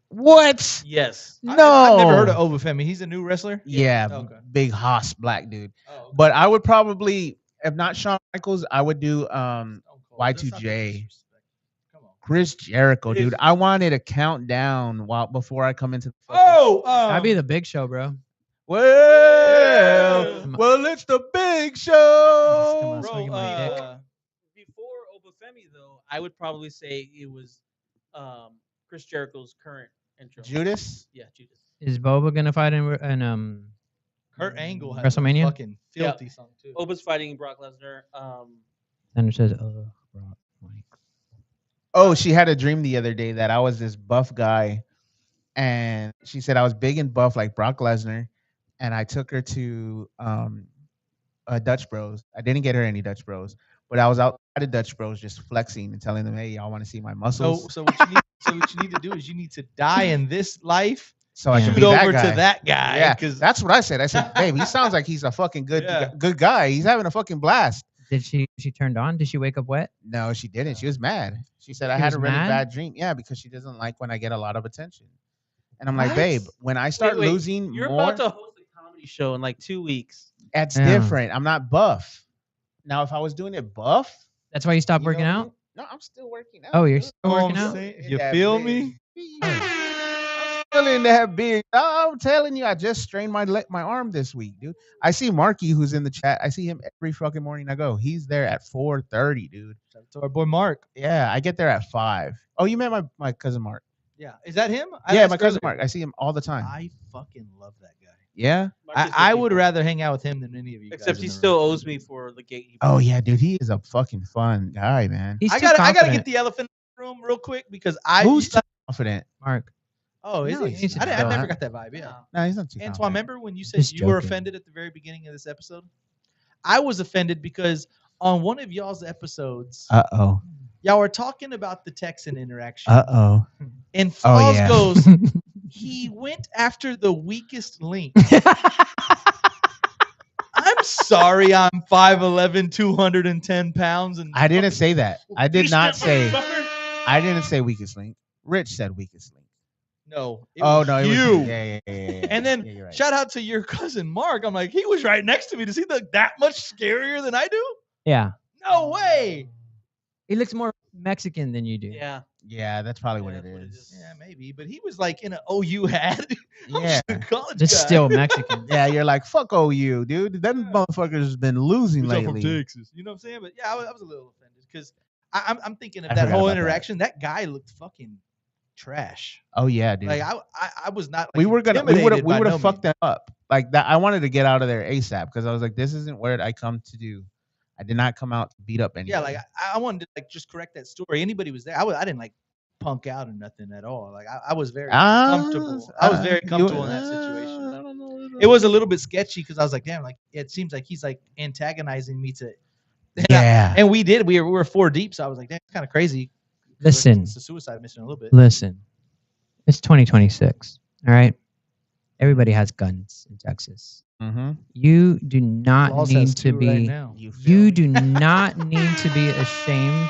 What? Yes. No. I've never heard of Obafemi. He's a new wrestler. Yeah, Okay. big hoss black dude. Oh, But I would probably, if not Shawn Michaels, I would do Stone Cold. Y2J. Let's not be disrespectful. Come on. Chris Jericho, If- dude. I wanted a countdown before I come into the Oh, That'd be the big show, bro. well, it's the big Come show. on. Bro, swinging my dick. before Obafemi, though, I would probably say it was Chris Jericho's current intro. Judas. Yeah, Judas. Is Boba gonna fight in Kurt Angle has WrestleMania? a fucking filthy song too. Oba's fighting Brock Lesnar. Thunder says, Brock, Mike. Oh, she had a dream the other day that I was this buff guy, and she said I was big and buff like Brock Lesnar, and I took her to Dutch Bros. I didn't get her any Dutch Bros, but I was out at Dutch Bros just flexing and telling them, "Hey, y'all want to see my muscles?" So what you need to do is you need to die in this life. So I Yeah. can be Shoot that over guy. to that guy. Yeah, because that's what I said. I said, "Babe, he sounds like he's a fucking good Yeah. good guy. He's having a fucking blast." Did she turned on? Did she wake up wet? No, she didn't. She was mad. She said I She had was a really mad? bad dream. Yeah, because she doesn't like when I get a lot of attention. And I'm like, What? babe, when I start wait, losing You're more, about to host a comedy show in like 2 weeks. that's Yeah. different. I'm not buff. Now, if I was doing it buff, That's why you stopped you know working what I out? mean? No, I'm still working out. Oh, you're dude. still working I'm out? saying, In you that feel big- me? I'm still in that big. I'm telling you, I just strained my arm this week, dude. I see Marky, who's in the chat. I see him every fucking morning I go. He's there at 4:30, dude. Shout out to our boy Mark. Yeah, I get there at 5. Oh, you met my cousin Mark. Yeah, is that him? Yeah, asked my cousin earlier. Mark. I see him all the time. I fucking love that guy. Yeah. Marcus I looking would for- rather hang out with him than any of you. Except guys he in the still room. owes me for the gate. Oh yeah, dude. He is a fucking fun guy, man. He's I too gotta confident, get the elephant in the room real quick because Who's too confident? Mark. Oh, is No, he? he's I chill, never huh? got that vibe. Yeah. No, he's not too Antoine, confident. remember when you said Just you were joking. offended at the very beginning of this episode? I was offended because on one of y'all's episodes, Uh-oh. y'all were talking about the Texan interaction, Uh-oh. and Oh, Falls yeah. goes, he went after the weakest link. I'm sorry, I'm 5'11", 210 pounds, and I didn't say that. I did Beast not that say. motherfucker. I didn't say weakest link. Rich said weakest link. No. It Oh was no, it you. was yeah. And then yeah, you're right. shout out to your cousin Mark. I'm like, he was right next to me. Does he look that much scarier than I do? Yeah. No way. He looks more Mexican than you do. Yeah. Yeah, that's probably what Yeah, it that's what it is. is. Yeah, maybe. But he was like in an OU hat. I'm Yeah. just a college Just guy. still Mexican. Yeah, you're like fuck OU, dude. Them motherfuckers been losing Who's up from lately. Texas. You know what I'm saying? But yeah, I was a little offended because I'm thinking of I that forgot whole about that. interaction. That guy looked fucking trash. Oh yeah, dude. Like I was not. Like, we would have intimidated we by would no have fucked means. them up like that. I wanted to get out of there ASAP because I was like, this isn't what I come to do. I did not come out to beat up anybody. Yeah, like I wanted to like just correct that story. Anybody was there. I didn't like punk out or nothing at all. Like I was very comfortable. I was very comfortable in that situation. I don't know. It was a little bit sketchy because I was like, damn, like it seems like he's like antagonizing me to. Yeah. And we did. We were 4 deep, so I was like, damn, it's kind of crazy. Listen. It's a suicide mission a little bit. Listen. It's 2026. All right. Everybody has guns in Texas. Mm-hmm. You do not Laws need has to 2 be. right now. You do not need to be ashamed.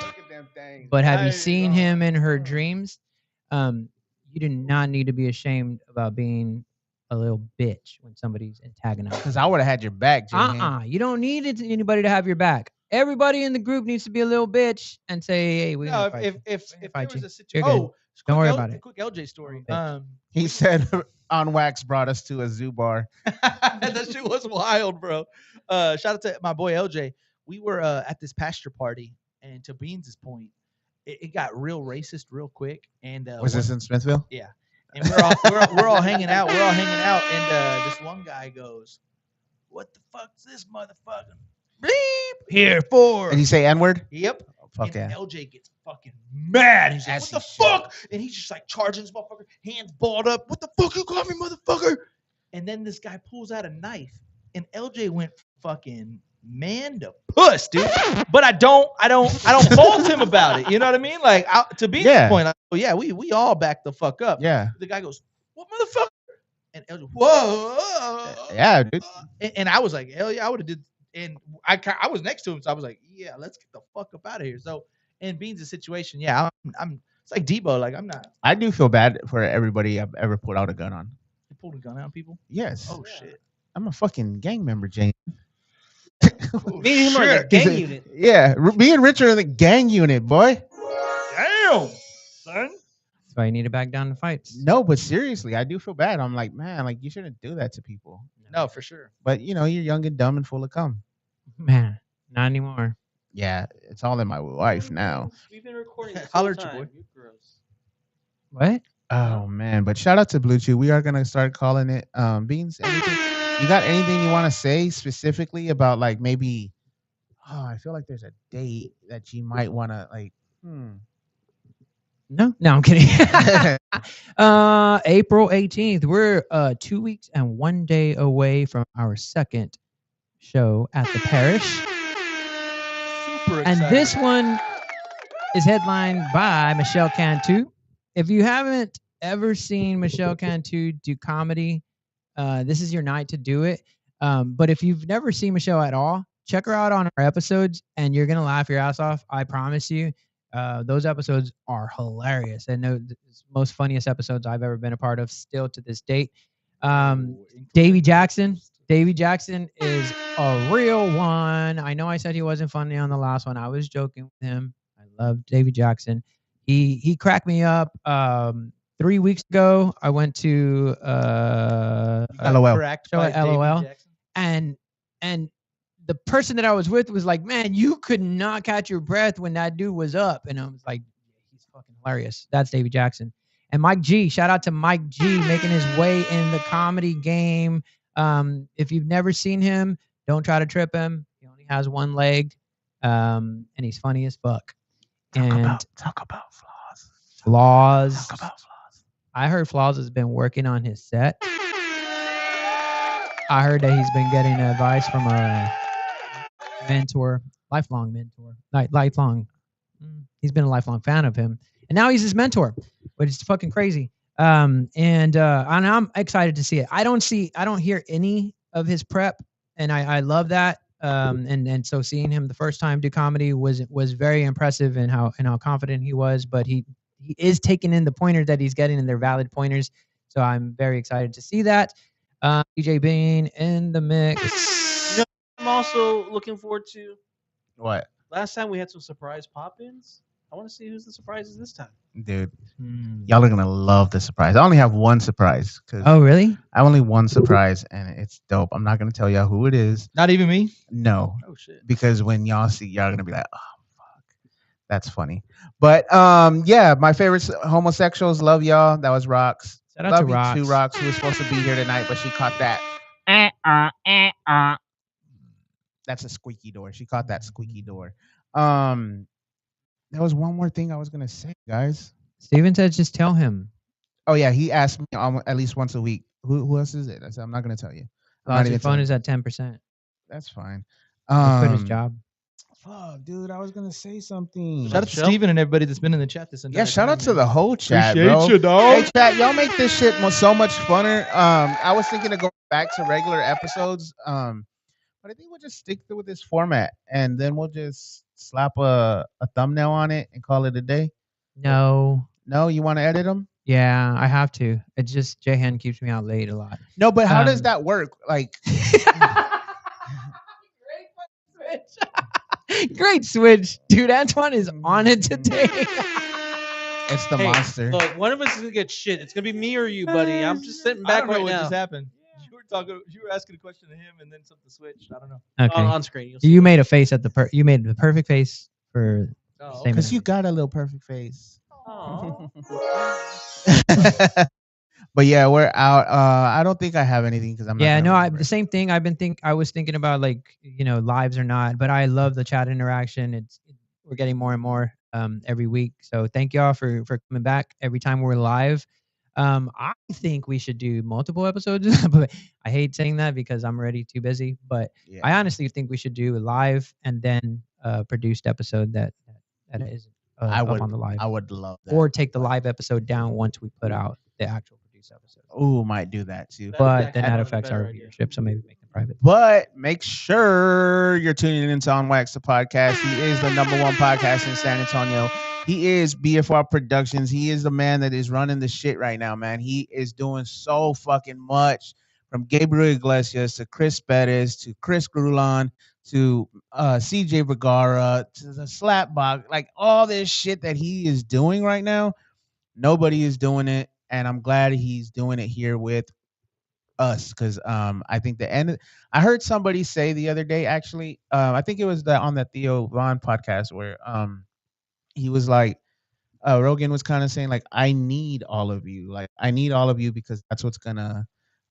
But have you seen him in her dreams? You do not need to be ashamed about being a little bitch when somebody's antagonizing. Because I would have had your back, Jimmy. You don't need anybody to have your back. Everybody in the group needs to be a little bitch and say, "Hey, we." No, gonna if fight if you. if there Fight was you. a situation, You're good. Don't worry about it. Quick LJ story. Bitch. He said on wax brought us to a zoo bar. That shit was wild, bro. Shout out to my boy LJ. We were at this pasture party, and to Beans' point, it got real racist real quick. And Was this in Smithville? and we're all hanging out. We're all hanging out, and this one guy goes, "What the fuck's this motherfucker? Bleep here for." Did he say N-word? Yep. Oh, fuck And yeah. LJ gets fucking mad. He's like, As what the he should. fuck? And he's just like charging this motherfucker, hands balled up. What the fuck you call me, motherfucker? And then this guy pulls out a knife, and LJ went fucking man to puss, dude. But I don't fault him about it. You know what I mean? Like to be Yeah. the point, like, oh yeah, we all back the fuck up. Yeah. The guy goes, what motherfucker? And LJ, whoa. Yeah, dude. And I was like, hell yeah, I would have did. And I was next to him, so I was like, yeah, let's get the fuck up out of here. So in Beans' situation, yeah, I'm it's like Debo, like I'm not. I do feel bad for everybody I've ever put out a gun on. You pulled a gun out on people. Yes. Oh shit. I'm a fucking gang member, Jane. Me and him are the shit. gang unit. Yeah, me and Richard are the gang unit, boy. Damn, son. That's why you need to back down to fights. No, but seriously, I do feel bad. I'm like, man, like you shouldn't do that to people. No, for sure. But you know, you're young and dumb and full of cum. Man, not anymore. Yeah, it's all in my wife now. We've been recording this Holler whole at your time. boy. You're gross. What? Oh man, but shout out to Blue Chew. We are gonna start calling it Beans. Anything, you got anything you want to say specifically about like maybe? Oh, I feel like there's a date that you might want to like. No, I'm kidding. April 18th. We're 2 weeks and 1 day away from our second show at the Parish. Super And excited. this one is headlined by Michelle Cantu. If you haven't ever seen Michelle Cantu do comedy, this is your night to do it. But if you've never seen Michelle at all, check her out on our episodes and you're going to laugh your ass off. I promise you. Those episodes are hilarious. And the most funniest episodes I've ever been a part of still to this date. Davey Jackson. Davey Jackson is a real one. I know I said he wasn't funny on the last one. I was joking with him. I love Davey Jackson. He cracked me up. 3 weeks ago, I went to LOL. Correct. Show by at Davey LOL. Jackson. and the person that I was with was like, man, you could not catch your breath when that dude was up. And I was like, he's fucking hilarious. That's Davey Jackson. And Mike G, shout out to Mike G making his way in the comedy game. If you've never seen him, don't try to trip him. He only has one leg. And he's funny as fuck. Talk about flaws. Flaws. Talk about flaws. I heard Flaws has been working on his set. I heard that he's been getting advice from a mentor, lifelong mentor, lifelong. He's been a lifelong fan of him, and now he's his mentor, which is fucking crazy. And I'm excited to see it. I don't hear any of his prep, and I love that. And so seeing him the first time do comedy was very impressive in how confident he was. But he is taking in the pointers that he's getting, and they're valid pointers. So I'm very excited to see that. DJ Bean in the mix. I'm also looking forward to. What, Last time we had some surprise pop-ins. I want to see who's the surprises this time. dude? Y'all are gonna love the surprise. I only have one surprise because Oh, really? I have only one surprise, and it's dope. I'm not gonna tell y'all who it is. Not even me. No, Oh shit! because when y'all see, y'all gonna be like, oh fuck, that's funny. But yeah, my favorite homosexuals. Love y'all. That was Rocks. Shout out Love to you Rocks. too, Rocks, who was supposed to be here tonight, but she caught that. That's a squeaky door. She caught that squeaky door. There was one more thing I was gonna say, guys. Steven said just tell him. Oh yeah, he asked me at least once a week. Who else is it? I said I'm not gonna tell you. I'm not Your even phone telling is at 10%. That's fine. He quit his job. Fuck, dude, I was gonna say something. Shout out to Michelle? Steven and everybody that's been in the chat this entire Yeah, shout time, out to man. the whole chat, Appreciate bro. you, dog. Hey, chat, y'all make this shit so much funner. I was thinking of going back to regular episodes, but I think we'll just stick with this format, and then we'll just slap a thumbnail on it and call it a day. No. No, you want to edit them? Yeah, I have to. It's just Jahan keeps me out late a lot. No, but how does Um, that work? Like, Great switch. Dude, Antoine is on it today. it's the Hey, monster. Look, one of us is gonna get shit. It's gonna be me or you, buddy. I'm just sitting I back don't know right what now. just happened. You were asking a question to him, and then something switched. I don't know. Okay. On screen. You'll see. You made a face at you made the perfect face for Oh, Same. Because you got a little perfect face. Aw. But yeah, we're out. I don't think I have anything because I'm not. yeah, gonna no, remember the it. same thing. I was thinking about like, lives or not, but I love the chat interaction. We're getting more and more every week. So thank y'all for coming back every time we're live. I think we should do multiple episodes, but I hate saying that because I'm already too busy. But Yeah. I honestly think we should do a live and then a produced episode that is I up would. on the live, I would love that. or take the live episode down once we put out the actual produced episode. Ooh, might do that too. But then that That'd be a affects our better idea. viewership, so maybe make them private. But make sure you're tuning into On Wax, the podcast. He is the #1 podcast in San Antonio. He is BFR Productions. He is the man that is running the shit right now, man. He is doing so fucking much, from Gabriel Iglesias to Chris Bettis to Chris Grulon to CJ Vergara to the Slapbox. Like all this shit that he is doing right now, nobody is doing it. And I'm glad he's doing it here with us, because I think I heard somebody say the other day, actually, I think it was on the Theo Vaughn podcast, where he was like, Rogan was kind of saying like, I need all of you, because that's what's gonna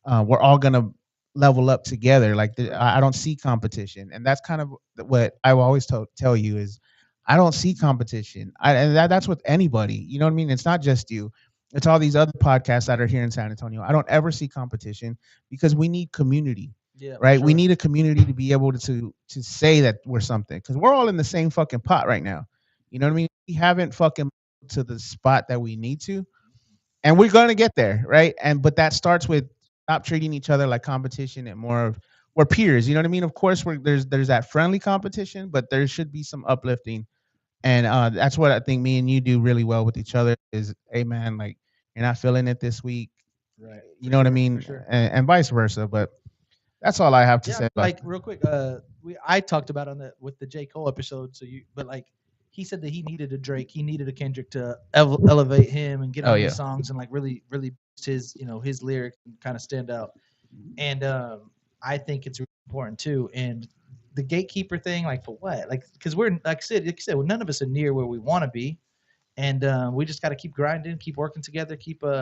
we're all gonna level up together. Like I don't see competition, and that's kind of what I always tell you is, I don't see competition. And that's with anybody, you know what I mean? It's not just you. It's all these other podcasts that are here in San Antonio. I don't ever see competition because we need community. Yeah, for right? We sure. need a community to be able to say that we're something because we're all in the same fucking pot right now. You know what I mean? We haven't fucking to the spot that we need to, and we're gonna get there, right? And but that starts with stop treating each other like competition and more of we're peers. You know what I mean? Of course, there's that friendly competition, but there should be some uplifting, and that's what I think me and you do really well with each other. Is hey man, like you're not feeling it this week, Right. you know what I For mean, sure. and vice versa. But that's all I have to say. Yeah, About like real quick, I talked about on the with the J. Cole episode. But like he said that he needed a Drake, he needed a Kendrick to elevate him and get Oh, on yeah. his songs and like really boost his his lyrics and kind of stand out. And I think it's really important too. And the gatekeeper thing, like for what? Like because we're like I said, well, none of us are near where we want to be. And we just got to keep grinding, keep working together, keep like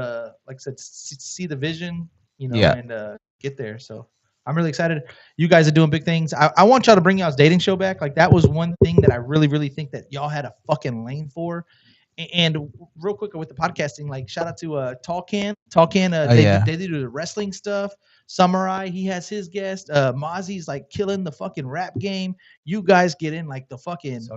I said, see the vision, Yeah. and get there. So I'm really excited. You guys are doing big things. I want y'all to bring y'all's dating show back. Like that was one thing that I really think that y'all had a fucking lane for. And real quick with the podcasting, like shout out to Talkan. yeah. They do the wrestling stuff. Samurai, he has his guest. Mozzie's like killing the fucking rap game. You guys get in like the fucking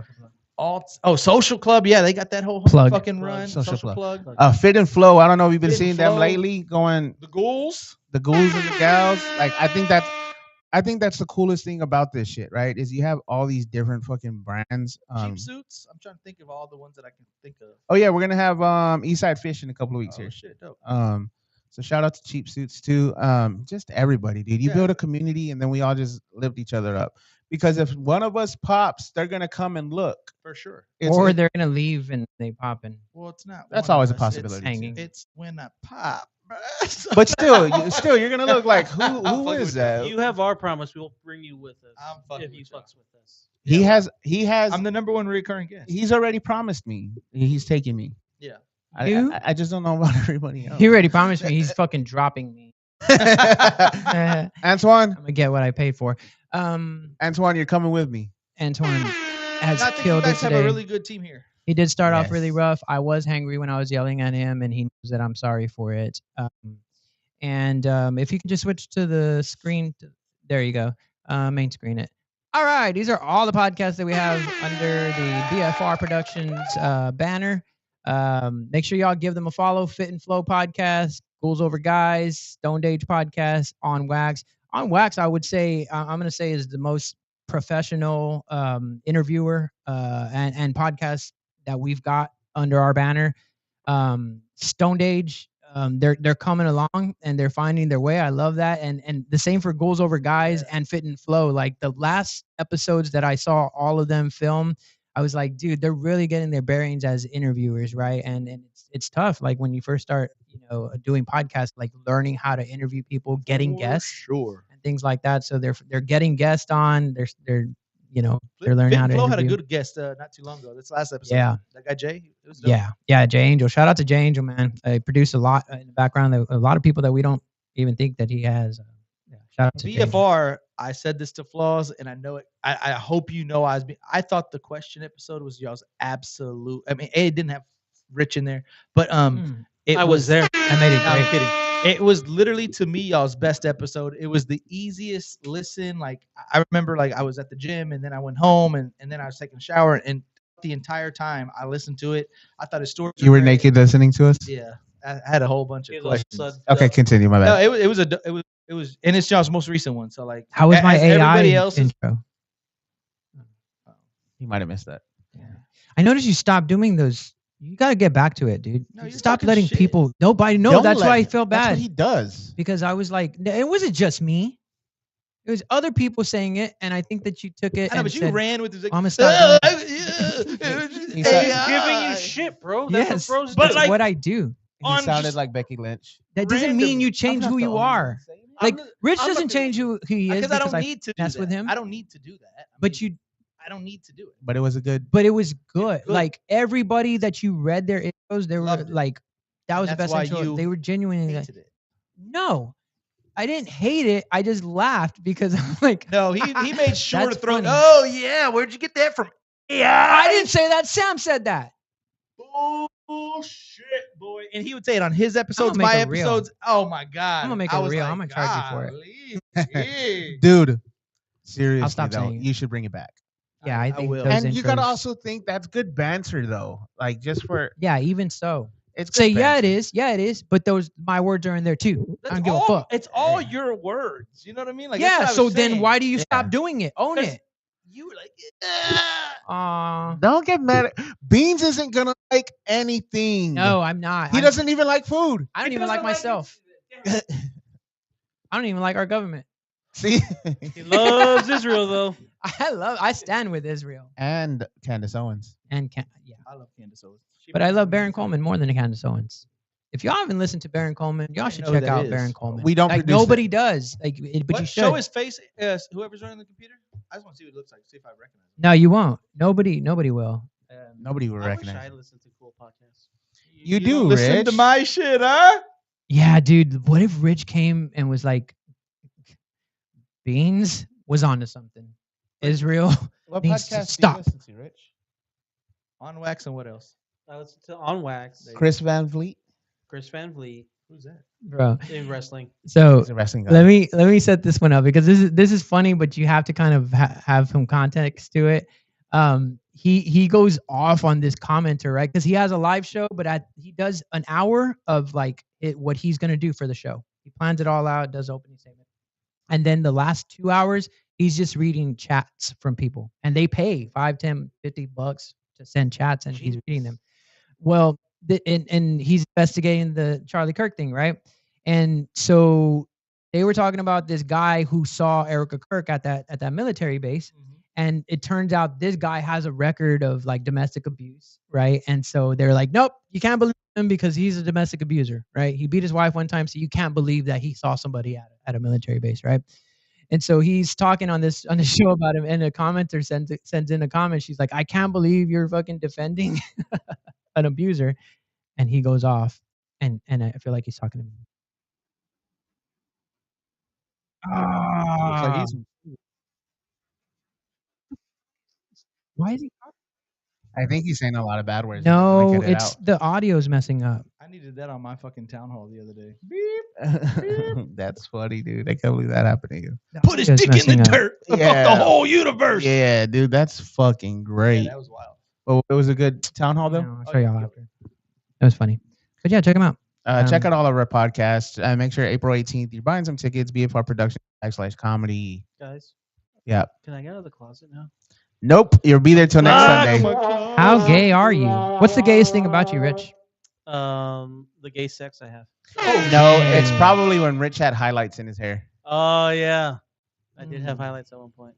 Social Club. Yeah, they got that whole Plug. fucking run. Social Social Plug. plug. Fit and Flow. I don't know if you've been Fit and seeing them Flow. lately. Going The ghouls. the ghouls and the gals. Like I think that's the coolest thing about this shit, right? Is you have all these different fucking brands. Cheap Suits. I'm trying to think of all the ones that I can think of. Oh yeah, we're gonna have Eastside Fish in a couple of weeks Oh here. shit, dope. So shout out to Cheap Suits too. Just everybody, dude. You Yeah. build a community and then we all just lift each other up. Because if one of us pops, they're gonna come and look. For sure. Or they're gonna leave and they pop in. Well, it's not. That's one of always a us, possibility, It's, too. hanging. it's when I pop. But still, you're gonna look like who fucking is with that? You have our promise. We'll bring you with us I'm fucking if you with y'all. fucks with us. He has I'm the number one recurring guest. he's already promised me. He's taking me. Yeah. You? I just don't know about everybody else. He already promised me he's fucking dropping me. I'm Antoine, gonna get what I paid for. Antoine, you're coming with me. Antoine has I think you killed it guys have today. a really good team here. He did start off really Yes. rough. I was angry when I was yelling at him, and he knows that I'm sorry for it. And if you can just switch to the screen, there you go. Main screen it. All right, these are all the podcasts that we have under the BFR Productions banner. Make sure y'all give them a follow. Fit and Flow Podcast, Ghouls Over Guys, Stoned Age Podcast, On Wax. On Wax, I would say I'm going to say is the most professional interviewer and podcast that we've got under our banner. Stoned Age, they're coming along and they're finding their way. I love that. And the same for Ghouls Over Guys and Fit and Flow. Like the last episodes that I saw all of them film, I was like, dude, they're really getting their bearings as interviewers, right? And it's tough. Like when you first start, doing podcasts, like learning how to interview people, getting guests, Sure. and things like that. So they're getting guests on. They're learning Fit how and to Flow had a interview. good guest not too long ago. This last episode. Yeah. That guy Jay. It was dope. Yeah, Jay Angel. Shout out to Jay Angel, man. He produced a lot in the background. A lot of people that we don't even think that he has. Shout out to Jay Angel. BFR, I said this to Flaws, and I know it. I hope you know I thought the question episode was y'all's absolute. I mean, it didn't have Rich in there, but it I was there. I made it No, I'm great. kidding. It was literally to me y'all's best episode. It was the easiest listen. Like I remember, like I was at the gym and then I went home and then I was taking a shower and the entire time I listened to it. I thought his story. You were naked listening to us. Yeah, I had a whole bunch of He's all questions. suds Okay, up. continue. My No, bad. it was, and it's y'all's most recent one. So like, How was my as AI everybody else's? intro? You might have missed that. I noticed you stopped doing those. You got to get back to it, dude. No, you're Stop talking letting shit. people. Nobody. No, Don't that's let why I him. feel That's bad what he does. because I was like, it wasn't just me. It was other people saying it, and I think that you took it. I know, and but you said, ran with this. Like, I'm gonna stop He He's said- giving you shit, bro. That's Yes, what bros but that's do. like- what I do. He on sounded just- like Becky Lynch. That doesn't mean random- you change who you are. Like Rich I'm doesn't not- change who he is because I don't need to do mess that. with him. I don't need to do that. But you, I don't need to do it. But it was a good. but it was good. good. Like everybody that you read their intros, they were Loved it. like, that was the That's best why intro. you They were genuinely like, Hated it. no, I didn't hate it. I just laughed because I'm like, No, he made sure to That's throw. funny. Oh yeah, where'd you get that from? Yeah, I didn't say that. Sam said that. Bullshit, boy. And he would say it on his episodes, make my it real. episodes. Oh my god, I'm gonna make I it was real. like, I'm gonna charge you for it. golly. Dude, seriously stop though, saying it. you should bring it back. Yeah, I I think will. those And you gotta intros- also think that's good banter though. Like just for Yeah, even so. it's good Say yeah, it banter. is. Yeah, it is. But those my words are in there too. I don't give a fuck. It's all your words. You know what I mean? Like, that's Yeah. what I So was then saying. why do you Yeah. stop doing it? Own 'Cause it. You were like, Don't get mad. Beans isn't gonna like anything. No, I'm not. he I'm- doesn't even like food. I don't He even like doesn't like myself. it. I don't even like our government. See, He loves Israel though. I stand with Israel and Candace Owens. and yeah. I love Candace Owens. But I love Baron Coleman more than Candace Owens. If y'all haven't listened to Baron Coleman, y'all should know check that out is. Baron Coleman. We don't like produce nobody does. Like, but you should. Show his face. Whoever's running the computer. I just want to see what it looks like. See if I recognize him. No, you won't. Nobody will. Nobody will I wish recognize. I him. listened to cool podcasts. You do, don't listen to Rich. my shit, huh? Yeah, dude. What if Rich came and was like, Beans was onto something. Israel. What needs to podcast do you stop. listen to, Rich? On wax and what else? I listened to On Wax, Chris Van Vliet. Chris Van Vliet Who's that? Bro. in wrestling. So He's a wrestling guy. let me set this one up because this is funny, but you have to kind of have some context to it. He goes off on this commenter, right? Because he has a live show, but he does an hour of like what he's gonna do for the show. He plans it all out, does opening statement, and then the last 2 hours he's just reading chats from people, and they pay $5, $10, $50 to send chats, and he's reading them. Well, and he's investigating the Charlie Kirk thing, right? And so they were talking about this guy who saw Erica Kirk at that military base, and it turns out this guy has a record of like domestic abuse, right? And so they're like, nope, you can't believe him because he's a domestic abuser, right? He beat his wife one time, so you can't believe that he saw somebody at a military base, right? And so he's talking on the show about him, and a commenter sends in a comment. She's like, I can't believe you're fucking defending an abuser. And he goes off, and I feel like he's talking to me. Looks like he's Why is he? I think he's saying a lot of bad words. No, Get it it's the audio's messing up. I needed that on my fucking town hall the other day. out. That's funny, dude. I can't believe that happened to you. Put his Audio's dick in the messing up. dirt. Yeah. Fuck the whole universe. Yeah, dude, that's fucking great. Yeah, that was wild. Oh, it was a good town hall though. No, I'll show y'all after. That was funny. But yeah, check him out. Check out all of our podcasts. Make sure April 18th you're buying some tickets. BFR Production /comedy. Guys, Yeah. can I get out of the closet now? Nope. You'll be there till next Ah, Sunday. come on. How gay are you? What's the gayest thing about you, Rich? The gay sex I have. No, it's probably when Rich had highlights in his hair. Oh yeah, I did have highlights at one point.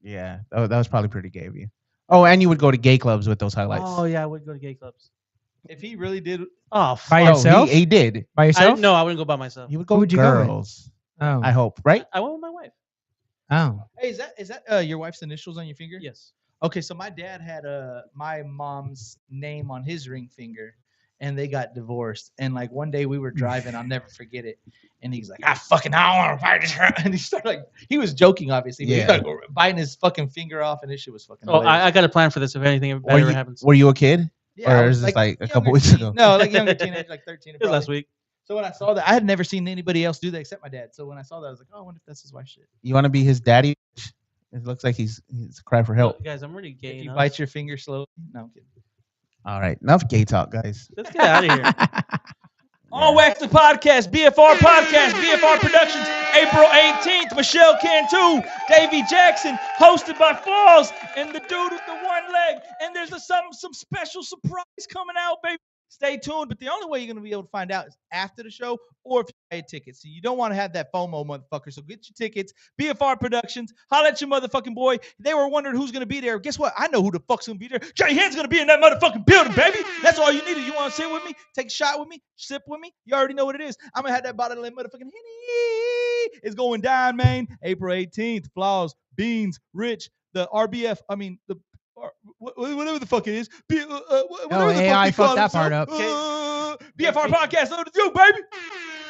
Yeah, that was probably pretty gay of you. Oh, and you would go to gay clubs with those highlights. Oh yeah, I would go to gay clubs. If he really did, Oh, By Oh, yourself? he did. By yourself? no, I wouldn't go by myself. He would go Who with would you go with? girls. Oh. I hope, right? I went with my wife. Oh. hey, is that your wife's initials on your finger? Yes. Okay, so my dad had my mom's name on his ring finger, and they got divorced. And like one day we were driving, I'll never forget it. And he's like, I don't want to fight this. And he started like, he was joking, obviously, but he Yeah. started biting his fucking finger off, and this shit was fucking. Oh, hilarious. I got a plan for this if anything Were better you, happens. were you a kid? Yeah, I or was is this like a couple younger weeks teen- ago? No, like younger teenage, like 13. It was last probably. week. So when I saw that, I had never seen anybody else do that except my dad. So when I saw that, I was like, oh, I wonder if that's his wife's shit. You want to be his daddy? It looks like he's a cry for help. Guys, I'm really gay. If you enough. bite your finger slowly. No, I'm kidding. All right, enough gay talk, guys. Let's get out of here. On Wax the Podcast, BFR Podcast, BFR Productions, April 18th, Michelle Cantu, Davey Jackson, hosted by Falls, and the dude with the one leg. And there's some special surprise coming out, baby. Stay tuned, but the only way you're going to be able to find out is after the show or if you buy a ticket. So you don't want to have that FOMO, motherfucker. So get your tickets. BFR Productions. Holla at your motherfucking boy. They were wondering who's going to be there. Guess what? I know who the fuck's going to be there. Jay Hand's going to be in that motherfucking building, baby. That's all you needed. You want to sit with me? Take a shot with me? Sip with me? You already know what it is. I'm going to have that bottle of motherfucking Henny. It's going down, man. April 18th. Flaws, Beans, Rich, the RBF. I mean, the whatever the fuck it is. Whatever the AI fuck fucked that part up. BFR Podcast, loaded you, baby.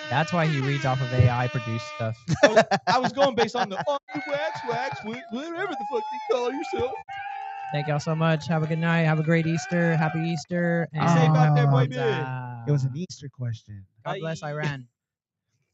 That's why he reads off of AI produced stuff. I was going based on the wax, whatever the fuck they call yourself. Thank y'all so much. Have a good night. Have a great Easter. Happy Easter. Be safe out there, And, baby. It was an Easter question. God bless Iran.